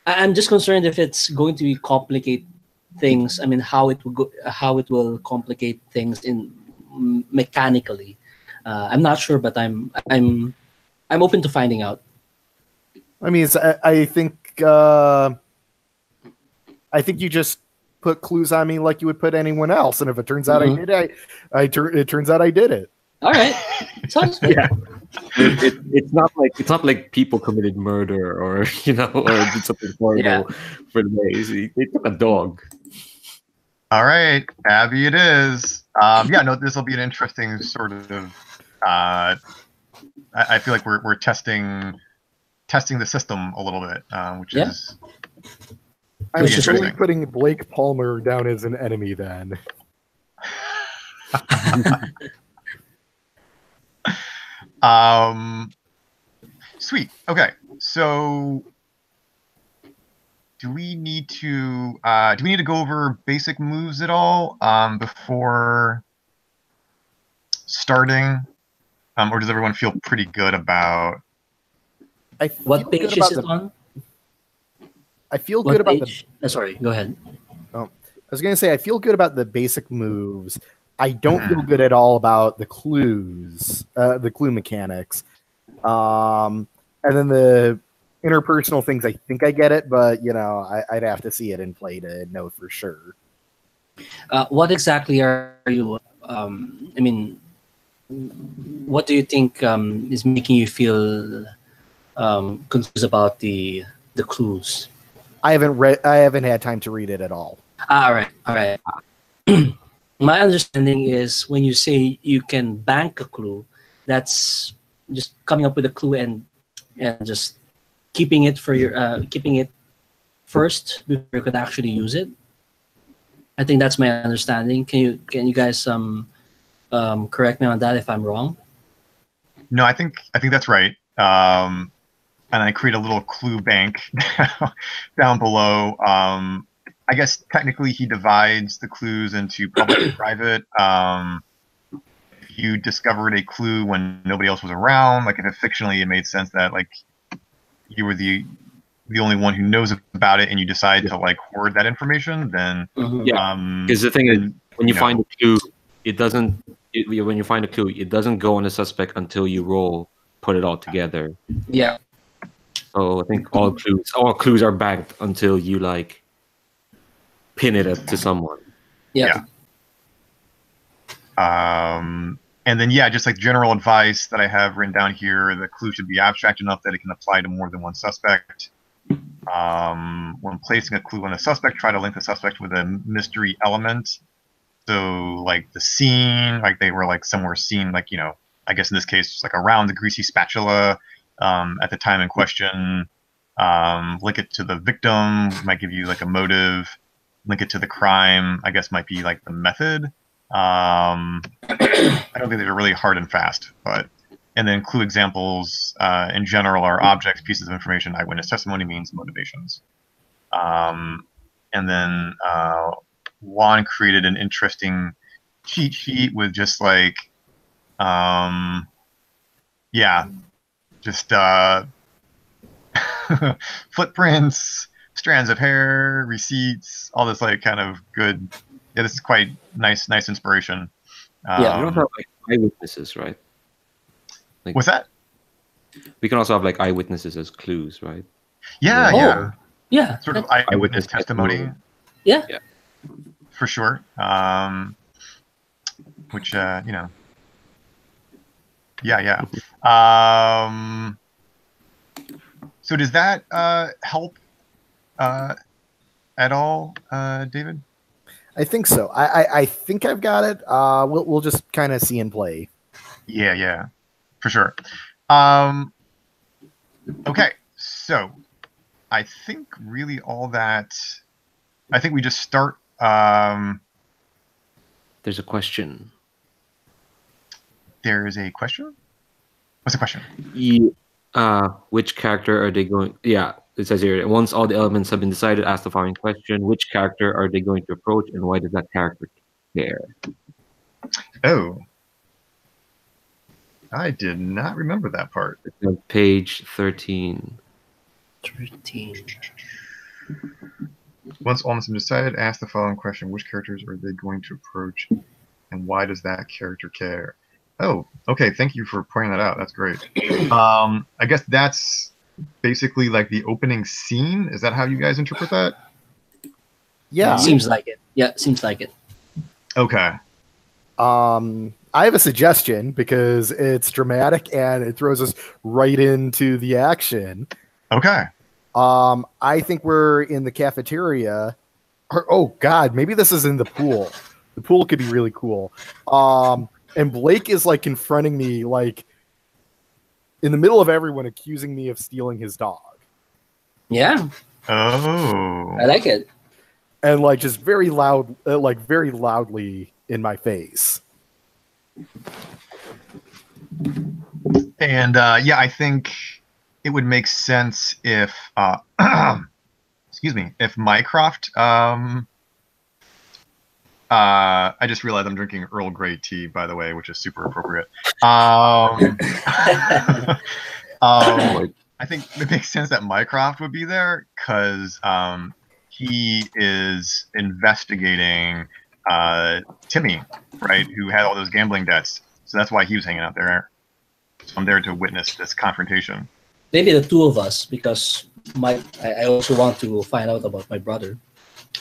I'm just concerned if it's going to complicate things. I mean, how it will complicate things in mechanically. I'm not sure, but I'm open to finding out. I mean, I think you just put clues on me like you would put anyone else, and if it turns out I did it, it turns out I did it. All right, sounds good. Yeah. It's not like people committed murder or or did something horrible for the days. They took a dog. All right, Abby, it is. This will be an interesting sort of. I feel like we're testing the system a little bit, which is. I'm totally putting Blake Palmer down as an enemy then. Sweet. Okay. So do we need to go over basic moves at all before starting? Or does everyone feel pretty good about what page is it on? I feel good about the. Sorry, go ahead. Oh, I was going to say I feel good about the basic moves. I don't feel good at all about the clues, the clue mechanics, and then the interpersonal things. I think I get it, but I'd have to see it in play to know for sure. What exactly are you? I mean, what do you think is making you feel confused about the clues? I haven't had time to read it at all. All right. My understanding is when you say you can bank a clue, that's just coming up with a clue and just keeping it first before you could actually use it. I think that's my understanding. Can you guys correct me on that if I'm wrong? No, I think that's right. And I create a little clue bank down below. I guess technically he divides the clues into public and private. If you discovered a clue when nobody else was around, like if it fictionally it made sense that like you were the only one who knows about it and you decide to like hoard that information, then because the thing is when you find a clue, it doesn't go on the suspect until you put it all together. Yeah. So I think all clues are banked until you like pin it up to someone. Yeah. And then just like general advice that I have written down here, the clue should be abstract enough that it can apply to more than one suspect. When placing a clue on a suspect, try to link the suspect with a mystery element. So like the scene, like they were like somewhere seen, like I guess in this case like around the greasy spatula. At the time in question, link it to the victim, might give you like a motive, link it to the crime, I guess might be like the method. I don't think they're really hard and fast, and then clue examples in general are objects, pieces of information, eyewitness testimony, means, motivations. And then Juan created an interesting cheat sheet with just like Yeah, just footprints, strands of hair, receipts, all this like kind of good. Yeah, this is quite nice inspiration. Yeah. We also have like eyewitnesses, right? Like, What's that? we can also have like eyewitnesses as clues, right? Yeah, Oh, yeah. yeah. Sort of that- eyewitness testimony, yeah. Yeah. for sure. Which you know, yeah. So does that help at all, David? I think so. I think I've got it. We'll just kind of see and play. Yeah, for sure. Okay, so I think really all that. I think we just start. There's a question. There is a question. What's the question? Which character are they going? Yeah, it says here. Once all the elements have been decided, ask the following question: which character are they going to approach, and why does that character care? Oh, I did not remember that part. It's on page 13. 13. Once all has been decided, ask the following question: which characters are they going to approach, and why does that character care? Oh, okay. Thank you for pointing that out. That's great. I guess that's basically like the opening scene. Is that how you guys interpret that? Yeah. Seems like it. Yeah, seems like it. Okay. I have a suggestion because it's dramatic and it throws us right into the action. Okay. I think we're in the cafeteria. Or, oh God, maybe this is in the pool. The pool could be really cool. And Blake is like confronting me, like in the middle of everyone, accusing me of stealing his dog, Yeah, Oh. I like it. and like just very loud, like very loudly in my face. And yeah, I think it would make sense if, excuse me, if Mycroft. I just realized I'm drinking Earl Grey tea, by the way, which is super appropriate. I think it makes sense that Mycroft would be there because he is investigating Timmy, right, who had all those gambling debts. So that's why he was hanging out there. So I'm there to witness this confrontation. Maybe the two of us, because I also want to find out about my brother.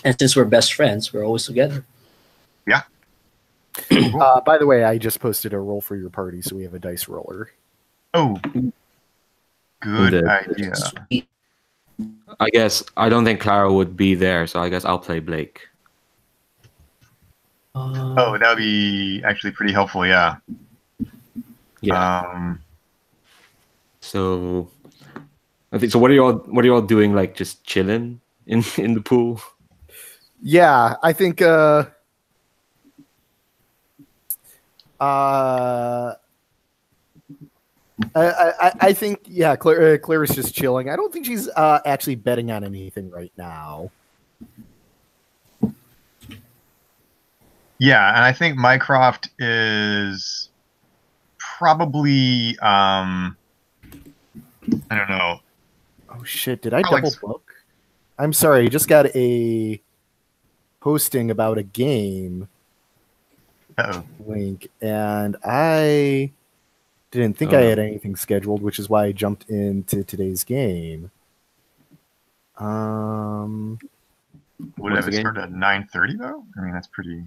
And since we're best friends, we're always together. Yeah. By the way, I just posted a roll for your party, so we have a dice roller. Oh, good Indeed. idea. Sweet. I guess I don't think Clara would be there, so I guess I'll play Blake. Oh, that would be actually pretty helpful. Yeah. Yeah. So I think so. What are y'all doing? Like just chilling in the pool? Yeah, I think. I think Claire's just chilling. I don't think she's actually betting on anything right now. Yeah, and I think Mycroft is probably I don't know. Oh shit! Did I Alex. double book? I'm sorry. I just got a posting about a game Uh-oh. link, and I didn't think I had anything scheduled, which is why I jumped into today's game. Would it What's have the game? started at 9:30 though? I mean, that's pretty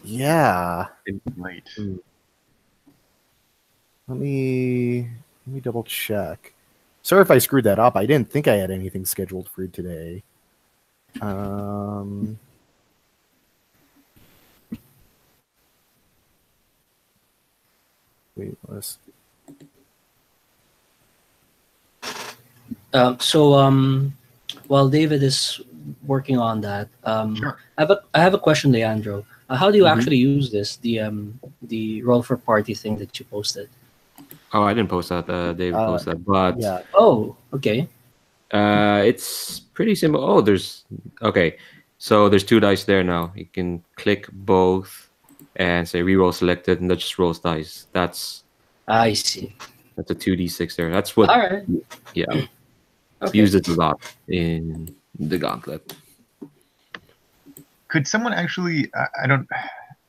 Yeah. late. Let me double check. Sorry if I screwed that up. I didn't think I had anything scheduled for today. Wait, let's. While David is working on that, Sure. I have a question, Leandro. How do you actually use this? The roll for party thing that you posted. Oh, I didn't post that. David posted that, but Yeah. Oh, okay. it's pretty simple. Oh, okay. So there's two dice there now. You can click both and say reroll selected, and that just rolls dice. I see. That's a 2d6 there. That's what. All right. Yeah, Okay. use it a lot in the Gauntlet. Could someone actually? I don't.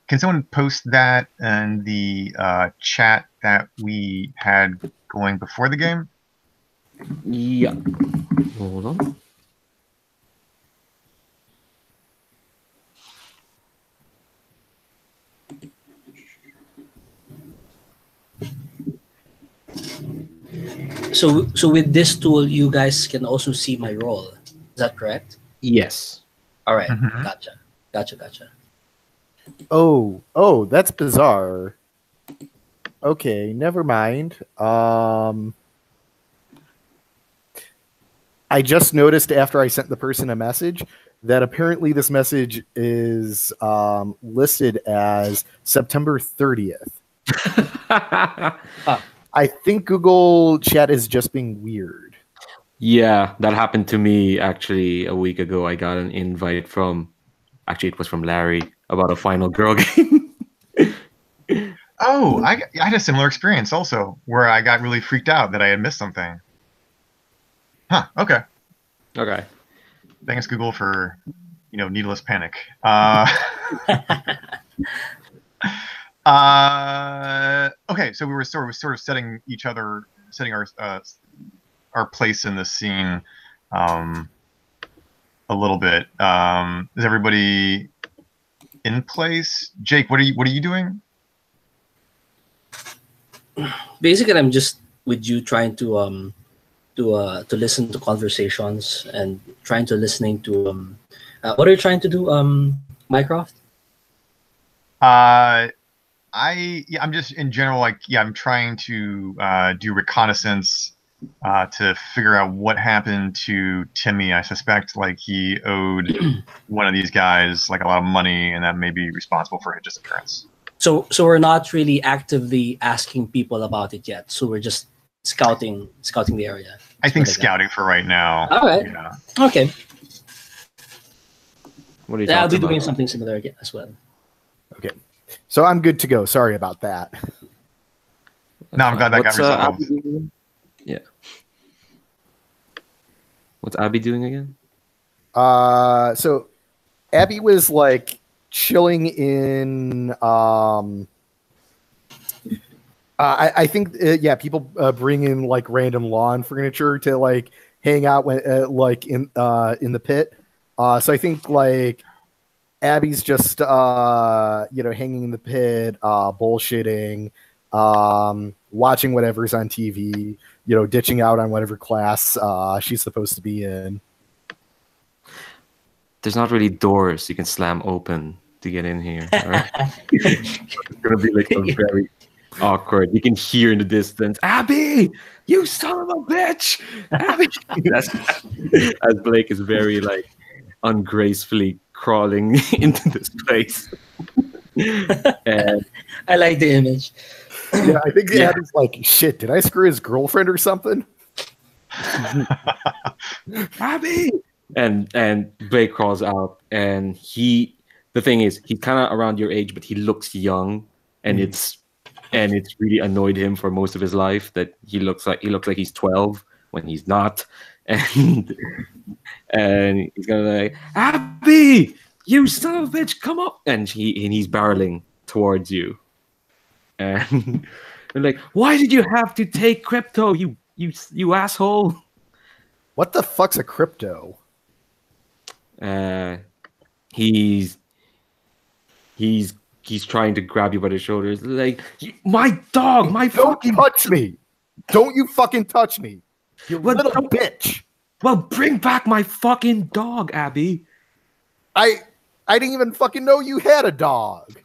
Can someone post that in the chat that we had going before the game? Yeah. Hold on. So with this tool, you guys can also see my roll. Is that correct? Yes. All right. Mhm. Gotcha. Oh, that's bizarre. Okay, never mind. I just noticed after I sent the person a message that apparently this message is listed as September 30th. I think Google Chat is just being weird. Yeah, that happened to me actually a week ago. I got an invite from, actually, it was from Larry about a Final Girl game. Oh, I had a similar experience also, where I got really freaked out that I had missed something. Huh. Okay. Okay. Thanks, Google, for needless panic. Okay, so we were sort of setting our place in the scene a little bit. Is everybody in place? Jake, what are you doing? Basically, I'm just with you trying to listen to conversations and trying to listening to what are you trying to do, Mycroft? I'm just in general I'm trying to do reconnaissance to figure out what happened to Timmy. I suspect he owed one of these guys a lot of money, and that may be responsible for his disappearance. So we're not really actively asking people about it yet. So we're just scouting the area. I think scouting for right now. All right. Yeah. Okay. What are you I'll be talking doing about? something similar again as well. Okay. So I'm good to go. Sorry about that. No, I'm glad that got resolved. Abby doing? Yeah. What's Abby doing again? So Abby was chilling in I think people bring in random lawn furniture to hang out when in the pit. So I think Abby's just hanging in the pit, bullshitting, watching whatever's on TV, ditching out on whatever class she's supposed to be in. There's not really doors you can slam open to get in here. Right? It's gonna be a very awkward. You can hear in the distance, Abby, you son of a bitch, Abby. As Blake is very ungracefully crawling into this place. And I like the image. Yeah, I think Abby's shit, did I screw his girlfriend or something? Abby! And Blake crawls out, and the thing is, he's kind of around your age, but he looks young, and it's really annoyed him for most of his life that he looks like he's 12 when he's not, and he's gonna Abby, you son of a bitch, come up, and he's barreling towards you, and they're why did you have to take crypto, you asshole? What the fuck's a crypto? He's trying to grab you by the shoulders, my dog, Don't touch me! Don't you fucking touch me, you little bitch! Well, bring back my fucking dog, Abby. I didn't even fucking know you had a dog.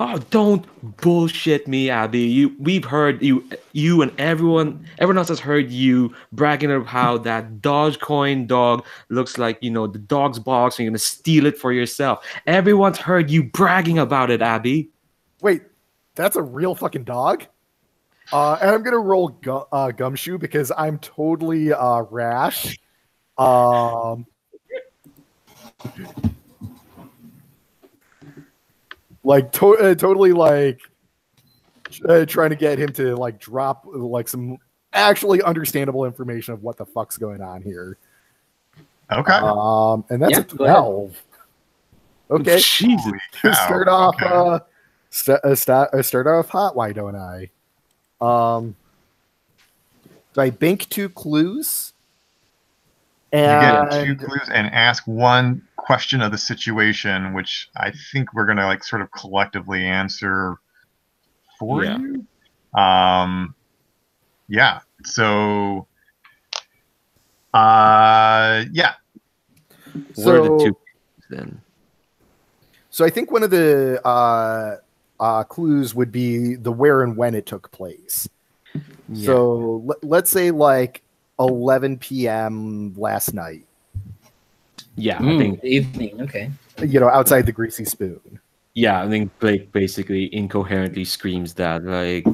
Oh, don't bullshit me, Abby. We've heard you and everyone else has heard you bragging about how that Dogecoin dog looks like, the dog's box, and you're gonna steal it for yourself. Everyone's heard you bragging about it, Abby. Wait, that's a real fucking dog? And I'm gonna roll gumshoe because I'm totally rash. like totally like trying to get him to like drop like some actually understandable information of what the fuck's going on here. Okay. And that's Yeah, a go ahead. 12. Okay. Jesus. Holy cow. Start off Okay. start off hot, why don't I? So I bank 2 clues. You get 2 And clues and ask 1 question of the situation, which I think we're gonna like sort of collectively answer for Yeah. you. Yeah. So yeah. What are the so 2 then? So I think one of the clues would be the where and when it took place. Yeah. So let's say like 11 p.m. last night, Yeah, I think Evening. Okay. outside the Greasy Spoon. I think Blake basically incoherently screams that like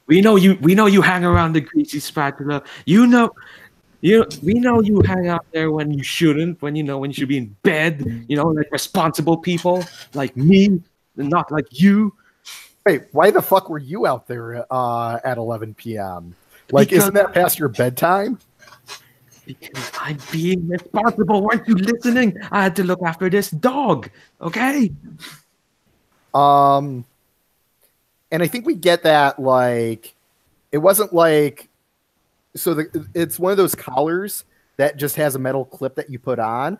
we know you hang around the greasy spatula. We know you hang out there when you shouldn't, when you should be in bed, like responsible people like me, not like you. Wait, why the fuck were you out there at 11 p.m.? Like, Because- isn't that past your bedtime? Because I'm being responsible. Weren't you listening? I had to look after this dog. Okay. And I think we get that, like, it wasn't like, it's one of those collars that just has a metal clip that you put on,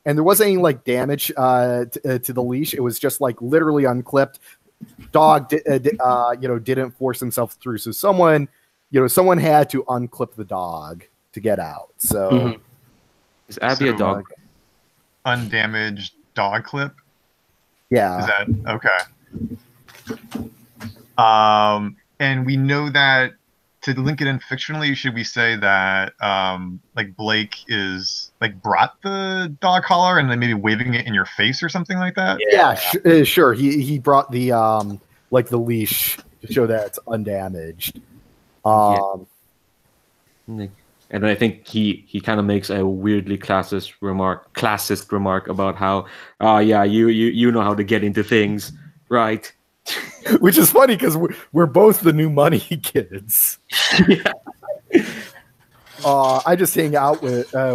and there wasn't any like damage to the leash. It was just like literally unclipped. Dog didn't force himself through, so someone had to unclip the dog to get out. So Is Abby a So, dog? Undamaged dog clip. yeah. Is that okay? And we know that to link it in fictionally, should we say that like Blake is like brought the dog collar and then maybe waving it in your face or something like that? Yeah, sure. He brought the like the leash to show that it's undamaged. And I think he kind of makes a weirdly classist remark about how, you know how to get into things, right? Which is funny because we're both the new money kids. Yeah. I just hang out with a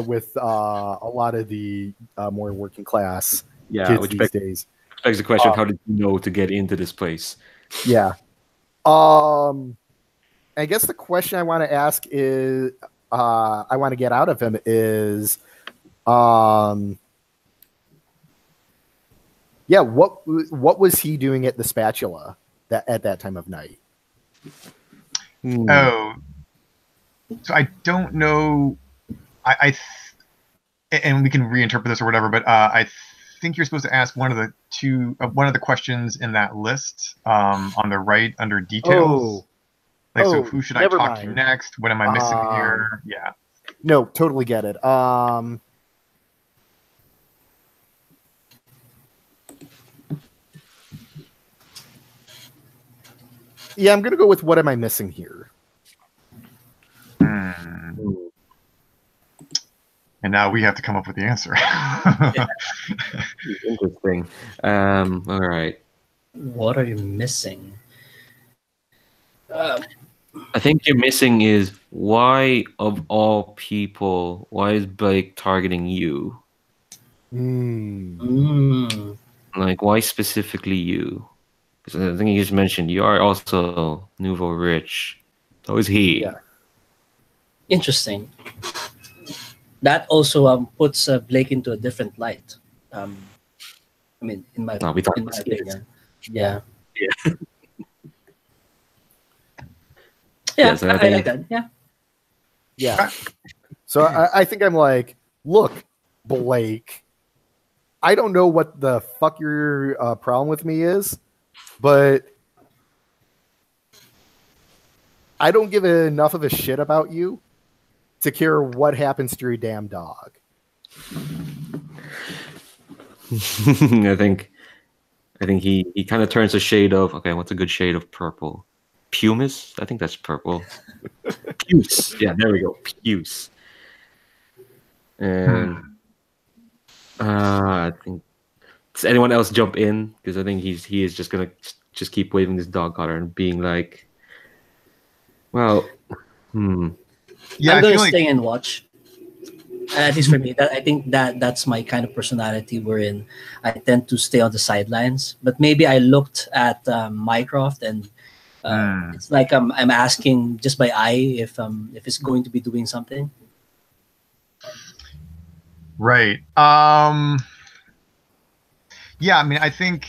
lot of the more working class kids Which these days. begs the question: how did you know to get into this place? Yeah. I guess the question I want to ask is, I want to get out of him is, what was he doing at the spatula at that time of night? Oh, so I don't know. And we can reinterpret this or whatever, but I think you're supposed to ask one of the questions in that list on the right under details. So who should I never talk to mind. next? What am I missing here? Yeah. No, totally get it. Yeah, I'm gonna go with what am I missing here? And now we have to come up with the answer. Interesting. All right. What are you missing? I think you're missing is why, of all people, why is Blake targeting you? Like, why specifically you? Because I think you just mentioned you are also nouveau rich. So is he. Yeah. Interesting. That also puts Blake into a different light. I mean, in my No, we thought in my this opinion, yeah. Yeah. Yeah, so I I think- like that. Yeah. Yeah. So I think I'm like, look, Blake, I don't know what the fuck your problem with me is, but I don't give enough of a shit about you to care what happens to your damn dog. I think he kind of turns a shade of, okay, what's a good shade of purple? Pumice? I think that's purple. Puce. Yeah, there we go. Puce. And I think does anyone else jump in? Because I think he is just gonna just keep waving this dog collar and being like, well, Yeah, I'm I gonna feel like stay and watch. At least for me, that I think that's my kind of personality. Wherein I tend to stay on the sidelines. But maybe I looked at Mycroft, and it's like I'm asking just by eye if it's going to be doing something. right. Yeah, I mean, I think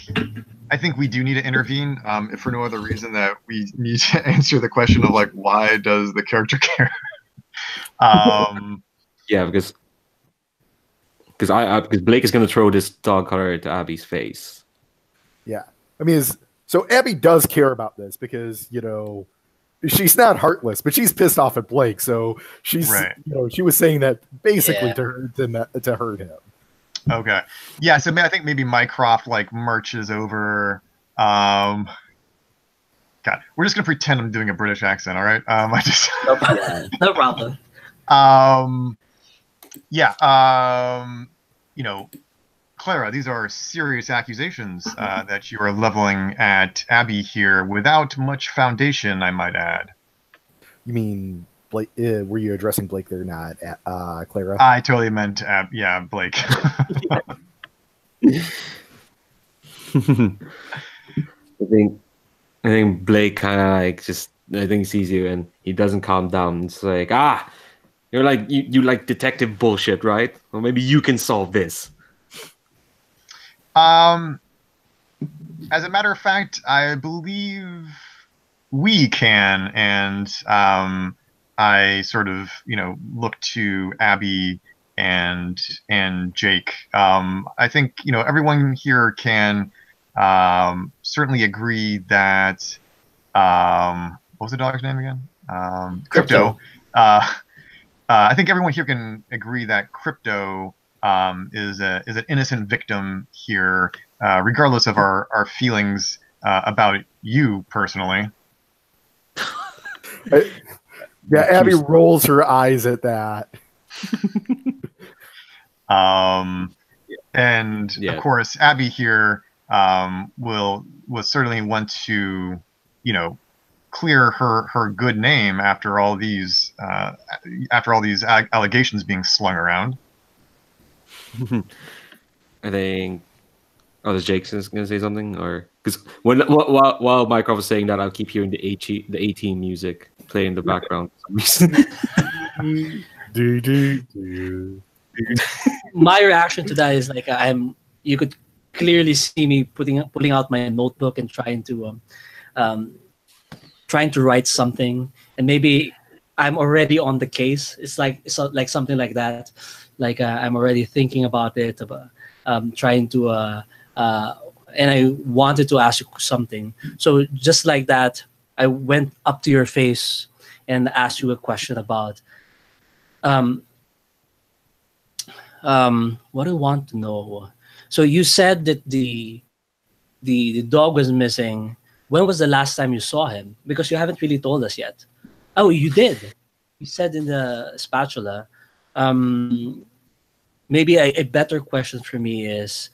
we do need to intervene, if for no other reason that we need to answer the question of like, why does the character care? yeah, because Blake is gonna throw this dog collar to Abby's face. Yeah. I mean, so Abby does care about this because, she's not heartless, but she's pissed off at Blake. So she's, Right. She was saying that basically Yeah. to hurt him. Okay. Yeah, so I think maybe Mycroft like marches over. God, we're just gonna pretend I'm doing a British accent, all right? I just No problem. No problem. Clara, these are serious accusations that you are leveling at Abby here without much foundation, I might add. You mean Blake? Were you addressing Blake there, not Clara? I totally meant, Blake. I think Blake kind of like I think he sees you and he doesn't calm down. It's like, you're like you like detective bullshit, right? Well, maybe you can solve this. As a matter of fact, I believe we can, and I sort of look to Abby and Jake. I think everyone here can certainly agree that what was the dog's name again? Crypto. I think everyone here can agree that Crypto is an innocent victim here, regardless of our feelings about you personally. Yeah, Abby rolls her eyes at that. And of course, Abby here will certainly want to, clear her good name after all these allegations being slung around. I think. Oh, is Jake gonna say something, or because while Mycroft was saying that, I'll keep hearing the A-Team music play in the background for some reason. My reaction to that is like you could clearly see me pulling out my notebook and trying to write something, and maybe I'm already on the case. It's like something like that. Like I'm already thinking about it, about trying to and I wanted to ask you something. So just like that, I went up to your face and asked you a question about what I want to know. So you said that the dog was missing. When was the last time you saw him? Because you haven't really told us yet. Oh, you did. You said in the spatula. Maybe a better question for me is,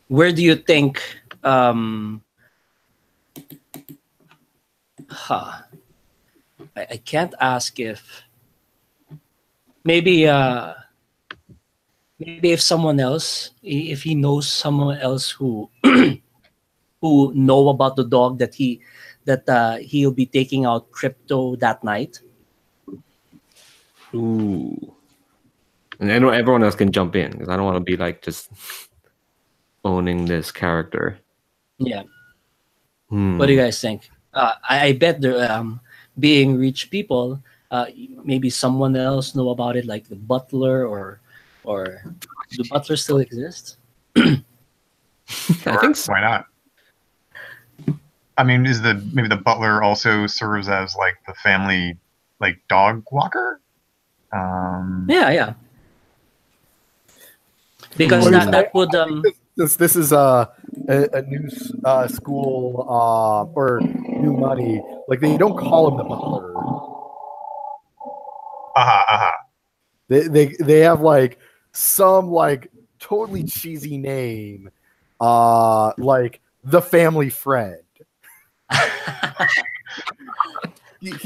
where do you think? I can't ask if maybe if someone else, if he knows someone else who who know about the dog that he'll be taking out Crypto that night. Ooh. And I know everyone else can jump in because I don't want to be like just owning this character. Yeah. What do you guys think? I bet there being rich people, maybe someone else know about it, like the butler or the butler still exists? Sure, I think so. Why not? I mean, maybe the butler also serves as like the family like dog walker? Yeah. Because that would This is a new school or new money. Like they don't call him the butler. They have like some like totally cheesy name, like the family friend.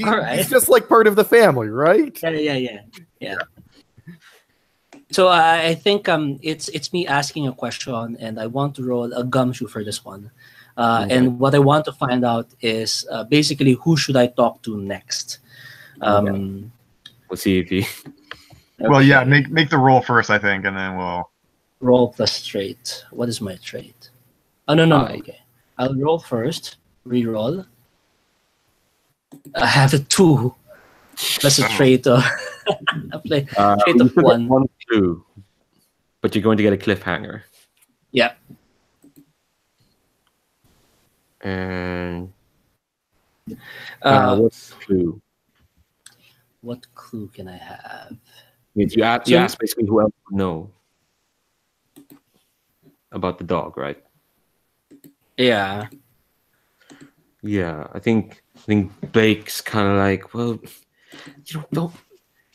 All right. He's just like part of the family, right? Yeah. So I think it's me asking a question, and I want to roll a gumshoe for this one. Okay. And what I want to find out is basically who should I talk to next. We'll see if he. Well, yeah, Okay. make the roll first, I think, and then we'll. Roll plus trait. What is my trait? Oh no. Five. Okay, I'll roll first. Reroll. I have a 2 plus a trait of trait You of still get 1. one clue, but you're going to get a cliffhanger. Yeah. And Uh, what's the clue? what clue can I have? You So- ask basically who else would know about the dog, right? Yeah. Yeah, I think Blake's kind of like, well,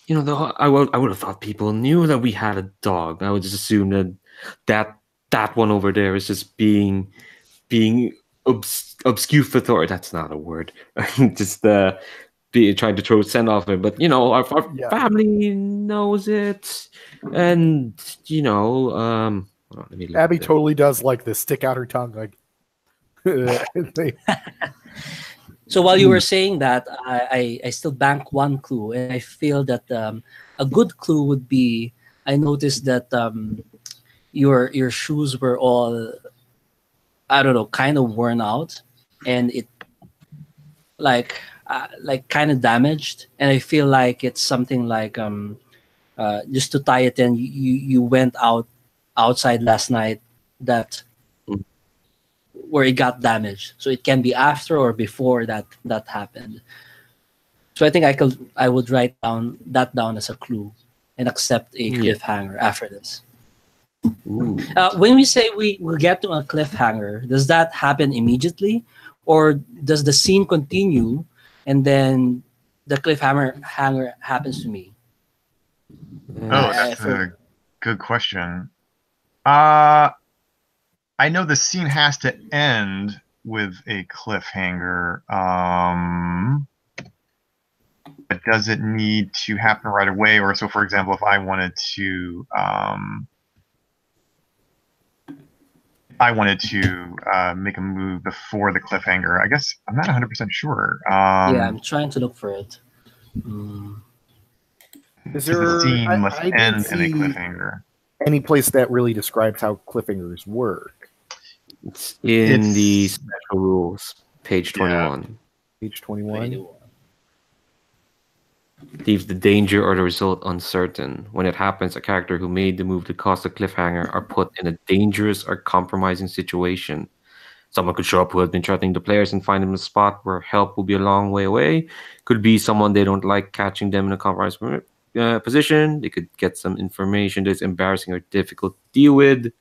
I would have thought people knew that we had a dog. I would just assume that one over there is just being obscure. That's not a word. Just trying to throw send off it. But our Yeah. family knows it, and hold on, let me look Abby at it. totally does like this. Stick out her tongue, like. So while you were saying that, I still bank one clue, and I feel that a good clue would be I noticed that your shoes were all, I don't know, kind of worn out, and it like kind of damaged, and I feel like it's something like just to tie it in, you went outside last night that where it got damaged, so it can be after or before that happened. So I think I would write down as a clue and accept a cliffhanger after this. Ooh. When we say we will get to a cliffhanger, does that happen immediately, or does the scene continue and then the cliffhanger happens to me? Oh, that's a good question. I know the scene has to end with a cliffhanger. But does it need to happen right away? Or so, for example, if I wanted to make a move before the cliffhanger, I guess I'm not 100% sure. Yeah, I'm trying to look for it. Is the scene there? must I didn't end in a see cliffhanger. any place that really describes how cliffhangers work. It's in the It's- special rules, page 21. Page 21. Leaves the danger or the result uncertain. When it happens, a character who made the move to cause the cliffhanger are put in a dangerous or compromising situation. Someone could show up who has been threatening the players and find them in a spot where help will be a long way away. Could be someone they don't like catching them in a compromised position. They could get some information that's embarrassing or difficult to deal with.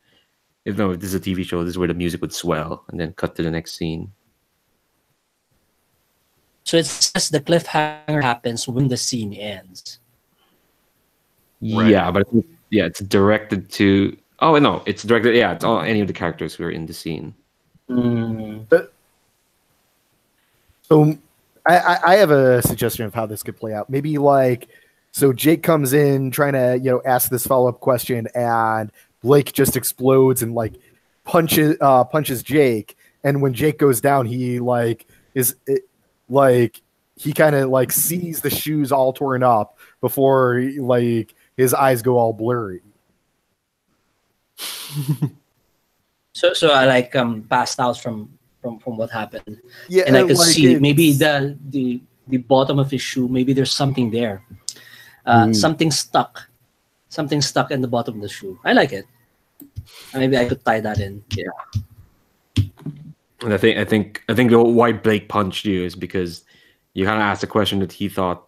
If this is a TV show, this is where the music would swell and then cut to the next scene. So it says the cliffhanger happens when the scene ends. Right. Yeah, but it's directed to. Oh no, it's directed. Yeah, it's all any of the characters who are in the scene. So I have a suggestion of how this could play out. Maybe like, so Jake comes in trying to, ask this follow-up question, and Blake just explodes and like punches Jake. And when Jake goes down, he he kind of like sees the shoes all torn up before like his eyes go all blurry. So I like passed out from what happened. Yeah, And I could like see maybe it's- the bottom of his shoe, maybe there's something there. Something stuck in the bottom of the shoe. I like it. Maybe I could tie that in. Yeah. And I think why Blake punched you is because you kind of asked a question that he thought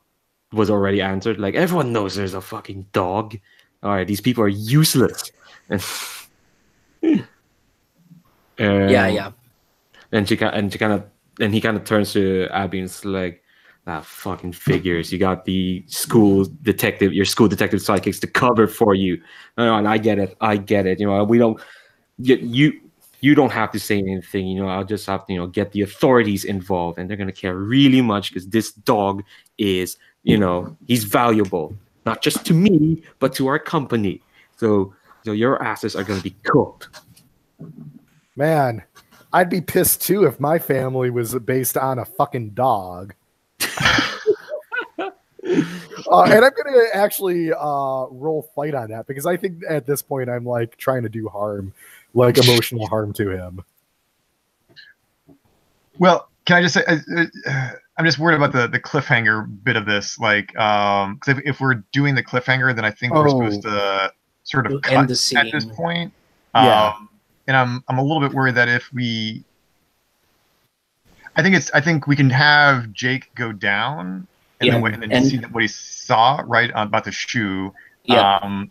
was already answered. Like, everyone knows there's a fucking dog. All right, these people are useless. And Yeah. And he kind of turns to Abby and is like, fucking figures. You got the school detective, your school detective sidekicks to cover for you. No, and I get it. You know, we don't get you. You don't have to say anything. You know, I'll just have to, get the authorities involved, and they're gonna care really much because this dog is, he's valuable, not just to me, but to our company. So your asses are gonna be cooked. Man, I'd be pissed too if my family was based on a fucking dog. And I'm gonna actually roll fight on that because I think at this point I'm like trying to do harm, like emotional harm to him. Well, can I just say, I'm just worried about the cliffhanger bit of this. Like, 'cause if we're doing the cliffhanger, then I think we're supposed to sort of To cut end the at this scene. point. Yeah. And I'm a little bit worried that if we, I think we can have Jake go down and Yeah, then see what he saw right about the shoe. Yeah.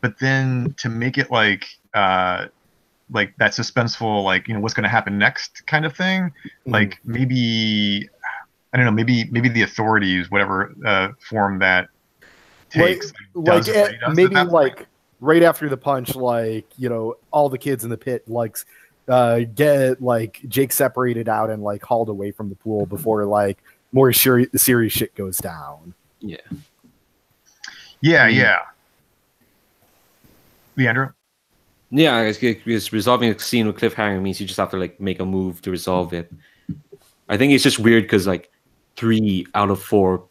But then to make it like that suspenseful, like, what's going to happen next kind of thing. Like maybe, I don't know, maybe the authorities, whatever form that takes, does what he does maybe at that like point. right after the punch, like, all the kids in the pit get like Jake separated out and like hauled away from the pool before like more serious shit goes down. Yeah. Yeah. Leandro? Yeah, because resolving a scene with cliffhanger means you just have to like make a move to resolve it. I think it's just weird because like 3 out of 4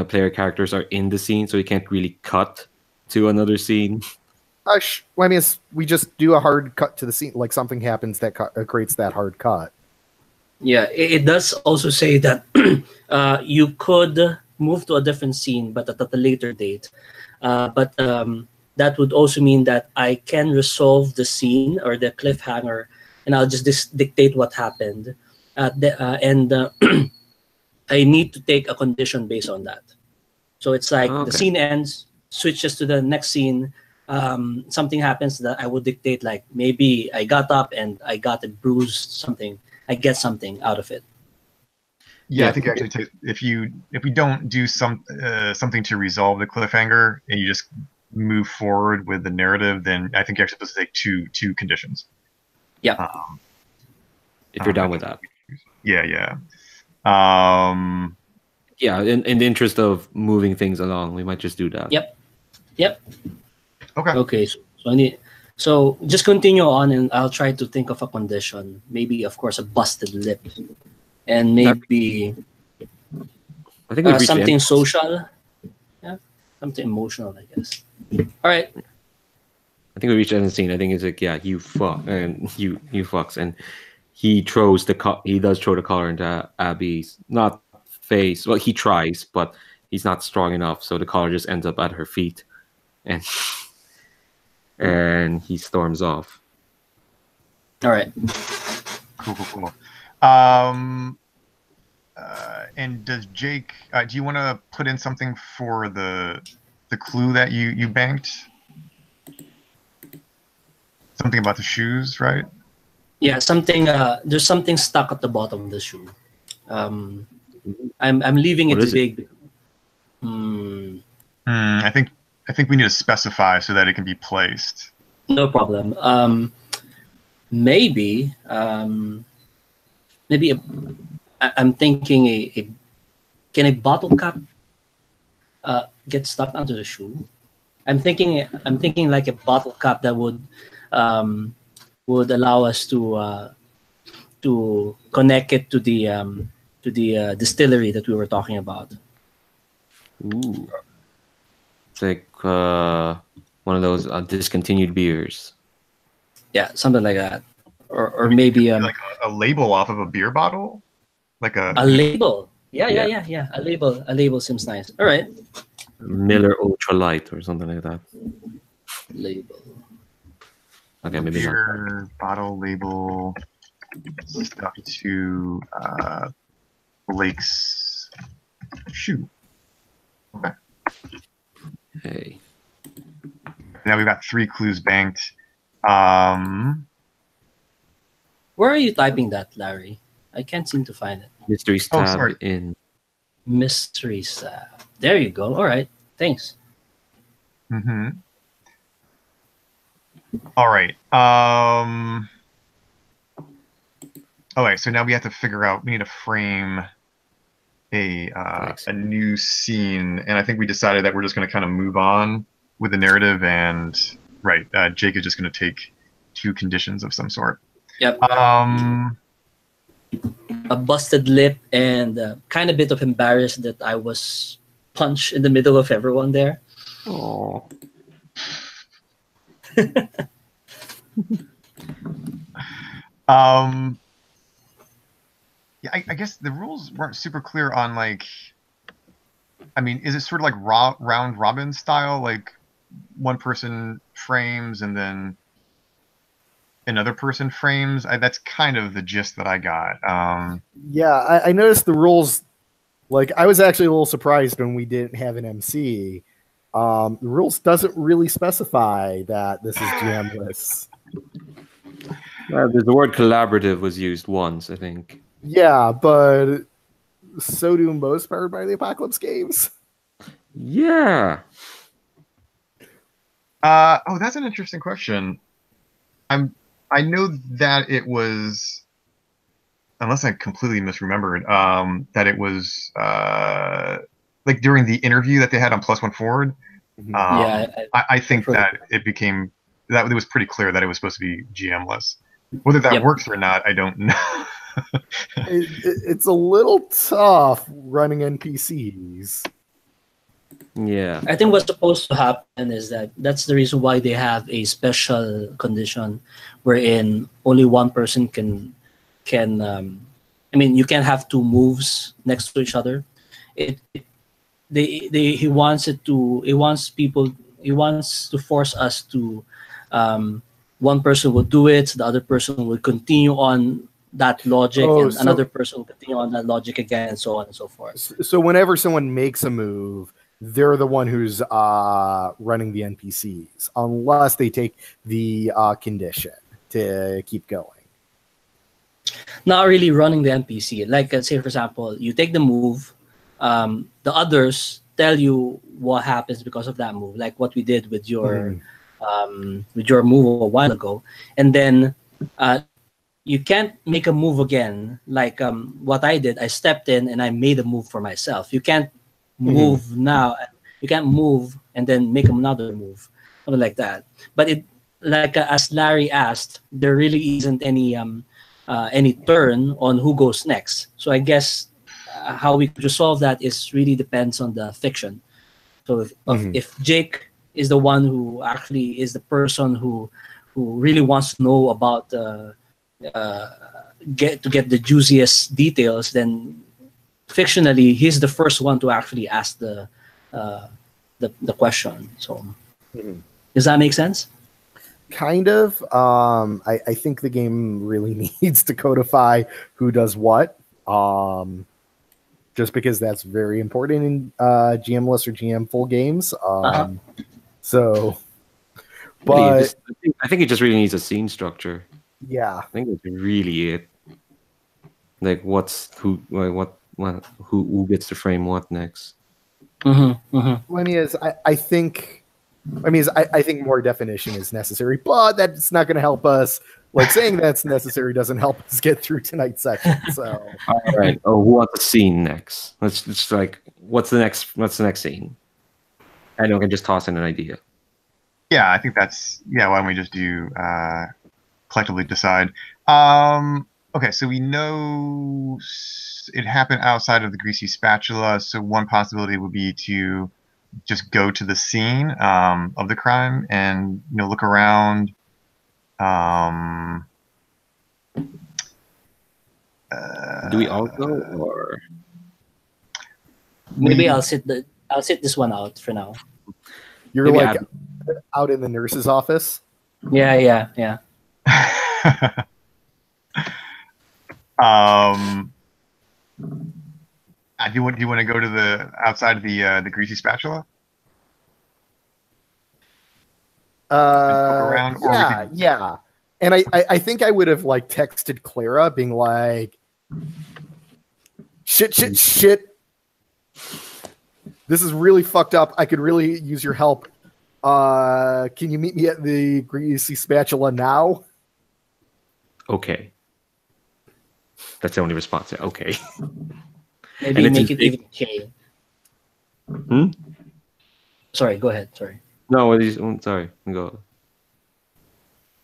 player characters are in the scene, so you can't really cut to another scene. I mean, we just do a hard cut to the scene, like something happens that creates that hard cut. Yeah, it does also say that you could move to a different scene, but at a later date. But that would also mean that I can resolve the scene or the cliffhanger, and I'll just dictate what happened. And I need to take a condition based on that. So it's like the scene ends, switches to the next scene. Something happens that I would dictate, like maybe I got up and I got a bruise, something. I get something out of it. Yeah, I think actually if we don't do something to resolve the cliffhanger and you just move forward with the narrative, then I think you're actually supposed to take two conditions. Yeah. If you're down with that. Yeah. Yeah, in the interest of moving things along, we might just do that. Yep. Okay. So just continue on, and I'll try to think of a condition. Maybe, of course, a busted lip, and maybe I think we've something social. Yeah, something emotional, I guess. All right. I think we reached the end of the scene. I think it's like, yeah, you fuck, and you fucks, and he throws he does throw the collar into Abby's not face. Well, he tries, but he's not strong enough, so the collar just ends up at her feet, and he storms off. All right. Cool. And does Jake? Do you want to put in something for the clue that you banked? Something about the shoes, right? Yeah, something. There's something stuck at the bottom of the shoe. I'm leaving it big. I think we need to specify so that it can be placed. No problem. Maybe I'm thinking can a bottle cap get stuck onto the shoe? I'm thinking like a bottle cap that would allow us to connect it to the distillery that we were talking about. Ooh. It's like one of those discontinued beers. Yeah, something like that, or maybe like a label off of a beer bottle, like a label. Yeah. A label seems nice. All right. Miller Ultra Light or something like that. Label. Okay, maybe beer bottle label stuck to Blake's shoe. Okay. Hey. Now we've got 3 clues banked. Where are you typing that, Larry? I can't seem to find it. Mysteries tab in. Mystery staff. There you go. All right. Thanks. Mm-hmm. All right. Okay, so now we have to figure out. We need to frame a new scene, and I think we decided that we're just going to kind of move on with the narrative. And right, Jake is just going to take 2 conditions of some sort. Yep. A busted lip and kind of bit of embarrassed that I was punched in the middle of everyone there. Oh. Yeah, I guess the rules weren't super clear on like. I mean, is it sort of like round robin style, like one person frames and then another person frames? That's kind of the gist that I got. Yeah, I noticed the rules. Like, I was actually a little surprised when we didn't have an MC. The rules doesn't really specify that this is GM-less. The word collaborative was used once, I think. Yeah, but so do most powered by the Apocalypse games. Yeah. Oh, that's an interesting question. I know that it was, unless I completely misremembered, that it was like during the interview that they had on Plus One Forward. I think that it became that it was pretty clear that it was supposed to be GM-less. Whether that works or not, I don't know. It's a little tough running NPCs. Yeah. I think what's supposed to happen is that's the reason why they have a special condition wherein only one person can I mean, you can't have 2 moves next to each other. He wants to force us to one person will do it, the other person will continue on that logic, and another person will continue on that logic again, and so on and so forth. So whenever someone makes a move, they're the one who's running the NPCs, unless they take the condition to keep going. Not really running the NPC. Like, say, for example, you take the move, the others tell you what happens because of that move, like what we did with your move a while ago, and then you can't make a move again. Like what I did, I stepped in and I made a move for myself. You can't move now. You can't move and then make another move, something like that. But it, like as Larry asked, there really isn't any turn on who goes next. So I guess how we could resolve that is really depends on the fiction. So if Jake is the one who actually is the person who really wants to know about get the juiciest details, then fictionally he's the first one to actually ask the question. So does that make sense? Kind of. I think the game really needs to codify who does what. Just because that's very important in GM-less or GM full games. So, but I think it just really needs a scene structure. Yeah, I think that's really it. Like, who gets to frame what next? I think more definition is necessary, but that's not going to help us. Like, saying that's necessary doesn't help us get through tonight's section. So, all right. Oh, who wants a scene next? Let's just like, what's the next scene? I know I can just toss in an idea. Yeah, I think that's Why don't we just do collectively decide? Okay, so we know it happened outside of the greasy spatula. So one possibility would be to just go to the scene of the crime and look around. Do we all go, or maybe I'll sit this one out for now. You're maybe like out in the nurse's office. Yeah. Do you want to go to the outside of the greasy spatula? Around, yeah. And I think I would have like texted Clara being like, shit. This is really fucked up. I could really use your help. Can you meet me at the greasy spatula now? Okay. That's the only response. Okay. Maybe And make it even K. Hmm? Sorry, go ahead. Sorry. No, what is? Sorry. Go.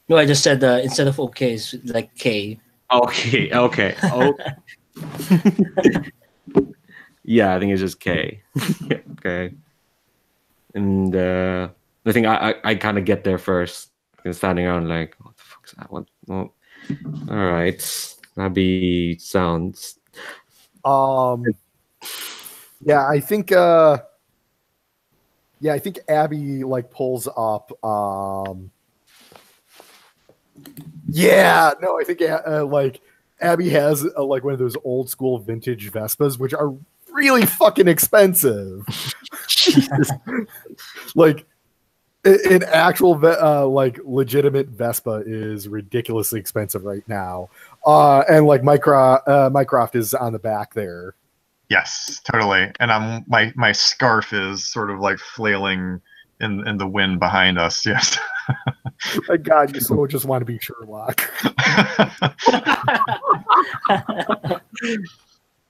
No, I just said instead of okay, it's like K. Okay. Okay. Oh. Yeah, I think it's just K. Okay. And I think I kind of get there first. And standing around like, what the fuck's that? What? Oh. All right. Abby sounds. Yeah, I think Abby like pulls up. Yeah, no, I think like Abby has like one of those old school vintage Vespas, which are really fucking expensive. Jesus. Like an actual like legitimate Vespa is ridiculously expensive right now. And like Mycroft is on the back there. Yes, totally. And my scarf is sort of like flailing in the wind behind us. Yes. My God, you so just want to be Sherlock.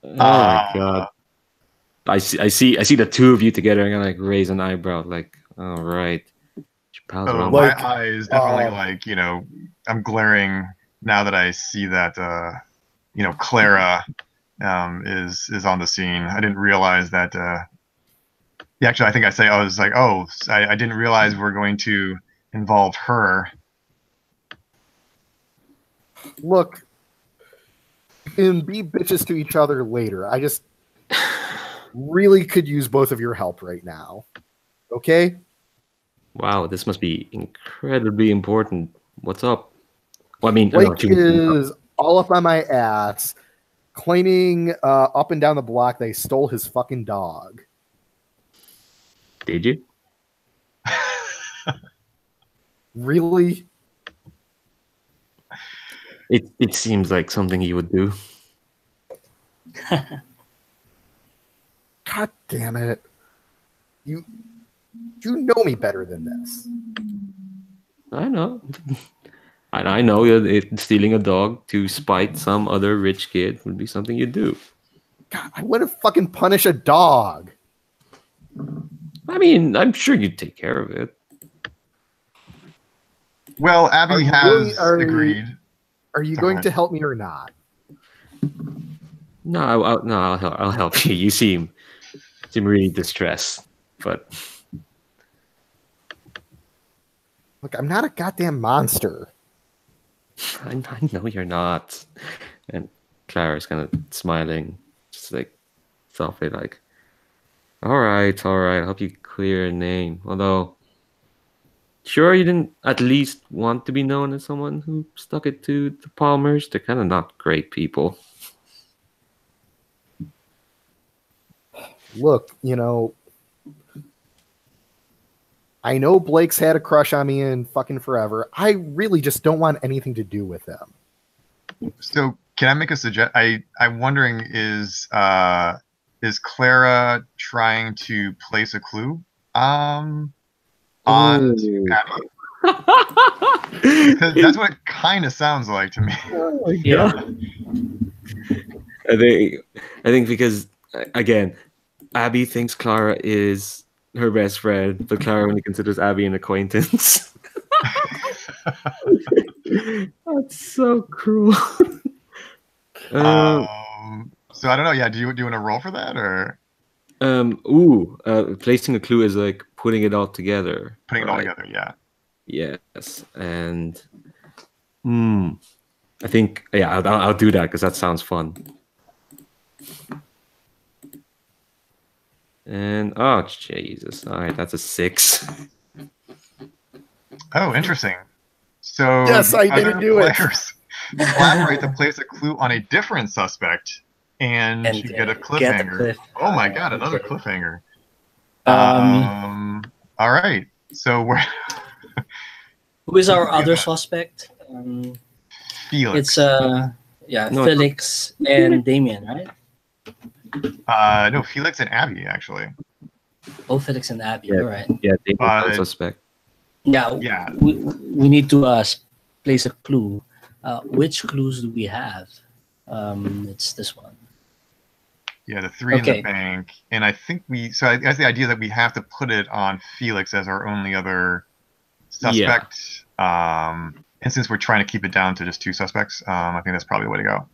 Oh my God. I see the two of you together and I like raise an eyebrow like, all right. Pals around. my Like, eyes definitely like, I'm glaring now that I see that Clara is on the scene. I didn't realize that actually I was like, I didn't realize we're going to involve her. Look, and be bitches to each other later. I just really could use both of your help right now. Okay? Wow, this must be incredibly important. What's up? Well, I mean, Blake is all up on my ass, claiming up and down the block they stole his fucking dog. Did you? Really? It seems like something he would do. God damn it. You know me better than this. I know. And I know that stealing a dog to spite some other rich kid would be something you do. God, I wouldn't fucking punish a dog. I mean, I'm sure you'd take care of it. Well, Abby has agreed. Are you going to help me or not? No, I'll help you. You seem really distressed, but Look, I'm not a goddamn monster. I know you're not. And Clara's kind of smiling, just like softly, like, all right, I'll help you clear a name. Although, sure, you didn't at least want to be known as someone who stuck it to the Palmers. They're kind of not great people. Look, I know Blake's had a crush on me in fucking forever. I really just don't want anything to do with him. So can I make a suggestion? I'm wondering, is Clara trying to place a clue on Abby? Because that's what it kind of sounds like to me. Yeah. I think because again, Abby thinks Clara is her best friend, but Clara only considers Abby an acquaintance. That's so cruel. So I don't know. Yeah, do you want to roll for that or? Placing a clue is like putting it all together. Putting it all together, yeah. Yes, and I think I'll do that because that sounds fun. And oh Jesus! All right, that's a 6. Oh, interesting. So Yes, I didn't do it. Collaborate to place a clue on a different suspect, and you get a cliffhanger. Oh my God, another cliffhanger. All right. So we're. Who is our other suspect? Felix. It's Felix and Damien, right? No, Felix and Abby actually. Oh, Felix and Abby. Yeah. All right. Yeah, they were Uh, one suspect. Yeah. Yeah. We need to place a clue. Which clues do we have? It's this one. Yeah, the three in Okay. the bank, and I think that's the idea that we have to put it on Felix as our only other suspect. And since we're trying to keep it down to just two suspects, I think that's probably the way to go.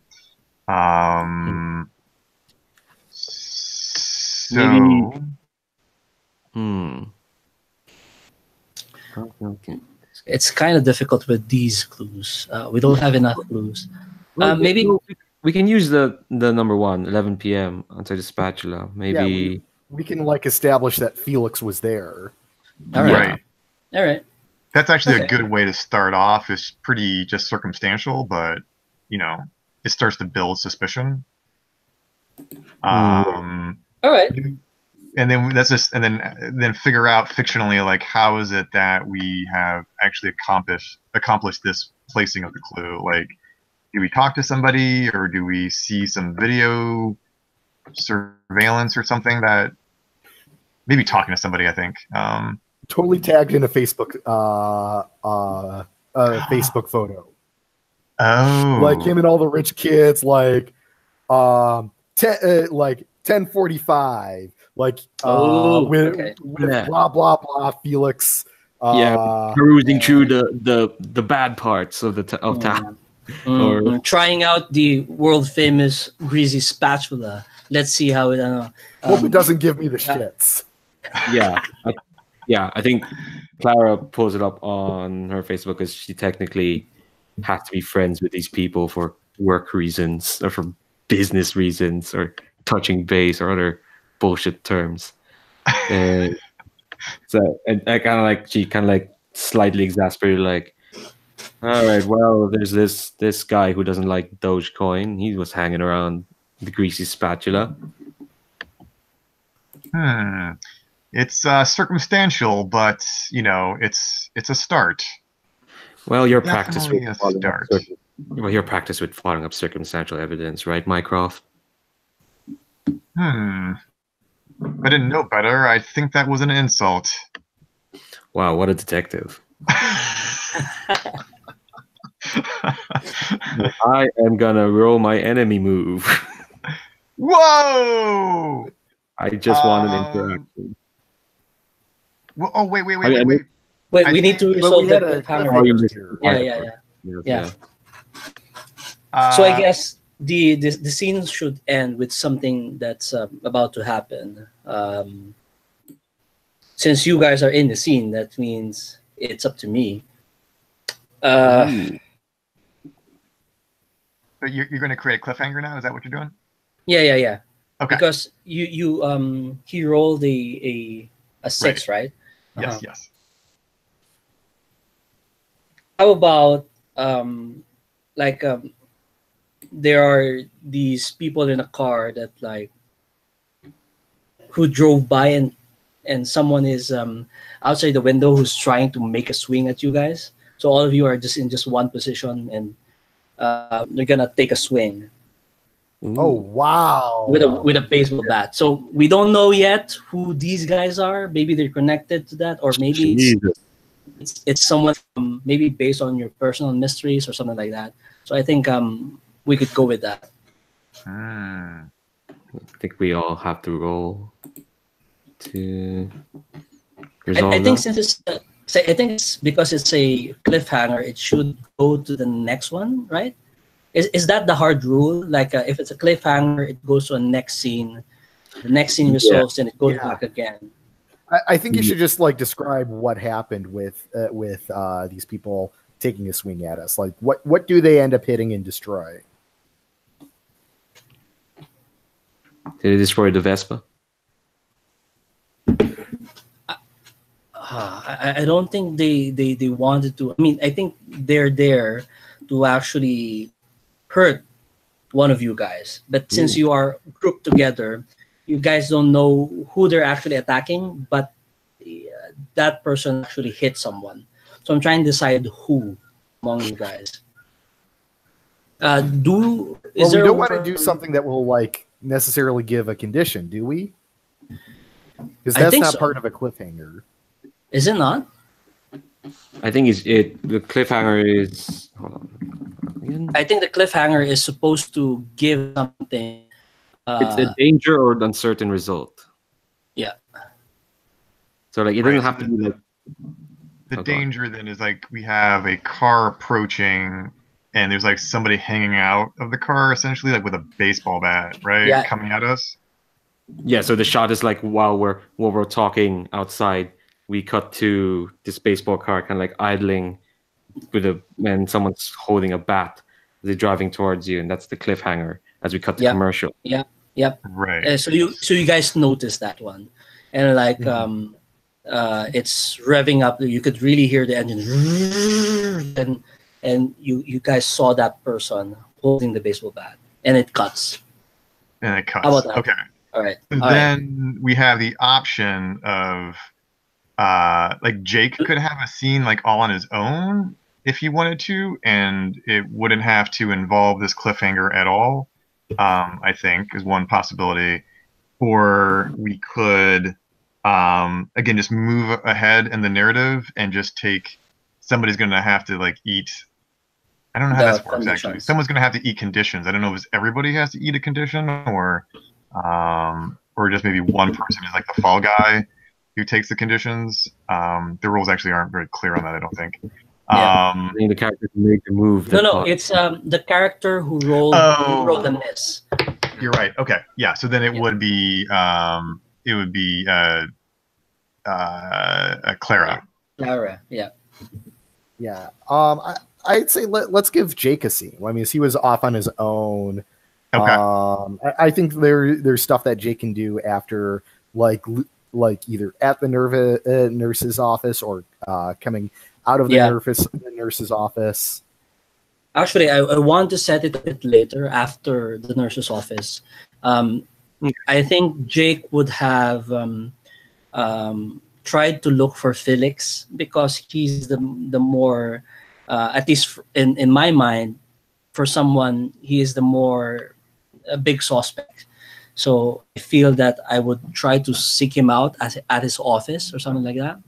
So Maybe- Okay. It's kind of difficult with these clues. We don't have enough clues. Well, Maybe. we can use the number one, 11 p.m. outside the spatula. Maybe. we can like establish that Felix was there. All right. Right. All right. That's actually Okay. a good way to start off. It's pretty just circumstantial, but it starts to build suspicion. All right. And then then figure out fictionally, like, how is it that we have actually accomplished this placing of the clue? Like, do we talk to somebody, or do we see some video surveillance or something that maybe talking to somebody? I think. Totally tagged in a Facebook Facebook photo. Oh, Like him and all the rich kids, like 10:45, like with okay. Yeah. blah blah blah. Felix, perusing through the bad parts of of town. Or- Trying out the world famous greasy spatula. Let's see how it. hope it doesn't give me the shits. I think Clara pulls it up on her Facebook because she technically has to be friends with these people for work reasons or for business reasons or touching base or other bullshit terms. And I kind of like, she kind of like slightly exasperated, like, all right, well, there's this guy who doesn't like Dogecoin. He was hanging around the greasy spatula. It's circumstantial, but it's a start. Well, your practice Definitely with a following up start. your practice with following up circumstantial evidence, right, Mycroft? I didn't know better. I think that was an insult. Wow, what a detective! I am gonna roll my enemy move. Whoa! I just want an interaction. Well, oh, wait. I Wait, we need to But resolve we had the a counter. cliffhanger here. Yeah. Uh, So I guess the scene should end with something that's about to happen. Since you guys are in the scene, that means it's up to me. but you're going to create a cliffhanger now? Is that what you're doing? Yeah. Okay. Because you he rolled a 6, right? Yes. How about there are these people in a car that like who drove by and someone is outside the window who's trying to make a swing at you guys. So all of you are just in just one position and they're gonna take a swing Oh wow! with a baseball bat. So we don't know yet who these guys are. Maybe they're connected to that, or maybe it's someone from, maybe based on your personal mysteries or something like that. So I think we could go with that. I think we all have to roll to resolve I think that. since I think it's because it's a cliffhanger, it should go to the next one, right? Is that the hard rule? Like if it's a cliffhanger, it goes to a next scene. The next scene resolves and it goes back again. I think you should just like describe what happened with these people taking a swing at us. Like what do they end up hitting and destroy? Did they destroy the Vespa? I don't think they wanted to. I mean, I think they're there to actually hurt one of you guys. But since you are grouped together, you guys don't know who they're actually attacking, but that person actually hit someone. So I'm trying to decide who among you guys. We don't want to do something that will like necessarily give a condition, do we? Because I that's think not so. part of a cliffhanger. Is it not? I think the cliffhanger is. Hold on. Again? I think the cliffhanger is supposed to give something. It's a danger or uncertain result. Yeah. So like it Right, doesn't so have to be like the Oh, go on. danger then is like we have a car approaching and there's like somebody hanging out of the car essentially like with a baseball bat, right? Yeah. Coming at us. Yeah, so the shot is like while we're talking outside, we cut to this baseball car kind of like idling and someone's holding a bat. They're driving towards you, and that's the cliffhanger as we cut to Yeah. commercial. Yep. Yep. Right. So you guys noticed that one, and like it's revving up. You could really hear the engine, and you guys saw that person holding the baseball bat, and it cuts. And it cuts. How about that? Okay. All right. So All right. then we have the option of like Jake could have a scene like all on his own if he wanted to, and it wouldn't have to involve this cliffhanger at all. I think is one possibility. Or we could again just move ahead in the narrative and just take somebody's gonna have to like eat. I don't know how The this works actually. conditions. Someone's gonna have to eat conditions. I don't know if it's everybody has to eat a condition or just maybe one person is like the fall guy who takes the conditions. The rules actually aren't very clear on that, I don't think. Yeah. I think the character can make the move. No, it's the character who rolled the miss. You're right. Okay. Yeah. So then it would be Clara. Clara. Yeah. Yeah. I'd say let's give Jake a scene. I mean, he was off on his own. Okay. I think there's stuff that Jake can do after like either at the nurse's office or coming out of the nurse's office. Actually, I want to set it a bit later after the nurse's office. I think Jake would have tried to look for Felix because he's the more, at least in my mind, for someone, he is the more a big suspect. So I feel that I would try to seek him out at his office or something like that.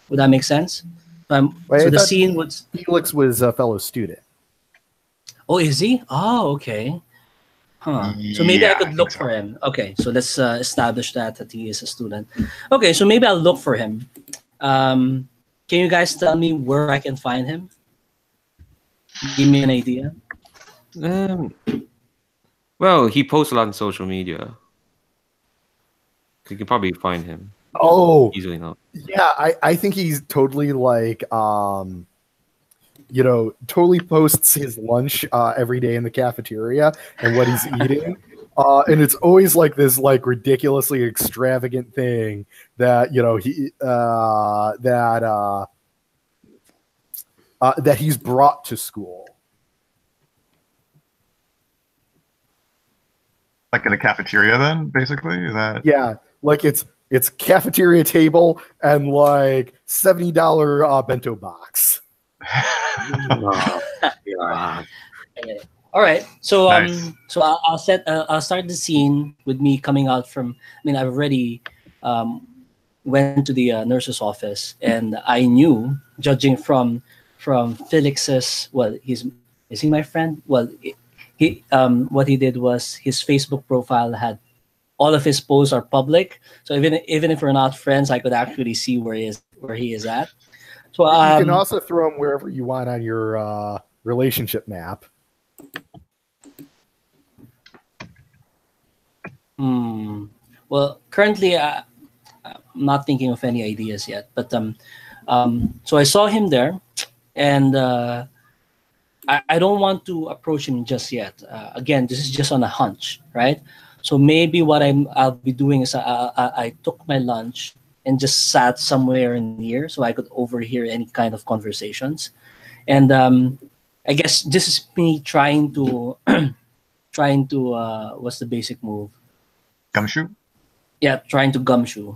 Would that make sense? So the scene would. Felix was a fellow student. Oh, is he? Oh, okay. Huh. So maybe I could look for him. Okay, so let's establish that he is a student. Okay, so maybe I'll look for him. Can you guys tell me where I can find him? Give me an idea. Well, he posts a lot on social media. You can probably find him. Oh, easily enough. Yeah, I think he's totally like totally posts his lunch every day in the cafeteria and what he's eating. And it's always like this like ridiculously extravagant thing that that he's brought to school. Like in a cafeteria then, basically? Is that like it's cafeteria table and like $70 bento box. All right, so nice. So I'll start the scene with me coming out from. I mean, I've already went to the nurse's office, and I knew, judging from Felix's. Well, is he my friend? Well, he what he did was his Facebook profile had all of his posts are public, so even if we're not friends, I could actually see where he is at. So you can also throw him wherever you want on your relationship map. Well, currently I'm not thinking of any ideas yet, but so I saw him there, and I don't want to approach him just yet. Again, this is just on a hunch, right? So maybe what I'll be doing is I took my lunch and just sat somewhere near so I could overhear any kind of conversations. And I guess this is me trying to what's the basic move? Gumshoe? Yeah, trying to gumshoe.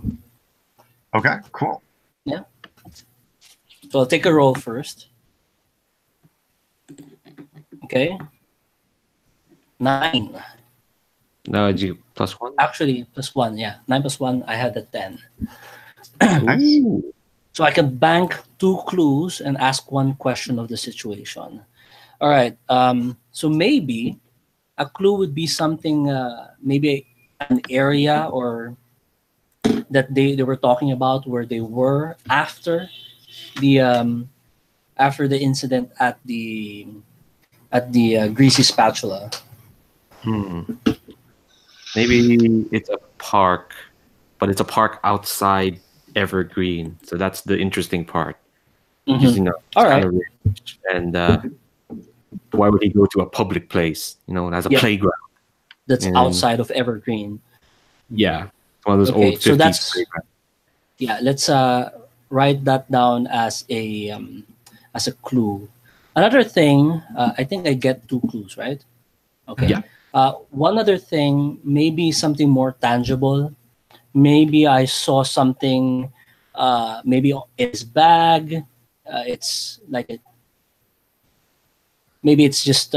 Okay, cool. Yeah. So I'll take a roll first. Okay. 9. No, you +1. Actually, +1. Yeah, 9 plus 1. I had a 10. Nice. Ooh. So I can bank 2 clues and ask 1 question of the situation. All right. So maybe a clue would be something, maybe an area or that they were talking about where they were the after the incident at the greasy spatula. Hmm. Maybe it's a park, but it's a park outside Evergreen. So that's the interesting part. Because, Mhm. it's All kind right. of rich. And why would he go to a public place? As a Yep. playground. That's And outside of Evergreen. yeah, it's one of those Okay, old so 50s that's playgrounds. yeah. Let's write that down as a clue. Another thing, I think I get 2 clues, right? Okay. Yeah. One other thing, maybe something more tangible. Maybe I saw something, maybe in his bag. It's like maybe it's just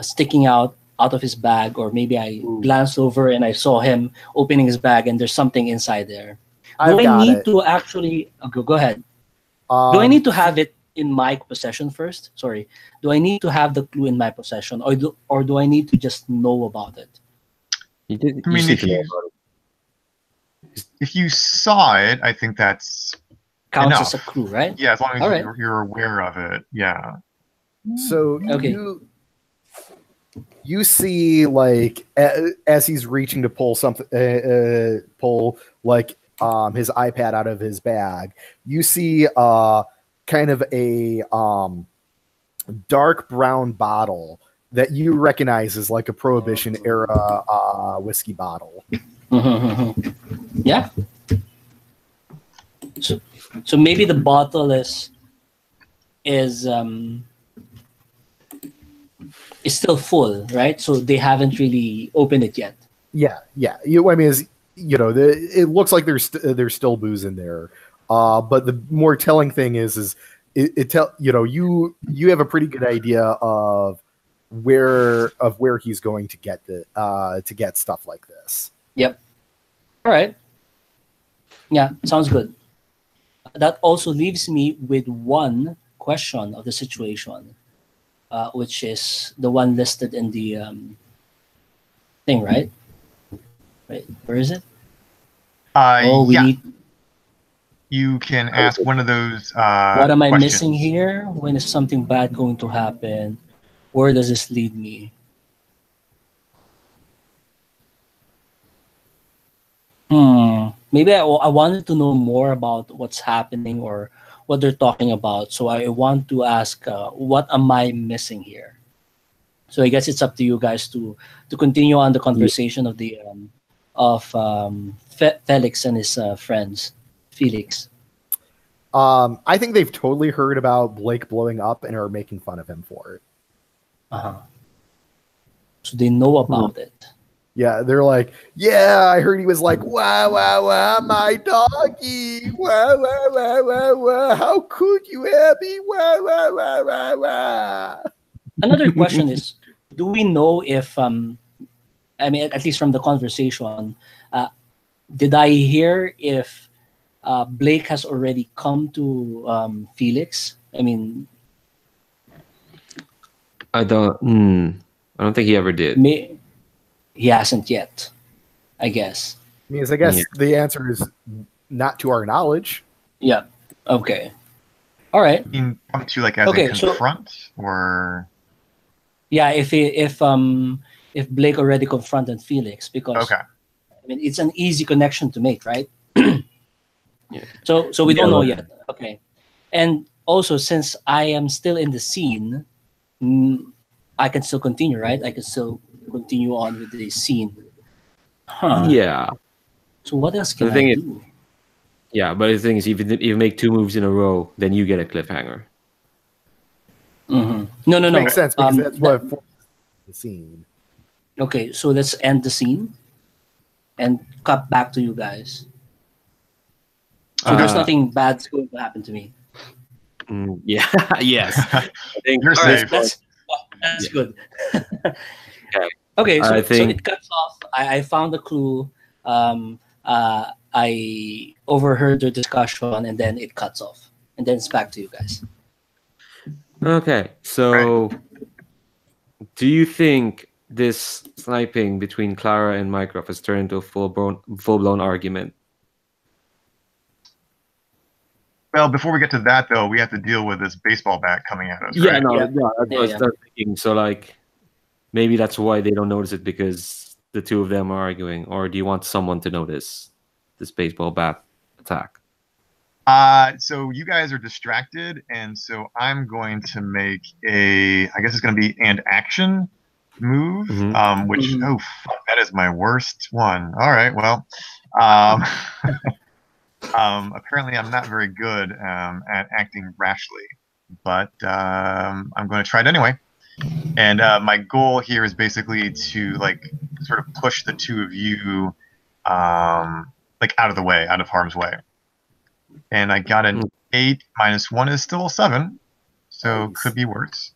sticking out of his bag, or maybe I Ooh. glanced over and I saw him opening his bag and there's something inside there. Do I've I got need it. to actually go ahead? Do I Um, need to have it in my possession first? Sorry. Do I need to have the clue in my possession, or do I need to just know about it? You I just mean, need to know about it. if you saw it, I think that's Counts enough. as a clue, right? Yeah, as long as All right. you're aware of it. Yeah. so Okay. you see, like, as he's reaching to pull something, pull like his iPad out of his bag, you see kind of a dark brown bottle that you recognize as like a Prohibition era whiskey bottle. Yeah. So maybe the bottle is still full, right? So they haven't really opened it yet. Yeah. I mean, it looks like there's still booze in there. But the more telling thing is you have a pretty good idea of where he's going to get stuff like this. Yep. All right. Yeah, sounds good. That also leaves me with 1 question of the situation, which is the one listed in the thing, right? Right. Where is it? Oh, we Yeah. need. You can ask one of those. What am I questions. missing here? When is something bad going to happen? Where does this lead me? Maybe I wanted to know more about what's happening or what they're talking about. So I want to ask, what am I missing here? So I guess it's up to you guys to continue on the conversation of the Felix and his friends, Felix. I think they've totally heard about Blake blowing up and are making fun of him for it. So they know about it. Yeah, they're like, yeah, I heard he was like, wow, wow, wow, my doggy, wow, wow, wow, wow, wow, how could you have me, wow, wow, wow, wow, wow. Another question is, do we know if I mean, at least from the conversation, did I hear if Blake has already come to Felix? I mean, I don't think he ever did. he hasn't yet, I guess. I guess the answer is not to our knowledge. Yeah. Okay. All right. You come to like as Okay, a so- confront or Yeah. If Blake already confronted Felix, because okay. I mean it's an easy connection to make, right? Yeah. So we don't Yeah. know yet. Okay. And also, since I am still in the scene, I can still continue, right? I can still continue on with the scene. Yeah. So what else can The thing I is- do? Yeah, but the thing is, if you make 2 moves in a row, then you get a cliffhanger. No. Makes sense because that's what forces the scene. Okay, so let's end the scene and cut back to you guys. So there's nothing bad's going to happen to me. Yeah. Yes. I think You're All right, safe. that's good. Okay, so I so think it cuts off. I found the clue. I overheard the discussion, and then it cuts off, and then it's back to you guys. okay. So, do you think this sniping between Clara and Mycroft has turned into a full-blown argument? Well, before we get to that, though, we have to deal with this baseball bat coming at us, Yeah, right? no, Yeah. that's what I was Yeah. thinking. So, like, maybe that's why they don't notice it because the two of them are arguing. Or do you want someone to notice this baseball bat attack? So you guys are distracted, and so I'm going to make I guess it's going to be an action move, which, Mhm. oh, fuck, that is my worst one. All right, well, um, apparently I'm not very good at acting rashly, but I'm going to try it anyway. And my goal here is basically to, like, sort of push the two of you, like, out of the way, out of harm's way. And I got an 8 minus 1 is still 7, so Nice. could be worse.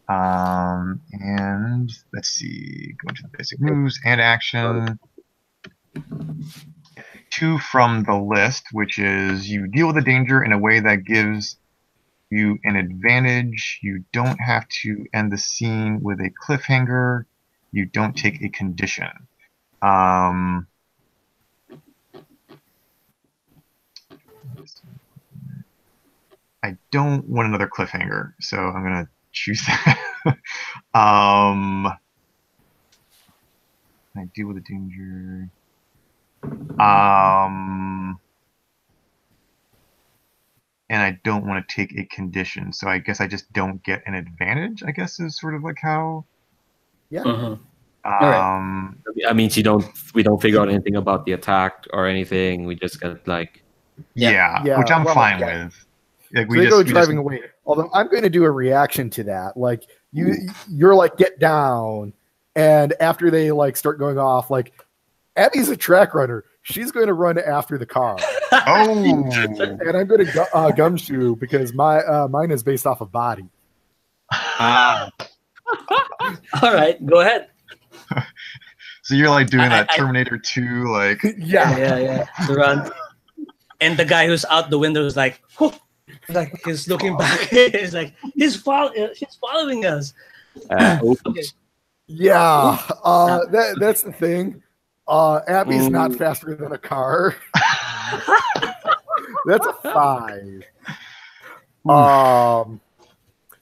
And let's see, go into the basic moves and action. 2 from the list, which is you deal with the danger in a way that gives you an advantage. You don't have to end the scene with a cliffhanger. You don't take a condition. I don't want another cliffhanger, so I'm gonna choose that. I deal with the danger. And I don't want to take a condition, so I guess I just don't get an advantage. I guess is sort of like how. Yeah. Mhm. Alright. That means we don't figure out anything about the attack or anything. We just get like Yeah, Yeah, which I'm well, fine yeah. with. Like So they go driving away. Although I'm going to do a reaction to that. Like you're like, get down, and after they like start going off, like Abby's a track runner. She's going to run after the car, Oh, and I'm going to gumshoe because mine is based off of body. All right, go ahead. so you're like doing I- that Terminator 2, like. Yeah. Yeah. The run, and the guy who's out the window is like, "Whew." Like he's looking back. He's like, she's following us. Okay. Yeah, that's the thing. Abby's not faster than a car. That's a 5.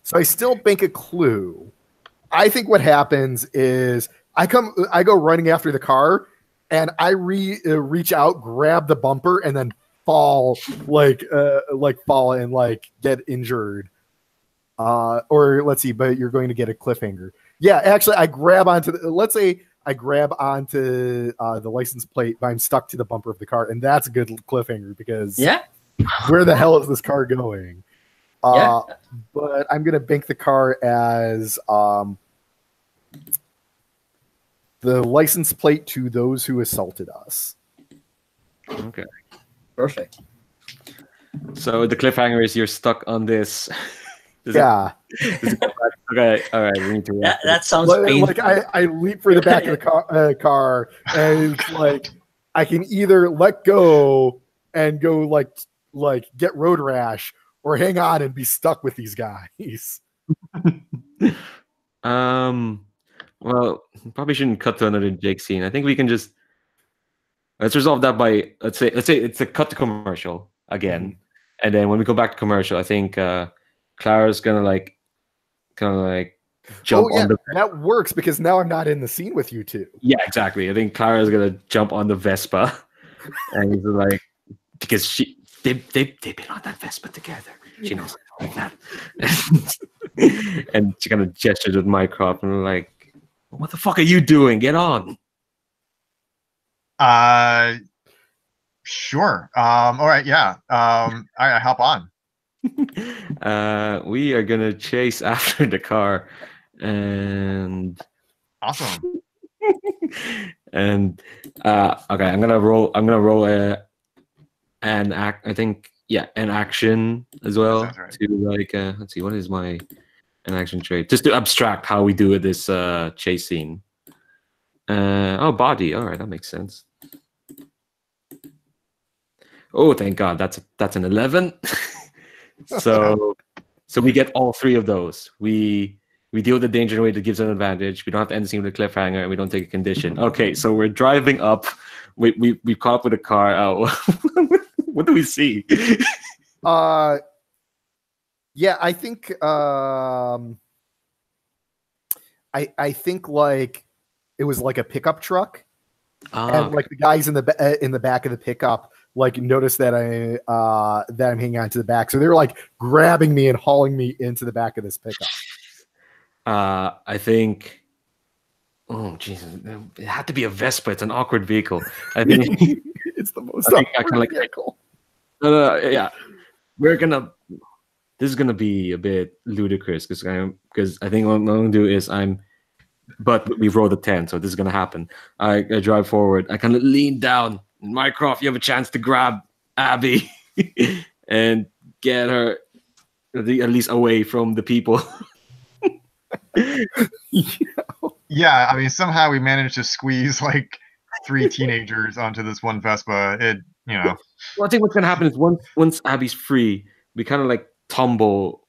So I still bank a clue. I think what happens is I go running after the car, and I reach out, grab the bumper, and then fall fall and like get injured. Or let's see, but you're going to get a cliffhanger. Yeah, actually, I grab onto the license plate, but I'm stuck to the bumper of the car, and that's a good cliffhanger because where the hell is this car going? But I'm gonna bank the car as the license plate to those who assaulted us. okay. Perfect. So the cliffhanger is you're stuck on this. Yeah. Okay. All right. We need to. That sounds Like painful. I leap for the back of the car, and it's like I can either let go and go like get road rash, or hang on and be stuck with these guys. Well, probably shouldn't cut to another Jake scene. I think we can just let's resolve that by let's say it's a cut to commercial again, and then when we go back to commercial, I think Clara's gonna kind of jump on the. That works because now I'm not in the scene with you two. Yeah, exactly. I think Clara's gonna jump on the Vespa, and he's like, because they've been on that Vespa together. She knows like that, and she kind of gestures with Mycroft and like, "What the fuck are you doing? Get on!" Sure. All right. Yeah. All right. I hop on. We are gonna chase after the car, and Awesome. and okay, I'm gonna roll an act. I think an action as well. Sounds right. To let's see, what is my an action trait? Just to abstract how we do this chase scene. Body. All right, that makes sense. Oh, thank God, that's an 11. So we get all three of those. We deal with the danger in a way that gives an advantage. We don't have to end the scene with a cliffhanger, and we don't take a condition. Okay, so we're driving up. We caught up with a car. What do we see? Yeah, I think I think like it was like a pickup truck, and like the guys in the back of the pickup like noticed that I'm hanging on to the back, so they were like grabbing me and hauling me into the back of this pickup. I think. Oh Jesus! It had to be a Vespa. It's an awkward vehicle. I think It's the most awkward vehicle. Yeah, we're gonna. This is gonna be a bit ludicrous because I think what I'm gonna do is but we rolled a 10, so this is gonna happen. I drive forward. I kind of lean down. Mycroft, you have a chance to grab Abby and get her at least away from the people. Yeah, I mean, somehow we managed to squeeze like 3 teenagers onto this one Vespa. Well, I think what's gonna happen is once Abby's free, we kind of tumble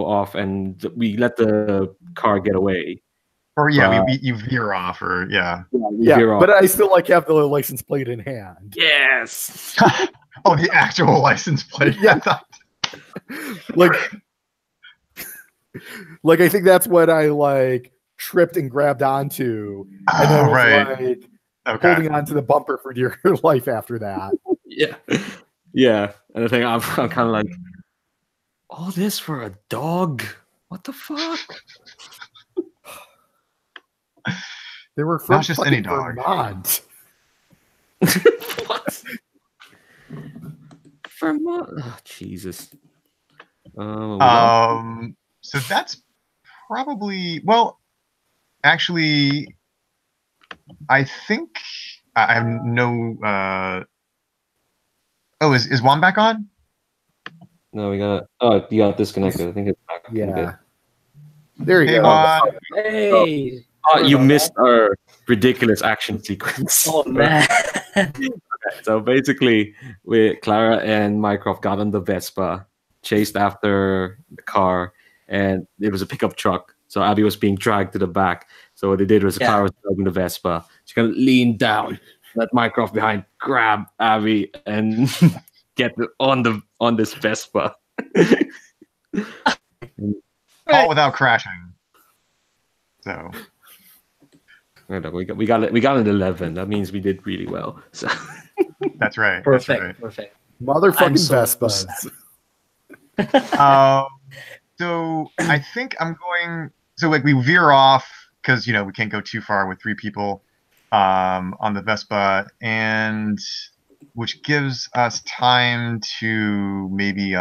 off, and we let the car get away. Or you veer off, or veer off. But I still have the license plate in hand. Yes. Oh, the actual license plate. Yeah. Like I think that's what I tripped and grabbed onto, and then was holding onto the bumper for dear life after that. Yeah. And I think I'm kind of like, all this for a dog? What the fuck? They were from not just any dog. Vermont. What? Vermont? Oh, Jesus. So that's probably actually, I think I have no. Is Juan back on? No, you got disconnected. I think it's back. Yeah. There you go. Juan. Hey. You missed our ridiculous action sequence. Oh man. So basically, Clara and Mycroft got on the Vespa, chased after the car, and it was a pickup truck. So Abby was being dragged to the back. So what they did was Clara was driving the Vespa. She kind of leaned down, let Mycroft behind, grab Abby, and get on this Vespa. All without crashing. So we got an 11. That means we did really well. So that's right. Perfect. Motherfucking Vespas. So I think I'm going. So we veer off because we can't go too far with 3 people on the Vespa, and which gives us time to maybe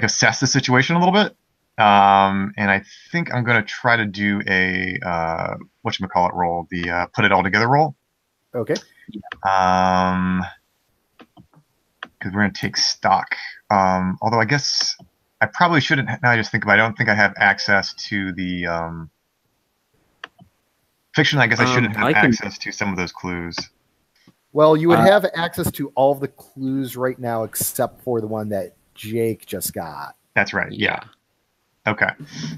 assess the situation a little bit. And I think I'm going to try to do a whatchamacallit roll, the put it all together roll. Okay. Because we're going to take stock. Although I guess I probably shouldn't. Now I just think about it, I don't think I have access to the fiction. I guess I shouldn't have access to some of those clues. Well, you would have access to all of the clues right now except for the one that Jake just got. That's right. Yeah. Okay.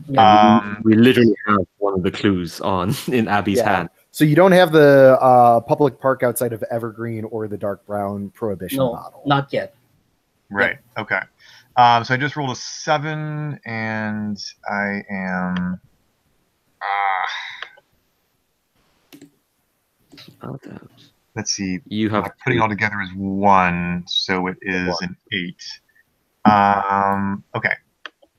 We literally have one of the clues in Abby's hand. So you don't have the public park outside of Evergreen or the dark brown Prohibition model. Not yet. Right. Yep. Okay. So I just rolled a 7, and I am. Let's see. You have putting it all together is 1, so it is an 8. Okay.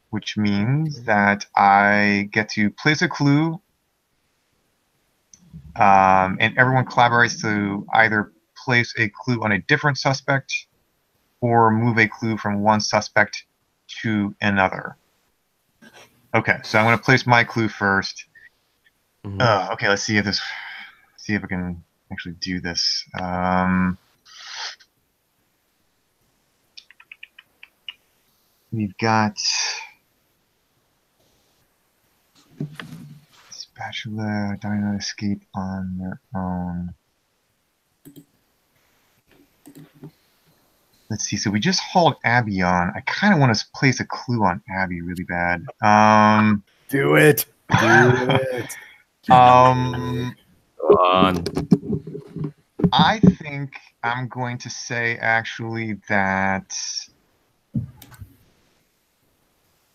Which means that I get to place a clue, and everyone collaborates to either place a clue on a different suspect or move a clue from one suspect to another. Okay, so I'm going to place my clue first. Mm-hmm. Okay, let's see if I can actually do this. We've got Spatula do not escape on their own. Let's see. So we just hauled Abby on. I kind of want to place a clue on Abby really bad. Do it. Do it. Um, Go on. I think I'm going to say actually that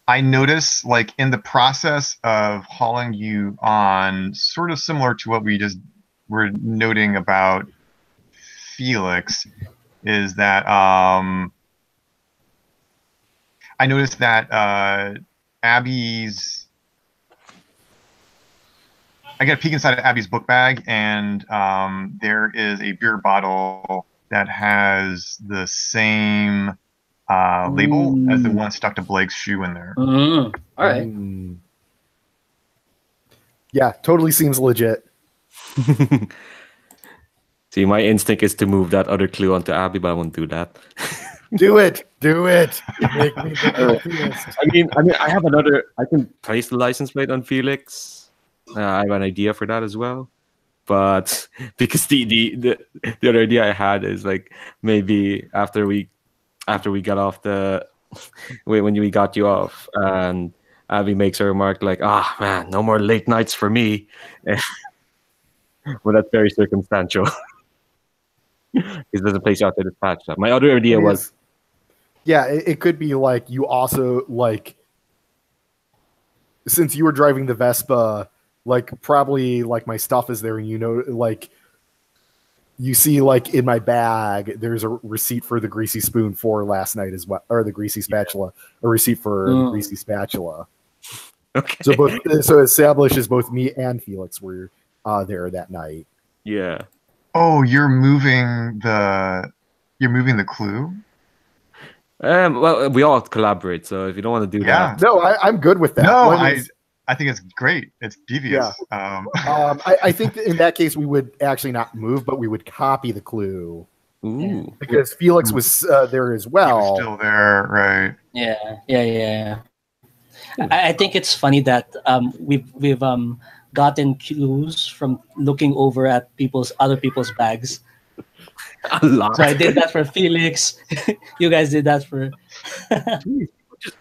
I notice, like, in the process of hauling you on, sort of similar to what we just were noting about Felix, is that I noticed that Abby's. I get a peek inside of Abby's book bag, and there is a beer bottle that has the same label as the one stuck to Blake's shoe in there. All right. Yeah, totally seems legit. See, my instinct is to move that other clue onto Abby, but I won't do that. Do it. Do it. Make me the confused. I mean, I have another. I can place the license plate on Felix. I have an idea for that as well, but because the other idea I had is like maybe after we got off the when we got you off, and Abby makes a remark like, "Ah, man, no more late nights for me." Well, that's very circumstantial. Because there's a place out there to patch that. My other idea was, yeah, it could be like you also like, since you were driving the Vespa, like probably like my stuff is there, and you know, like you see like in my bag there's a receipt for the greasy spoon for last night as well, or the greasy spatula, a receipt for the greasy spatula. okay, So it establishes both me and Felix were there that night. yeah. Oh, you're moving the clue? Well, we all collaborate, so if you don't want to do that, No, I'm good with that. No, I think it's great. It's devious. Yeah. I think that in that case we would actually not move, but we would copy the clue. ooh, Because Felix was there as He well. was still there, right? Yeah. I think it's funny that we've gotten clues from looking over at other people's bags. a lot. So I did that for Felix. You guys did that for.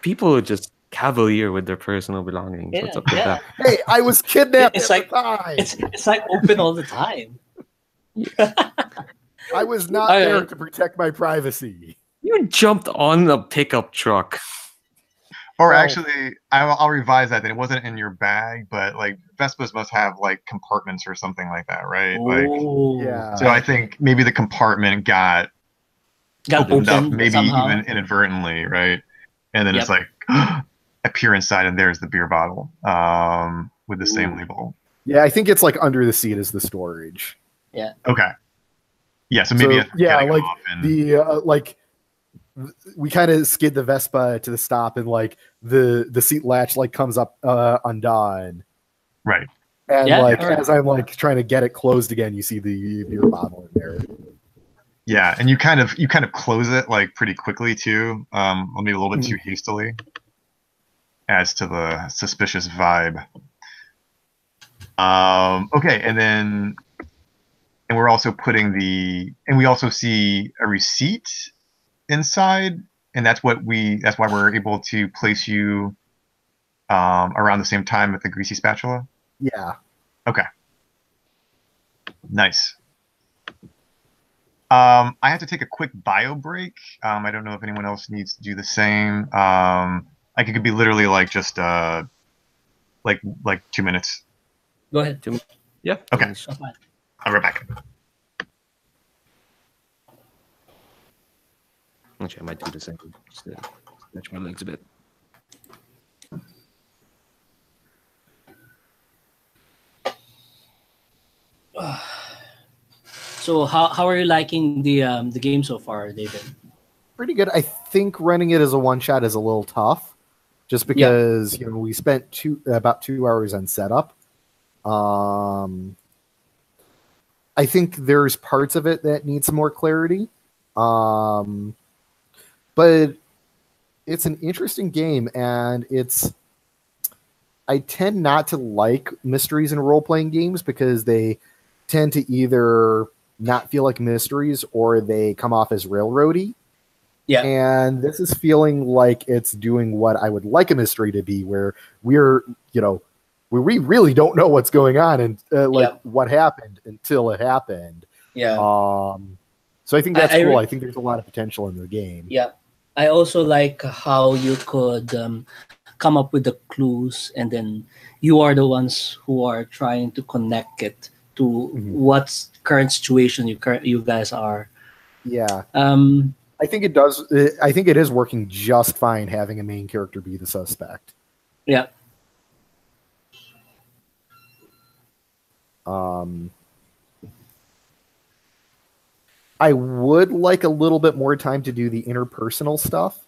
People are just cavalier with their personal belongings. Yeah, What's up with that? Hey, I was kidnapped It's at like the time. it's like open all the time. I was not All there right. to protect my privacy. You jumped on a pickup truck. Or Well- actually, I'll revise that. That it wasn't in your bag, but like Vespas must have like compartments or something like that, right? Like, Oh, Yeah. so I think maybe the compartment got got opened up, opened maybe somehow. even inadvertently, right? And then it's Yep. like appear inside, and there's the beer bottle with the same label. Yeah, I think it's like under the seat is the storage. Okay. Yeah, so maybe it's yeah, getting like off and, the we kind of skid the Vespa to the stop, and like the seat latch like comes up undone, right. and Yeah, like alright. as I'm like trying to get it closed again, you see the beer bottle in there. Yeah, and you kind of close it like pretty quickly too, maybe a little bit too hastily. Adds to the suspicious vibe. Okay, and we're also we also see a receipt inside, and that's why we're able to place you around the same time with the greasy spatula. Yeah. Okay. Nice. I have to take a quick bio break. I don't know if anyone else needs to do the same. Like it could be literally like just like 2 minutes. Go ahead. Yeah. Okay. Oh, fine. I'll be right back. Actually, I might do the same. Just to stretch my legs a bit. So how are you liking the game so far, David? Pretty good. I think running it as a one shot is a little tough, just because we spent about 2 hours on setup. I think there's parts of it that need some more clarity, but it's an interesting game, and it's I tend not to like mysteries in role playing games because they tend to either not feel like mysteries or they come off as railroady. Yeah. And this is feeling like it's doing what I would like a mystery to be, where we're, where we really don't know what's going on and what happened until it happened. Yeah. So I think that's cool. I think there's a lot of potential in the game. Yeah. I also like how you could come up with the clues, and then you are the ones who are trying to connect it to what's current situation you guys are. Yeah. I think it does. I think it is working just fine having a main character be the suspect. Yeah. I would like a little bit more time to do the interpersonal stuff.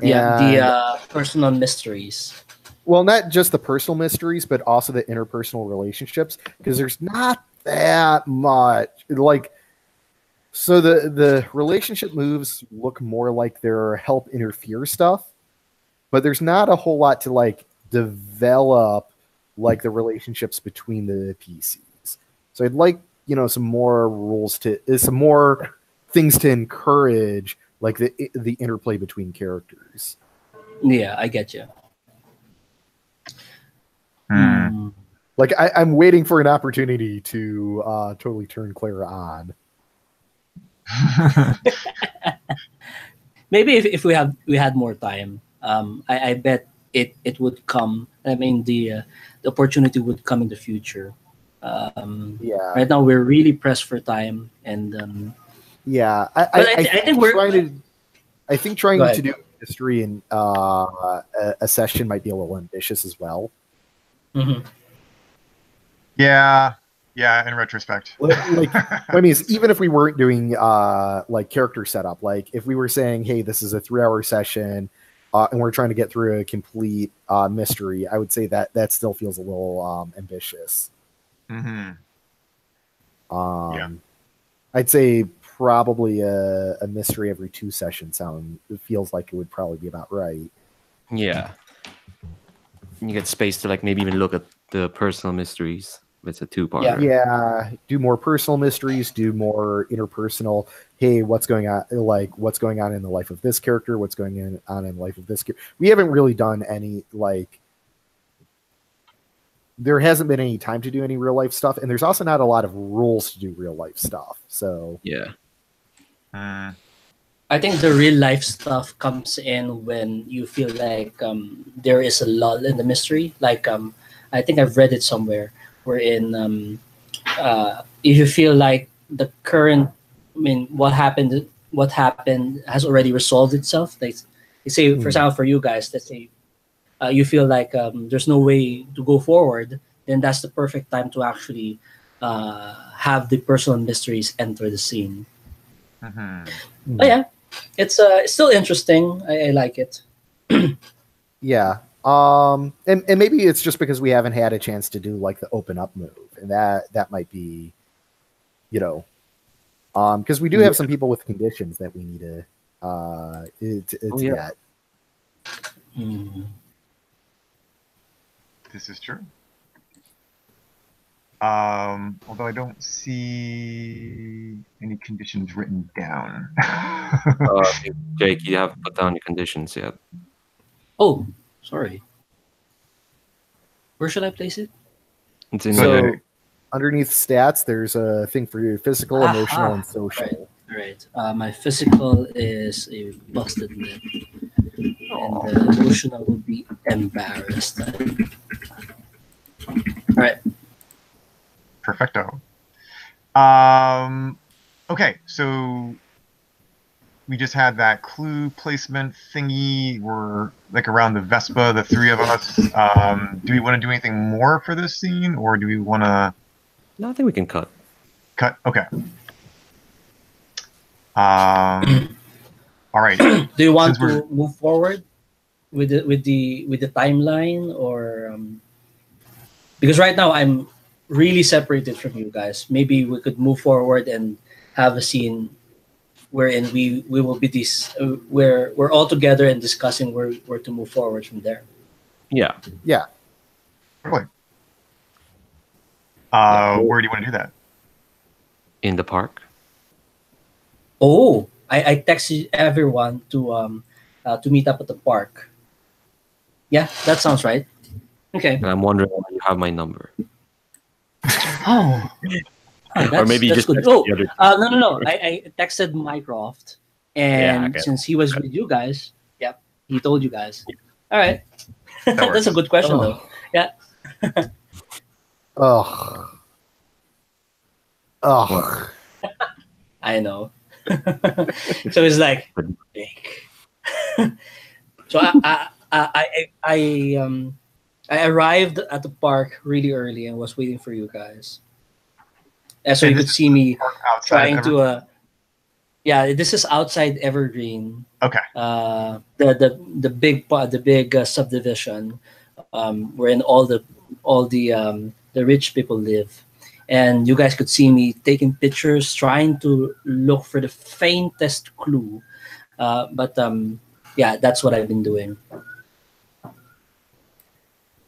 Yeah, the personal mysteries. Well, not just the personal mysteries, but also the interpersonal relationships, because there's not that much. So the relationship moves look more like they're help interfere stuff, but there's not a whole lot to develop the relationships between the PCs. So I'd like some more rules some more things to encourage the interplay between characters. Yeah, I get you. I'm waiting for an opportunity to totally turn Claire on. Maybe if we had more time, I bet it would come. I mean, the opportunity would come in the future. Right now we're really pressed for time, and I think trying to do history in a session might be a little ambitious as well. Mm-hmm. Yeah, in retrospect. I mean, even if we weren't doing character setup, if we were saying, hey, this is a 3-hour session and we're trying to get through a complete mystery, I would say that still feels a little ambitious. I'd say probably a mystery every 2 sessions feels like it would probably be about right. Yeah. You get space to maybe even look at the personal mysteries. It's a 2-part. Yeah. Do more personal mysteries. Do more interpersonal. Hey, what's going on? What's going on in the life of this character? What's going on in the life of this character? We haven't really done any there hasn't been any time to do any real life stuff, and there's also not a lot of rules to do real life stuff. So yeah. I think the real life stuff comes in when you feel like there is a lull in the mystery. I think I've read it somewhere wherein if you feel like the current, what happened has already resolved itself. Like, say, for example, for you guys, let's say you feel like there's no way to go forward, then that's the perfect time to actually have the personal mysteries enter the scene. But yeah, it's still interesting. I like it. Yeah. And maybe it's just because we haven't had a chance to do the open up move, and that might be, because we do have some people with conditions that we need to get. This is true. Although I don't see any conditions written down. Jake, you haven't put down your conditions yet. Oh, sorry. Where should I place it? It's in underneath stats, there's a thing for your physical, emotional, and social. Right. My physical is a busted lip, and the emotional would be embarrassed. All right. Perfecto. Okay, so we just had that clue placement thingy. We're around the Vespa, the 3 of us. Do we want to do anything more for this scene, or do we want to? No, I think we can cut. Cut. Okay. All right. Do you want to move forward with the timeline, or because right now I'm really separated from you guys? Maybe we could move forward and have a scene wherein we will be where we're all together and discussing where to move forward from there. Yeah. Yeah. Really? Yeah. Where do you want to do that? In the park. Oh, I texted everyone to meet up at the park. Yeah, that sounds right. Okay. And I'm wondering why you have my number. Oh, Or maybe you that's just good. text Oh, the other. no. I texted Mycroft, Yeah, and okay. since he was with you guys, yep, he told you guys. All right, That that's a works. good question though. Yeah. Ugh. Ugh. I know. So it's like big. So I arrived at the park really early and was waiting for you guys. And so And you this could is see me park outside trying of to yeah, this is outside Evergreen. Okay. The big subdivision, wherein the rich people live, and you guys could see me taking pictures, trying to look for the faintest clue. But yeah, that's what I've been doing.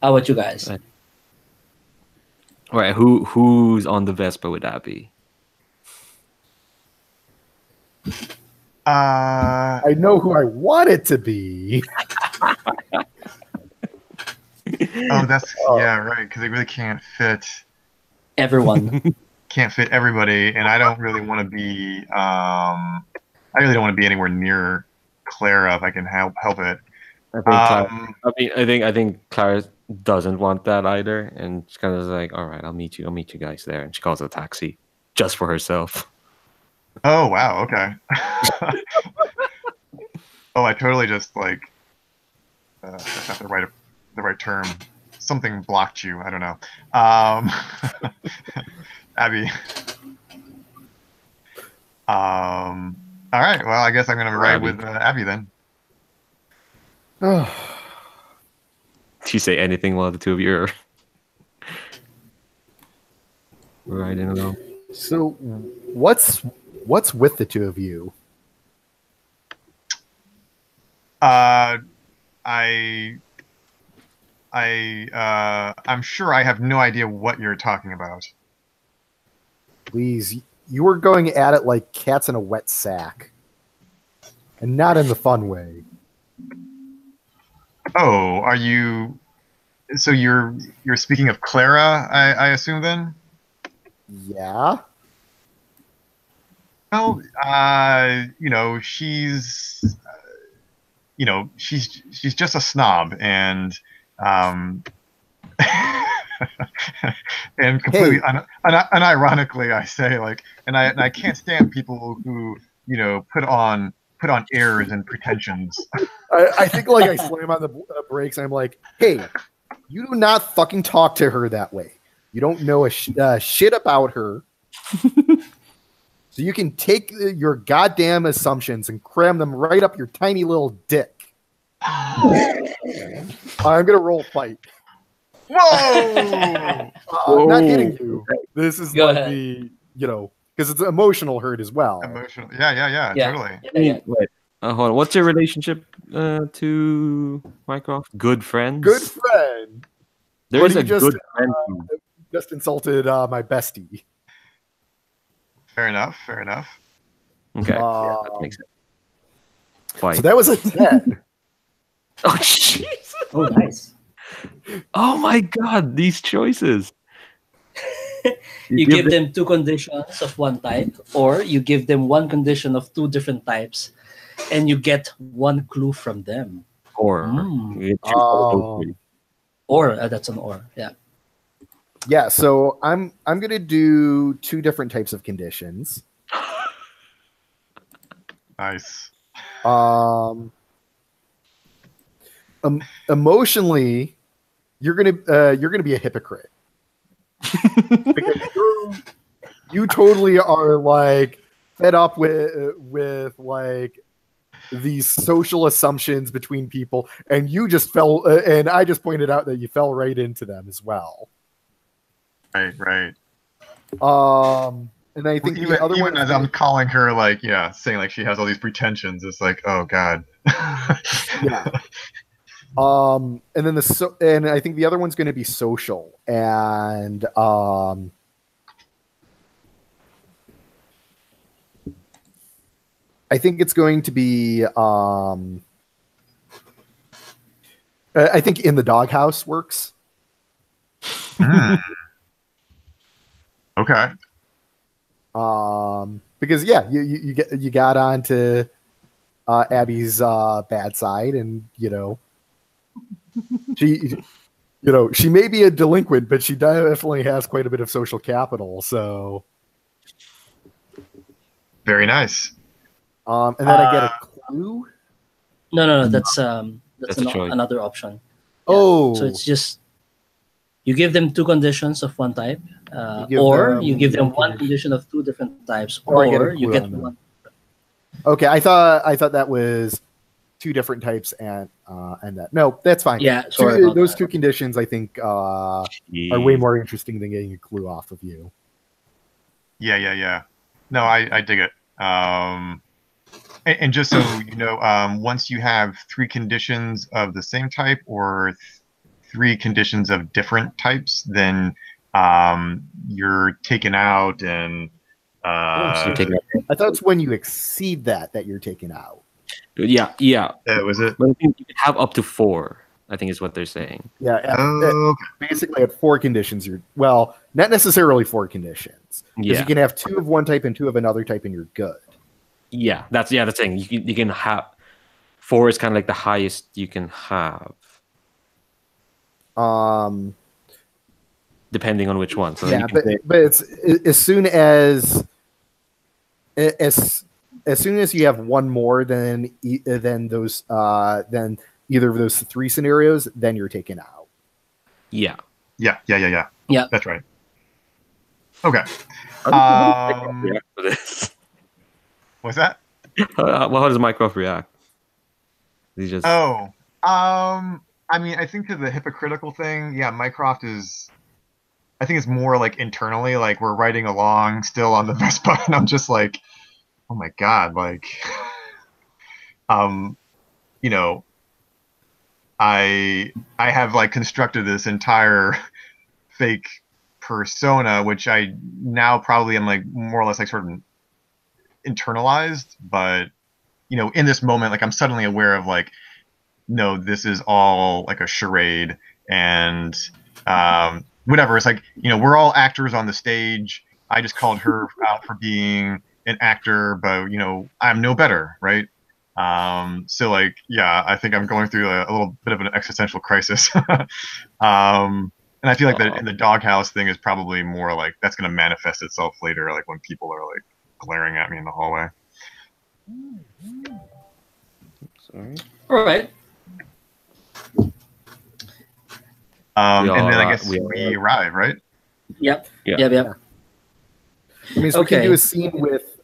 How about you guys? All right, who's on the Vespa would that be? I know who I want it to be. Oh, that's yeah, right. Because they really can't fit Everyone. everybody, and I don't really want to be. I really don't want to be anywhere near Clara if I can help it. I think Clara, I think Clara doesn't want that either, and she's kind of like, "All right, I'll meet you guys there." And she calls a taxi just for herself. Oh wow, okay. Oh, I totally just like that's not the right term. Something blocked you. I don't know. Abby. All right. Well, I guess I'm gonna ride with Abby then. Ugh. She say anything while the two of you are riding along. So, what's with the two of you? I'm sure I have no idea what you're talking about. Please, you were going at it like cats in a wet sack, and not in the fun way. Oh, are you? So you're speaking of Clara, I assume then. Yeah. Well, she's she's just a snob and and completely unironically I say like and I can't stand people who put on airs and pretensions. I think like I slam on the brakes and I'm like, hey, you do not fucking talk to her that way. You don't know a shit about her. So you can take your goddamn assumptions and cram them right up your tiny little dick. I'm gonna roll fight. Whoa! Not hitting you. This is Go like ahead. because it's emotional hurt as well. Emotional. Yeah, totally. Yeah. Wait, hold on. What's your relationship to Mycroft? Good friends. Good friend. There But is he a just, good friend. Just insulted my bestie. Fair enough. Okay, yeah, that makes sense. Fight. So that was a 10. Oh jeez. Oh, nice. Oh my god, these choices. You give them two conditions of one type, or you give them one condition of two different types, and you get one clue from them. Or you choose all three. Or that's an or. Yeah. Yeah, so I'm gonna do two different types of conditions. Nice. Emotionally, you're gonna be a hypocrite. Because you totally are like fed up with like these social assumptions between people, and you just fell. And I just pointed out that you fell right into them as well. Right. And I think Even the other one, as I'm calling her, like, saying like she has all these pretensions, it's like, oh god. yeah. And then and I think the other one's going to be social, and I think it's going to be I think in the doghouse works. Hmm. Okay. Because yeah, you got onto Abby's bad side, and she may be a delinquent, but she definitely has quite a bit of social capital. So, Very nice. and then I get a clue. No. That's That's a choice. another option. Oh, So it's just you give them two conditions of one type, You give or them you give them one one condition of two different types, Or I get a or you clue get on them. one. okay. I thought that was two different types, and that no, that's fine. Yeah, sorry about Those that. two conditions I think are way more interesting than getting a clue off of you. Yeah. No, I dig it. And just so you know, once you have three conditions of the same type or three conditions of different types, then you're taken out, and So you're taking I thought it's when you exceed that you're taken out. yeah. was it? But I think you can have up to 4. I think is what they're saying. Yeah, Oh, basically at 4 conditions, not necessarily 4 conditions, because Yeah. you can have 2 of one type and 2 of another type, and you're good. Yeah, that's the thing. You can have 4 is kind of like the highest you can have, depending on which one. So Yeah, you can say, but it's as soon as you have one more than those than either of those 3 scenarios, then you're taken out. yeah. yeah. Yeah. That's right. Okay. How does Mycroft react to this? What's that? How does Mycroft react? He just Oh, I mean, I think to the hypocritical thing, yeah, Mycroft is. I think it's more like internally, like we're riding along still on the Vespa, and I'm just like, oh my god, like, you know, I have like constructed this entire fake persona, which I now probably am like more or less like sort of internalized, but in this moment, like I'm suddenly aware of like, no, this is all like a charade, and whatever. It's like, we're all actors on the stage. I just called her out for being an actor, but I'm no better, right? So like, yeah, I think I'm going through a little bit of an existential crisis. And I feel like that in the doghouse thing is probably more like that's going to manifest itself later, like when people are like glaring at me in the hallway. sorry. All right. And then I guess we arrive, right? Yep. Yeah. Yep. I mean, so we can Okay. do a scene with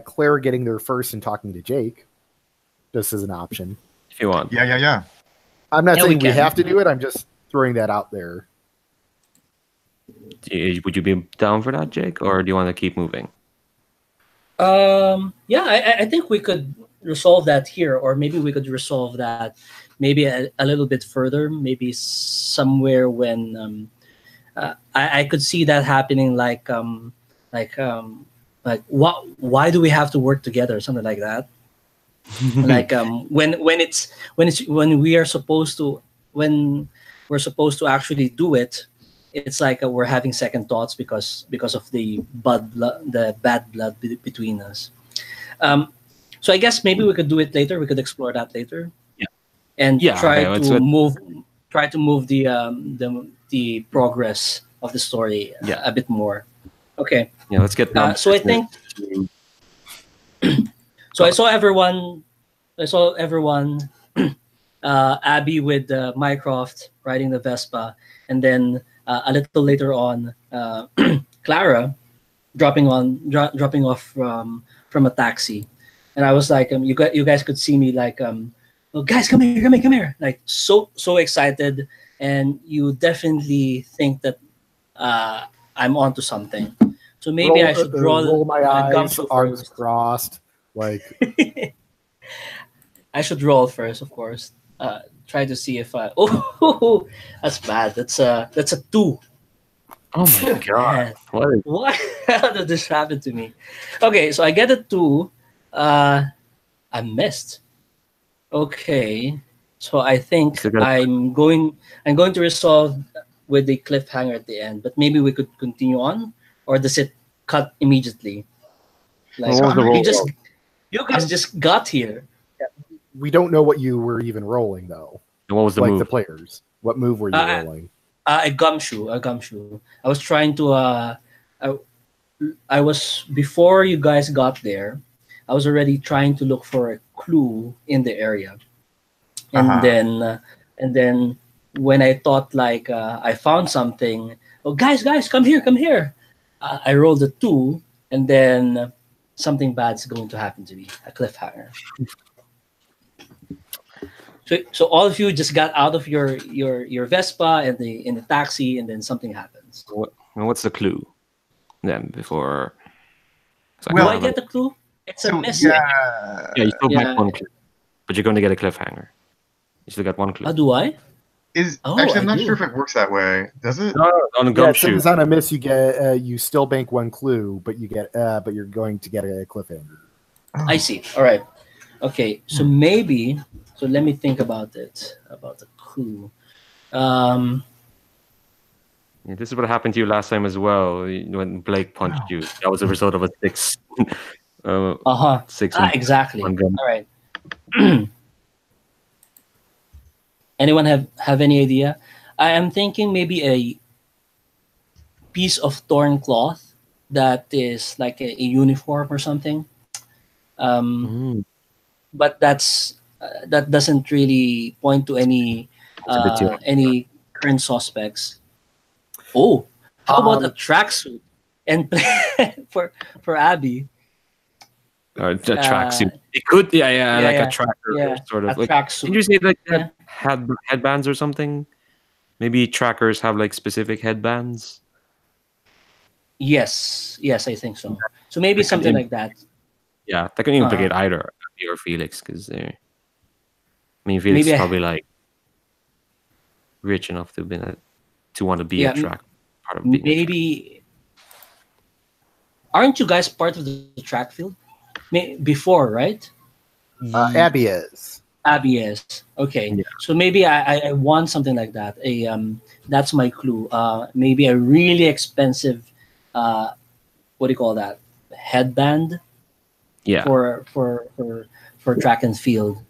Claire getting there first and talking to Jake, just as an option. If you want. Yeah. I'm not Yeah, saying we we can. have to do it. I'm just throwing that out there. Would you be down for that, Jake, or do you want to keep moving? Yeah, I think we could resolve that here, or maybe we could resolve that maybe a little bit further, maybe somewhere when I could see that happening, like why do we have to work together, something like that. Like when we're supposed to actually do it, it's like we're having second thoughts because of the bad blood between us. So I guess maybe we could do it later. We could explore that later. Yeah. And Yeah, try okay, to move the progress of the story a bit more. Okay. Yeah, let's get down. So I think. So I saw everyone. Abby with Mycroft riding the Vespa, and then a little later on, Clara dropping off from a taxi, and I was like, you guys could see me like, oh, guys, come here, like so excited, and you definitely think that I'm onto something. So maybe I should roll my eyes, Gumshoe arms first. crossed, like. I should roll first, of course. try to see if I. Oh, that's bad. That's a 2. Oh my god! Man, What? Is, why how did this happen to me? Okay, so I get a 2. I missed. Okay, so I think so got I'm going to resolve with the cliffhanger at the end. But maybe we could continue on, or does it cut immediately? Like what was the roll? you guys just got here. We don't know what you were even rolling though. And what was the Like move? the players. What move were you Uh, rolling? A gumshoe. I was trying to. I was before you guys got there. I was already trying to look for a clue in the area, and Uh-huh. then when I thought like I found something. Oh, guys, come here! I rolled a 2, and then something bad's going to happen to me. A cliffhanger. So all of you just got out of your Vespa and in the taxi, and then something happens. And what's the clue? Then before. So Do Well, I get the clue? It's a So missing. yeah, Yeah, you still Yeah. get one clue, but you're going to get a cliffhanger. You still got one clue. Do I? actually I I'm not do. sure if it works that way. Does it? No, on a Yeah, it gumshoe. says on a miss you get you still bank one clue, but you're going to get a cliffhanger. Oh. I see. All right. Okay. So maybe. So let me think about it. About the clue. Yeah, this is what happened to you last time as well when Blake punched you. That was a result of a 6. 6 Exactly. on gun. All right. Anyone have any idea? I am thinking maybe a piece of torn cloth that is like a uniform or something. Mm, But that doesn't really point to it's a bit too any current suspects. Oh, how about a Um, tracksuit and for Abby? the tracksuit. It could, yeah, like yeah, a tracker yeah, sort a of. Like, tracksuit. did you say like Yeah. headbands or something? Maybe trackers have like specific headbands. Yes, I think so. So maybe That could something like that. Yeah, that can implicate Uh-huh. either Abby or Felix because they're. I mean, Felix Maybe is I- probably like rich enough to want to be Yeah, a track part of being a track. maybe. Aren't you guys part of the track field? Before, right? Abby is. Abby is. Okay. Yeah. So maybe I want something like that. That's my clue. Maybe a really expensive what do you call that? Headband Yeah. for track and field.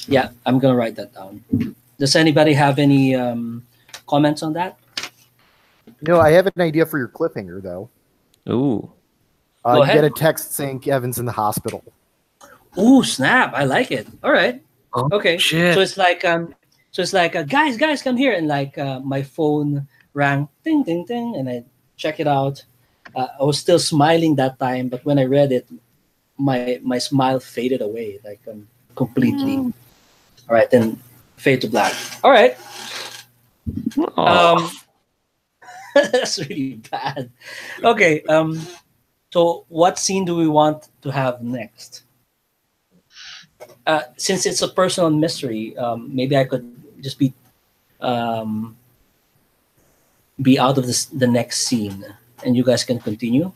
Yeah, I'm gonna write that down. Does anybody have any comments on that? No, I have an idea for your cliffhanger though. Ooh. Go You ahead. get a text saying Kevin's in the hospital. Ooh, snap! I like it. All right. Oh, Okay. shit. So it's like guys, come here, and like my phone rang, ding, ding, ding, and I check it out. I was still smiling that time, but when I read it, my smile faded away like completely. All right, then fade to black. All right. Oh. That's really bad. Okay. So what scene do we want to have next? Since it's a personal mystery, maybe I could just be out of the next scene, and you guys can continue.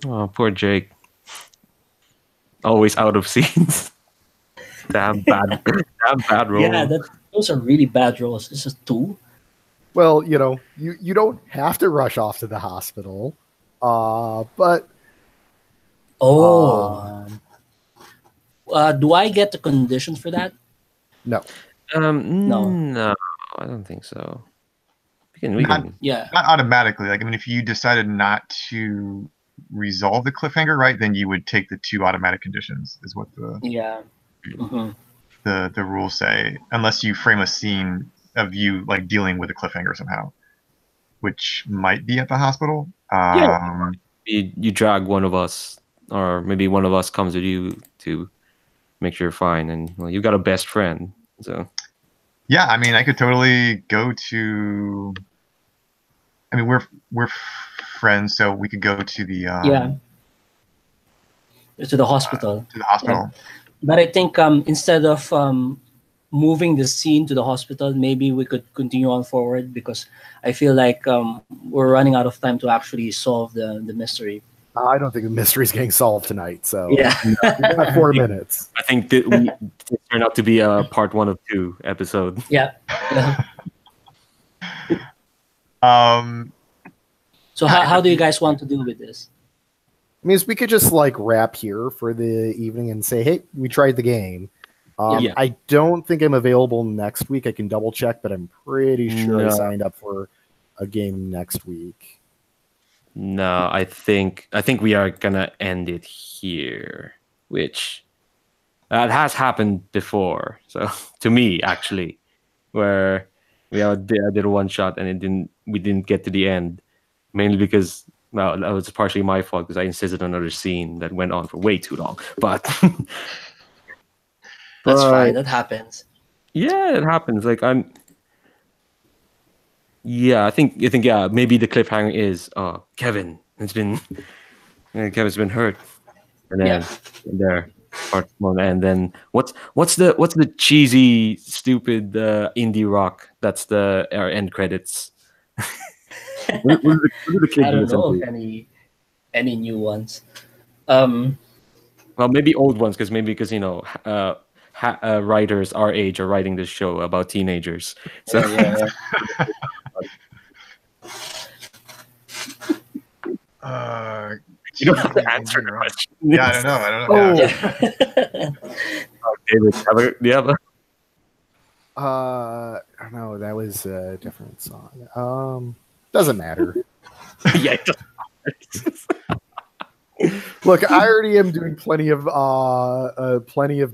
Oh, poor Jake. Always out of scenes. Damn bad role. Yeah, those are really bad roles. This is 2. Well, you don't have to rush off to the hospital, but Oh, do I get the conditions for that? no. No. No, I don't think so. We Not- can. Yeah. Not automatically. Like, I mean, if you decided not to resolve the cliffhanger, right, then you would take the 2 automatic conditions, is what Yeah. Mhm. the rules say, unless you frame a scene of you like dealing with a cliffhanger somehow, which might be at the hospital. You drag one of us, or maybe one of us comes with you to make sure you're fine, and well, you've got a best friend, so. Yeah, I mean, I could totally go to. I mean, we're friends, so we could go to the Yeah. To the hospital. to the hospital. But I think instead of moving the scene to the hospital, maybe we could continue on forward because I feel like we're running out of time to actually solve the mystery. I don't think the mystery's getting solved tonight. So Yeah. you got 4 minutes. I think that this turned out to be a part 1 of 2 episode. Yeah. Um, So how do you guys want to deal with this? I mean, we could just like wrap here for the evening and say, hey, we tried the game. Yeah. I don't think I'm available next week. I can double check, but I'm pretty sure I No. signed up for a game next week. No, I think we are gonna end it here, which has happened before. So to me, actually, where I did a one shot and we didn't get to the end, mainly because that was partially my fault because I insisted on another scene that went on for way too long. But That's fine. That happens. yeah, it happens. Like I think maybe the cliffhanger is Kevin. Kevin's been hurt, and then there part 1, and then what's the cheesy stupid indie rock that's our end credits. What are the kids I don't know listen if to? any new ones. Well, maybe old ones because writers our age are writing this show about teenagers. So Yeah. you don't have to answer the question. Yeah, I don't know. Yeah. David, do you have a No, that was a different song. Doesn't matter. yeah, it doesn't matter. Look, I already am doing plenty of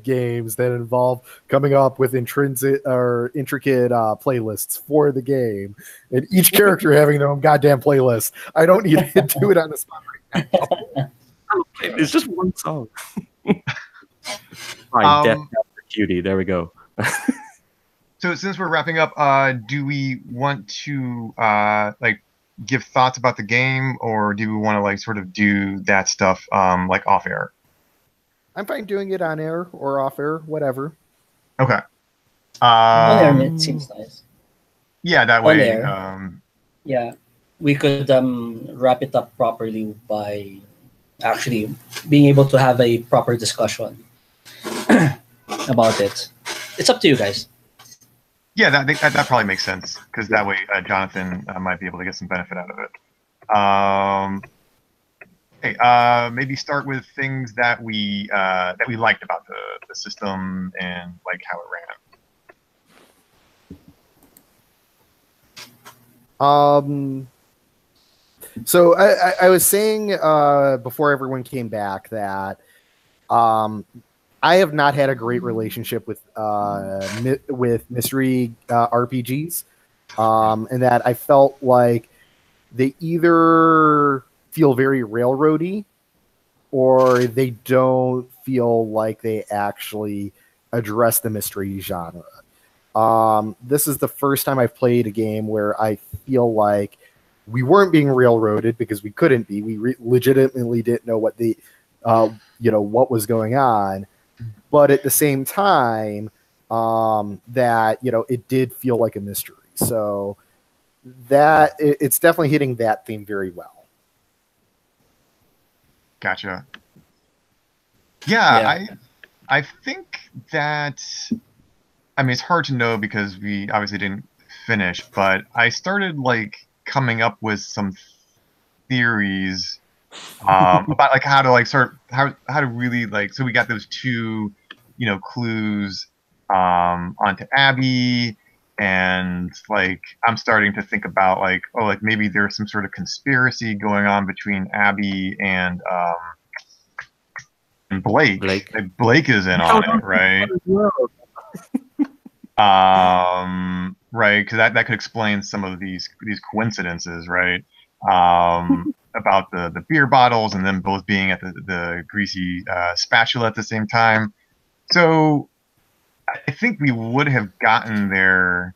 games that involve coming up with intricate playlists for the game, and each character having their own goddamn playlist. I don't need to do it on the spot right now. It's just one song. Fine, Death After Cutie. There we go. So since we're wrapping up, do we want to give thoughts about the game, or do we want to sort of do that stuff off air? I'm fine doing it on air or off air, whatever. Okay. On air, it seems nice. Yeah, that On way. air. Yeah, we could wrap it up properly by actually being able to have a proper discussion about it. It's up to you guys. Yeah, that probably makes sense because that way Jonathan might be able to get some benefit out of it. Hey, maybe start with things that we liked about the system and how it ran. So I was saying before everyone came back that I have not had a great relationship with mystery RPGs, and that I felt like they either feel very railroady or they don't feel like they actually address the mystery genre. This is the first time I've played a game where I feel like we weren't being railroaded because we couldn't be. We legitimately didn't know what what was going on. But at the same time, that it did feel like a mystery. So that it's definitely hitting that theme very well. Gotcha. Yeah. I think that. I mean, it's hard to know because we obviously didn't finish, but I started coming up with some theories about how to how to really so we got those two clues onto Abby, and I'm starting to think about maybe there's some sort of conspiracy going on between Abby and Blake. Blake is in on it, right? Right, because that could explain some of these coincidences, right? About the beer bottles and them both being at the greasy spatula at the same time. So I think we would have gotten there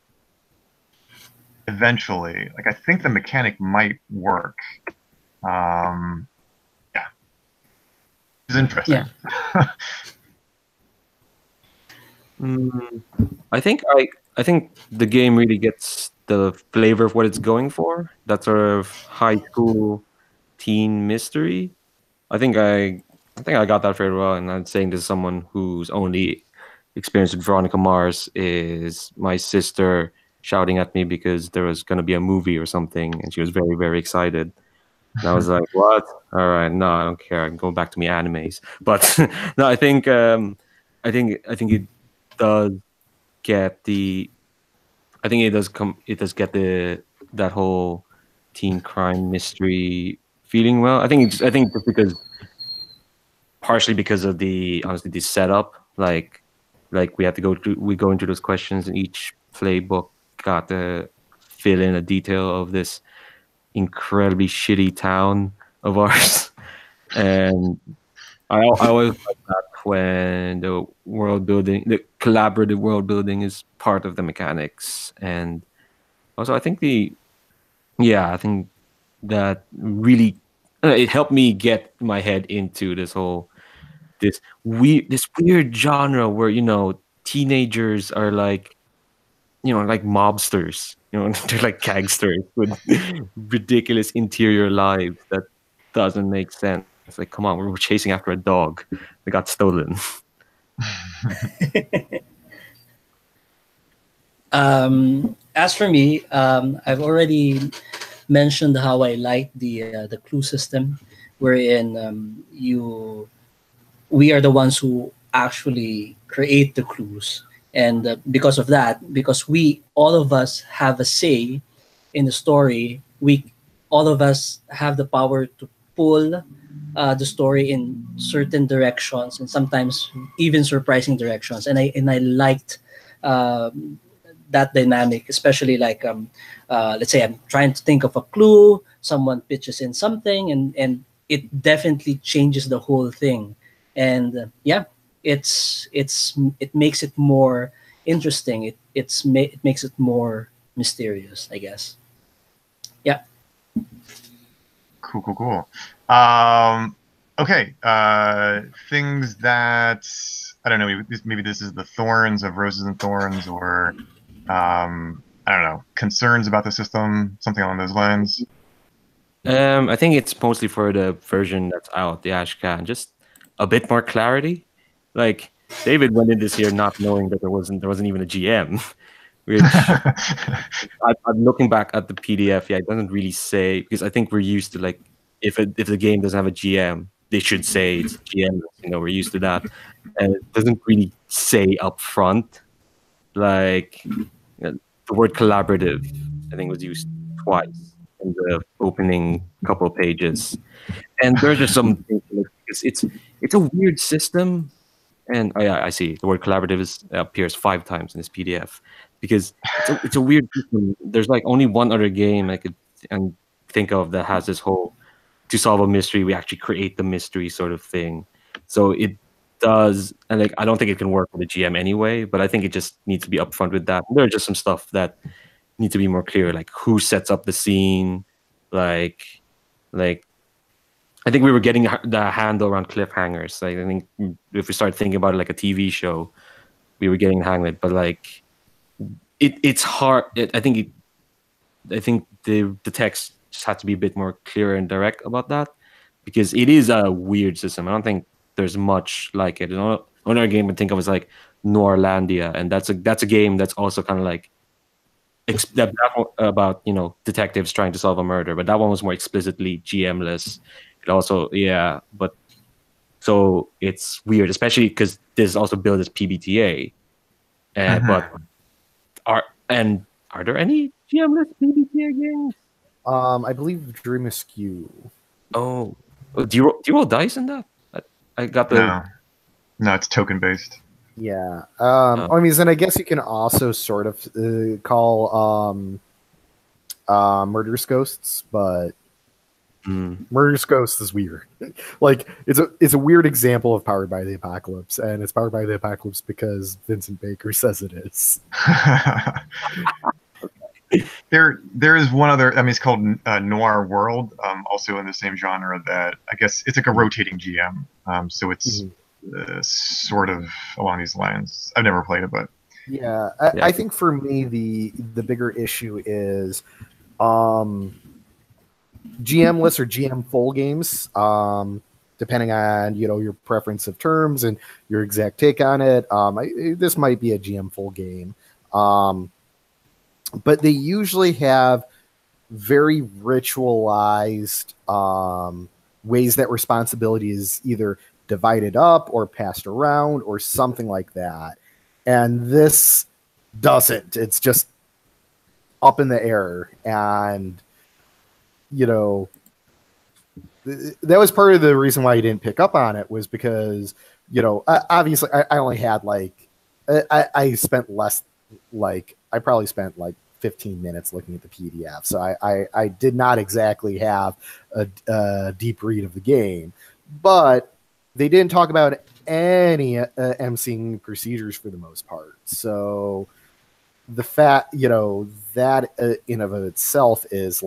eventually. I think the mechanic might work. Yeah, it's interesting. Yeah. Mm, I think the game really gets the flavor of what it's going for. That sort of high school teen mystery. I think I got that very well. And I'm saying this as someone whose only experience with Veronica Mars is my sister shouting at me because there was going to be a movie or something, and she was very very excited. And I was like, "What? All right, no, I don't care. I'm going back to my animes." But no, I think it does get the I think it does get the that whole teen crime mystery feeling well. I think just because partially because of the honestly the setup, like we go into those questions and each playbook got to fill in a detail of this incredibly shitty town of ours. And I always like that when the collaborative world building is part of the mechanics. And also, I think that really it helped me get my head into this weird genre where teenagers are like like mobsters. They're like gangsters with ridiculous interior lives that doesn't make sense. Like, come on, we're chasing after a dog that got stolen. As for me, I've already mentioned how I like the clue system, wherein we are the ones who actually create the clues, and because of that, because we all of us have a say in the story, we all of us have the power to pull the story in certain directions and sometimes even surprising directions. And I liked um, that dynamic, especially like let's say I'm trying to think of a clue, someone pitches in something, and it definitely changes the whole thing. And yeah, it makes it more interesting. It makes it more mysterious, I guess. Yeah. Cool. Okay. Things that I don't know. Maybe this is the thorns of roses and thorns, or I don't know, concerns about the system, something along those lines. I think it's mostly for the version that's out, the Ashcan, just a bit more clarity. Like David went in this year not knowing that there wasn't even a GM, which I'm looking back at the PDF. Yeah, it doesn't really say because I think we're used to like if the game doesn't have a GM, they should say it's GM. We're used to that, and it doesn't really say up front. Like the word collaborative, I think was used twice in the opening couple of pages, and there's just some things like, it's a weird system. And oh yeah, I see the word collaborative appears 5 times in this PDF because it's a weird system. There's like only one other game I could think of that has this whole to solve a mystery we actually create the mystery sort of thing. So it does, and like I don't think it can work with the GM anyway, but I think it just needs to be upfront with that. There are just some stuff that need to be more clear, like who sets up the scene, like like I think we were getting the handle around cliffhangers. Like I think if we start thinking about it like a TV show, we were getting the hang of it. But like it's hard. I think the text just had to be a bit more clear and direct about that because it is a weird system. I don't think there's much like it. Another game I think of is like Noirlandia, and that's a game that's also kind of like that one about detectives trying to solve a murder, but that one was more explicitly GM-less. It also but so it's weird, especially because this is also billed as PBTA. But are there any GM-less PBTA games? I believe Dream Askew. Oh, do you roll dice in that? I got the No, it's token based. Yeah. I mean, then I guess you can also sort of call Murderous Ghosts, but Murderous Ghosts is weird. Like it's a weird example of Powered by the Apocalypse, and it's Powered by the Apocalypse because Vincent Baker says it is. There is one other. I mean, it's called Noir World, also in the same genre. That I guess it's like a rotating GM. So it's sort of along these lines. I've never played it, but Yeah, Yeah. I think for me the bigger issue is GM-less or GM full games. Depending on your preference of terms and your exact take on it. This might be a GM full game, but they usually have very ritualized ways that responsibility is either divided up or passed around or something like that. And this doesn't. It's just up in the air. And, that was part of the reason why I didn't pick up on it, was because, obviously I only had I spent less, I probably spent 15 minutes looking at the PDF. So I did not exactly have a deep read of the game, but they didn't talk about any emceeing procedures for the most part. So the fact, that in of itself is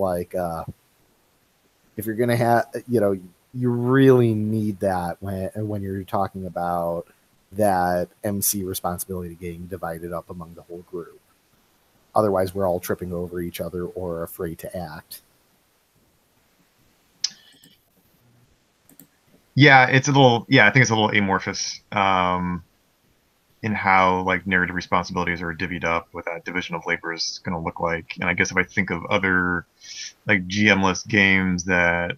if you're going to have, you really need that when you're talking about that MC responsibility getting divided up among the whole group. Otherwise, we're all tripping over each other or afraid to act. yeah, it's a little. Yeah, I think it's a little amorphous in how narrative responsibilities are divvied up, what that division of labor is going to look like. And I guess if I think of other GM-less games that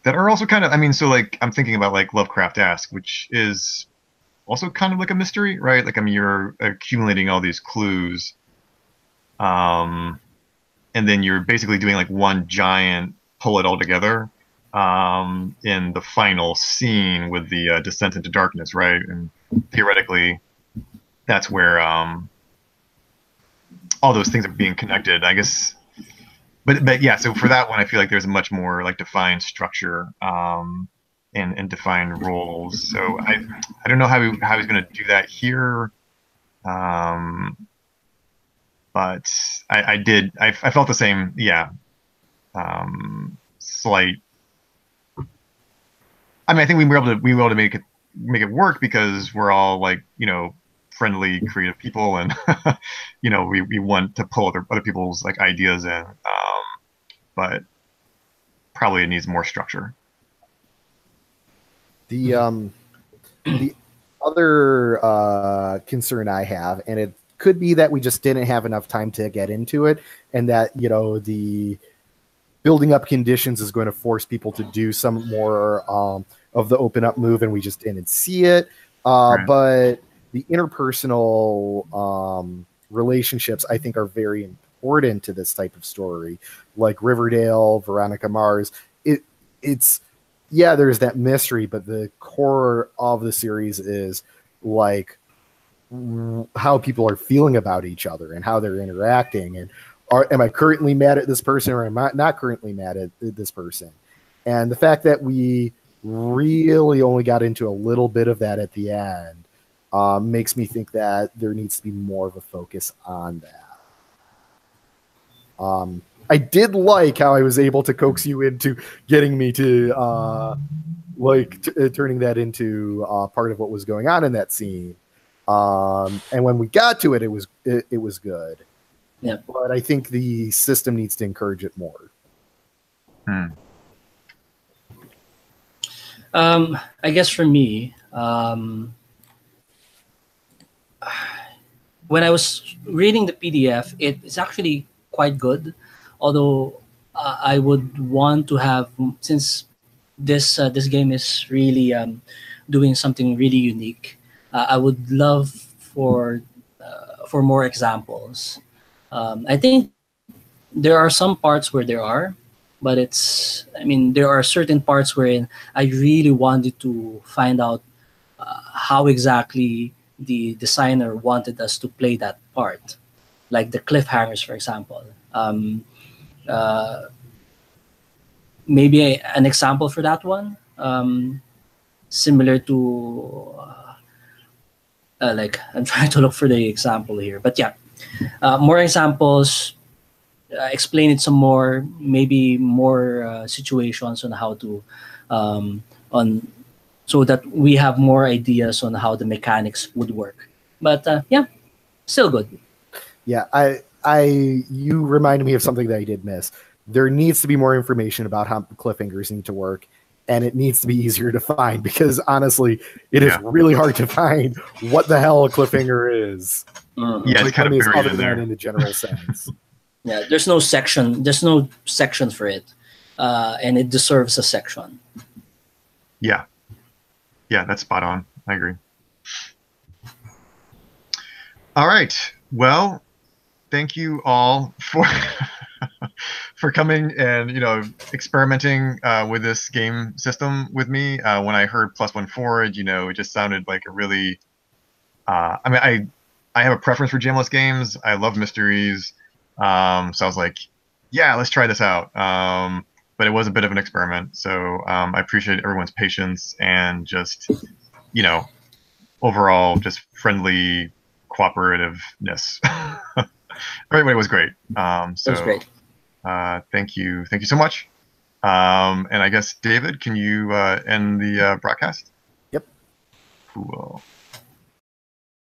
that are also kind of, I'm thinking about Lovecraft-esque, which is also kind of like a mystery, right? You're accumulating all these clues, and then you're basically doing one giant pull it all together in the final scene with the descent into darkness, right? And theoretically, that's where all those things are being connected, I guess. But yeah, so for that one, I feel like there's a much more defined structure and defined roles. So I don't know how he's going to do that here, but I felt the same. Yeah, slight. I think we were able to make it work because we're all friendly, creative people, and we want to pull other people's ideas in, but probably it needs more structure. The other concern I have, and it could be that we just didn't have enough time to get into it, and that the building up conditions is going to force people to do some more of the open up move, and we just didn't see it. Right. But the interpersonal relationships, I think, are very important to this type of story. Like Riverdale, Veronica Mars, it's there's that mystery, but the core of the series is how people are feeling about each other and how they're interacting, and am I currently mad at this person, or am I not currently mad at this person? And the fact that we really only got into a little bit of that at the end makes me think that there needs to be more of a focus on that. I did like how I was able to coax you into getting me to turning that into part of what was going on in that scene. And when we got to it, it was good. Yeah. But I think the system needs to encourage it more. I guess for me, when I was reading the PDF, it's actually quite good. Although I would want to have, since this game is really doing something really unique, I would love for more examples. I think there are some parts where there are, but there are certain parts wherein I really wanted to find out how exactly the designer wanted us to play that part, like the cliffhangers, for example. Maybe an example for that one, similar to I'm trying to look for the example here, but yeah, more examples. Explain it some more, maybe more situations on how to on so that we have more ideas on how the mechanics would work. But yeah, still good. Yeah, you reminded me of something that I did miss. There needs to be more information about how cliffhangers need to work, and it needs to be easier to find because honestly, it is really hard to find what the hell a cliffhanger is. Yeah, it's kind of buried other in there. than in the general sense. Yeah, there's no section for it, and it deserves a section. Yeah, that's spot on. I agree. All right. Well, thank you all for for coming and experimenting with this game system with me. When I heard +1 Forage, it just sounded like a really. I mean, I have a preference for GMless games. I love mysteries, so I was like, yeah, let's try this out. But it was a bit of an experiment, so I appreciate everyone's patience and just overall just friendly cooperativeness. Everybody was great. So It was great. thank you so much. And I guess David, can you end the broadcast? Yep. Cool.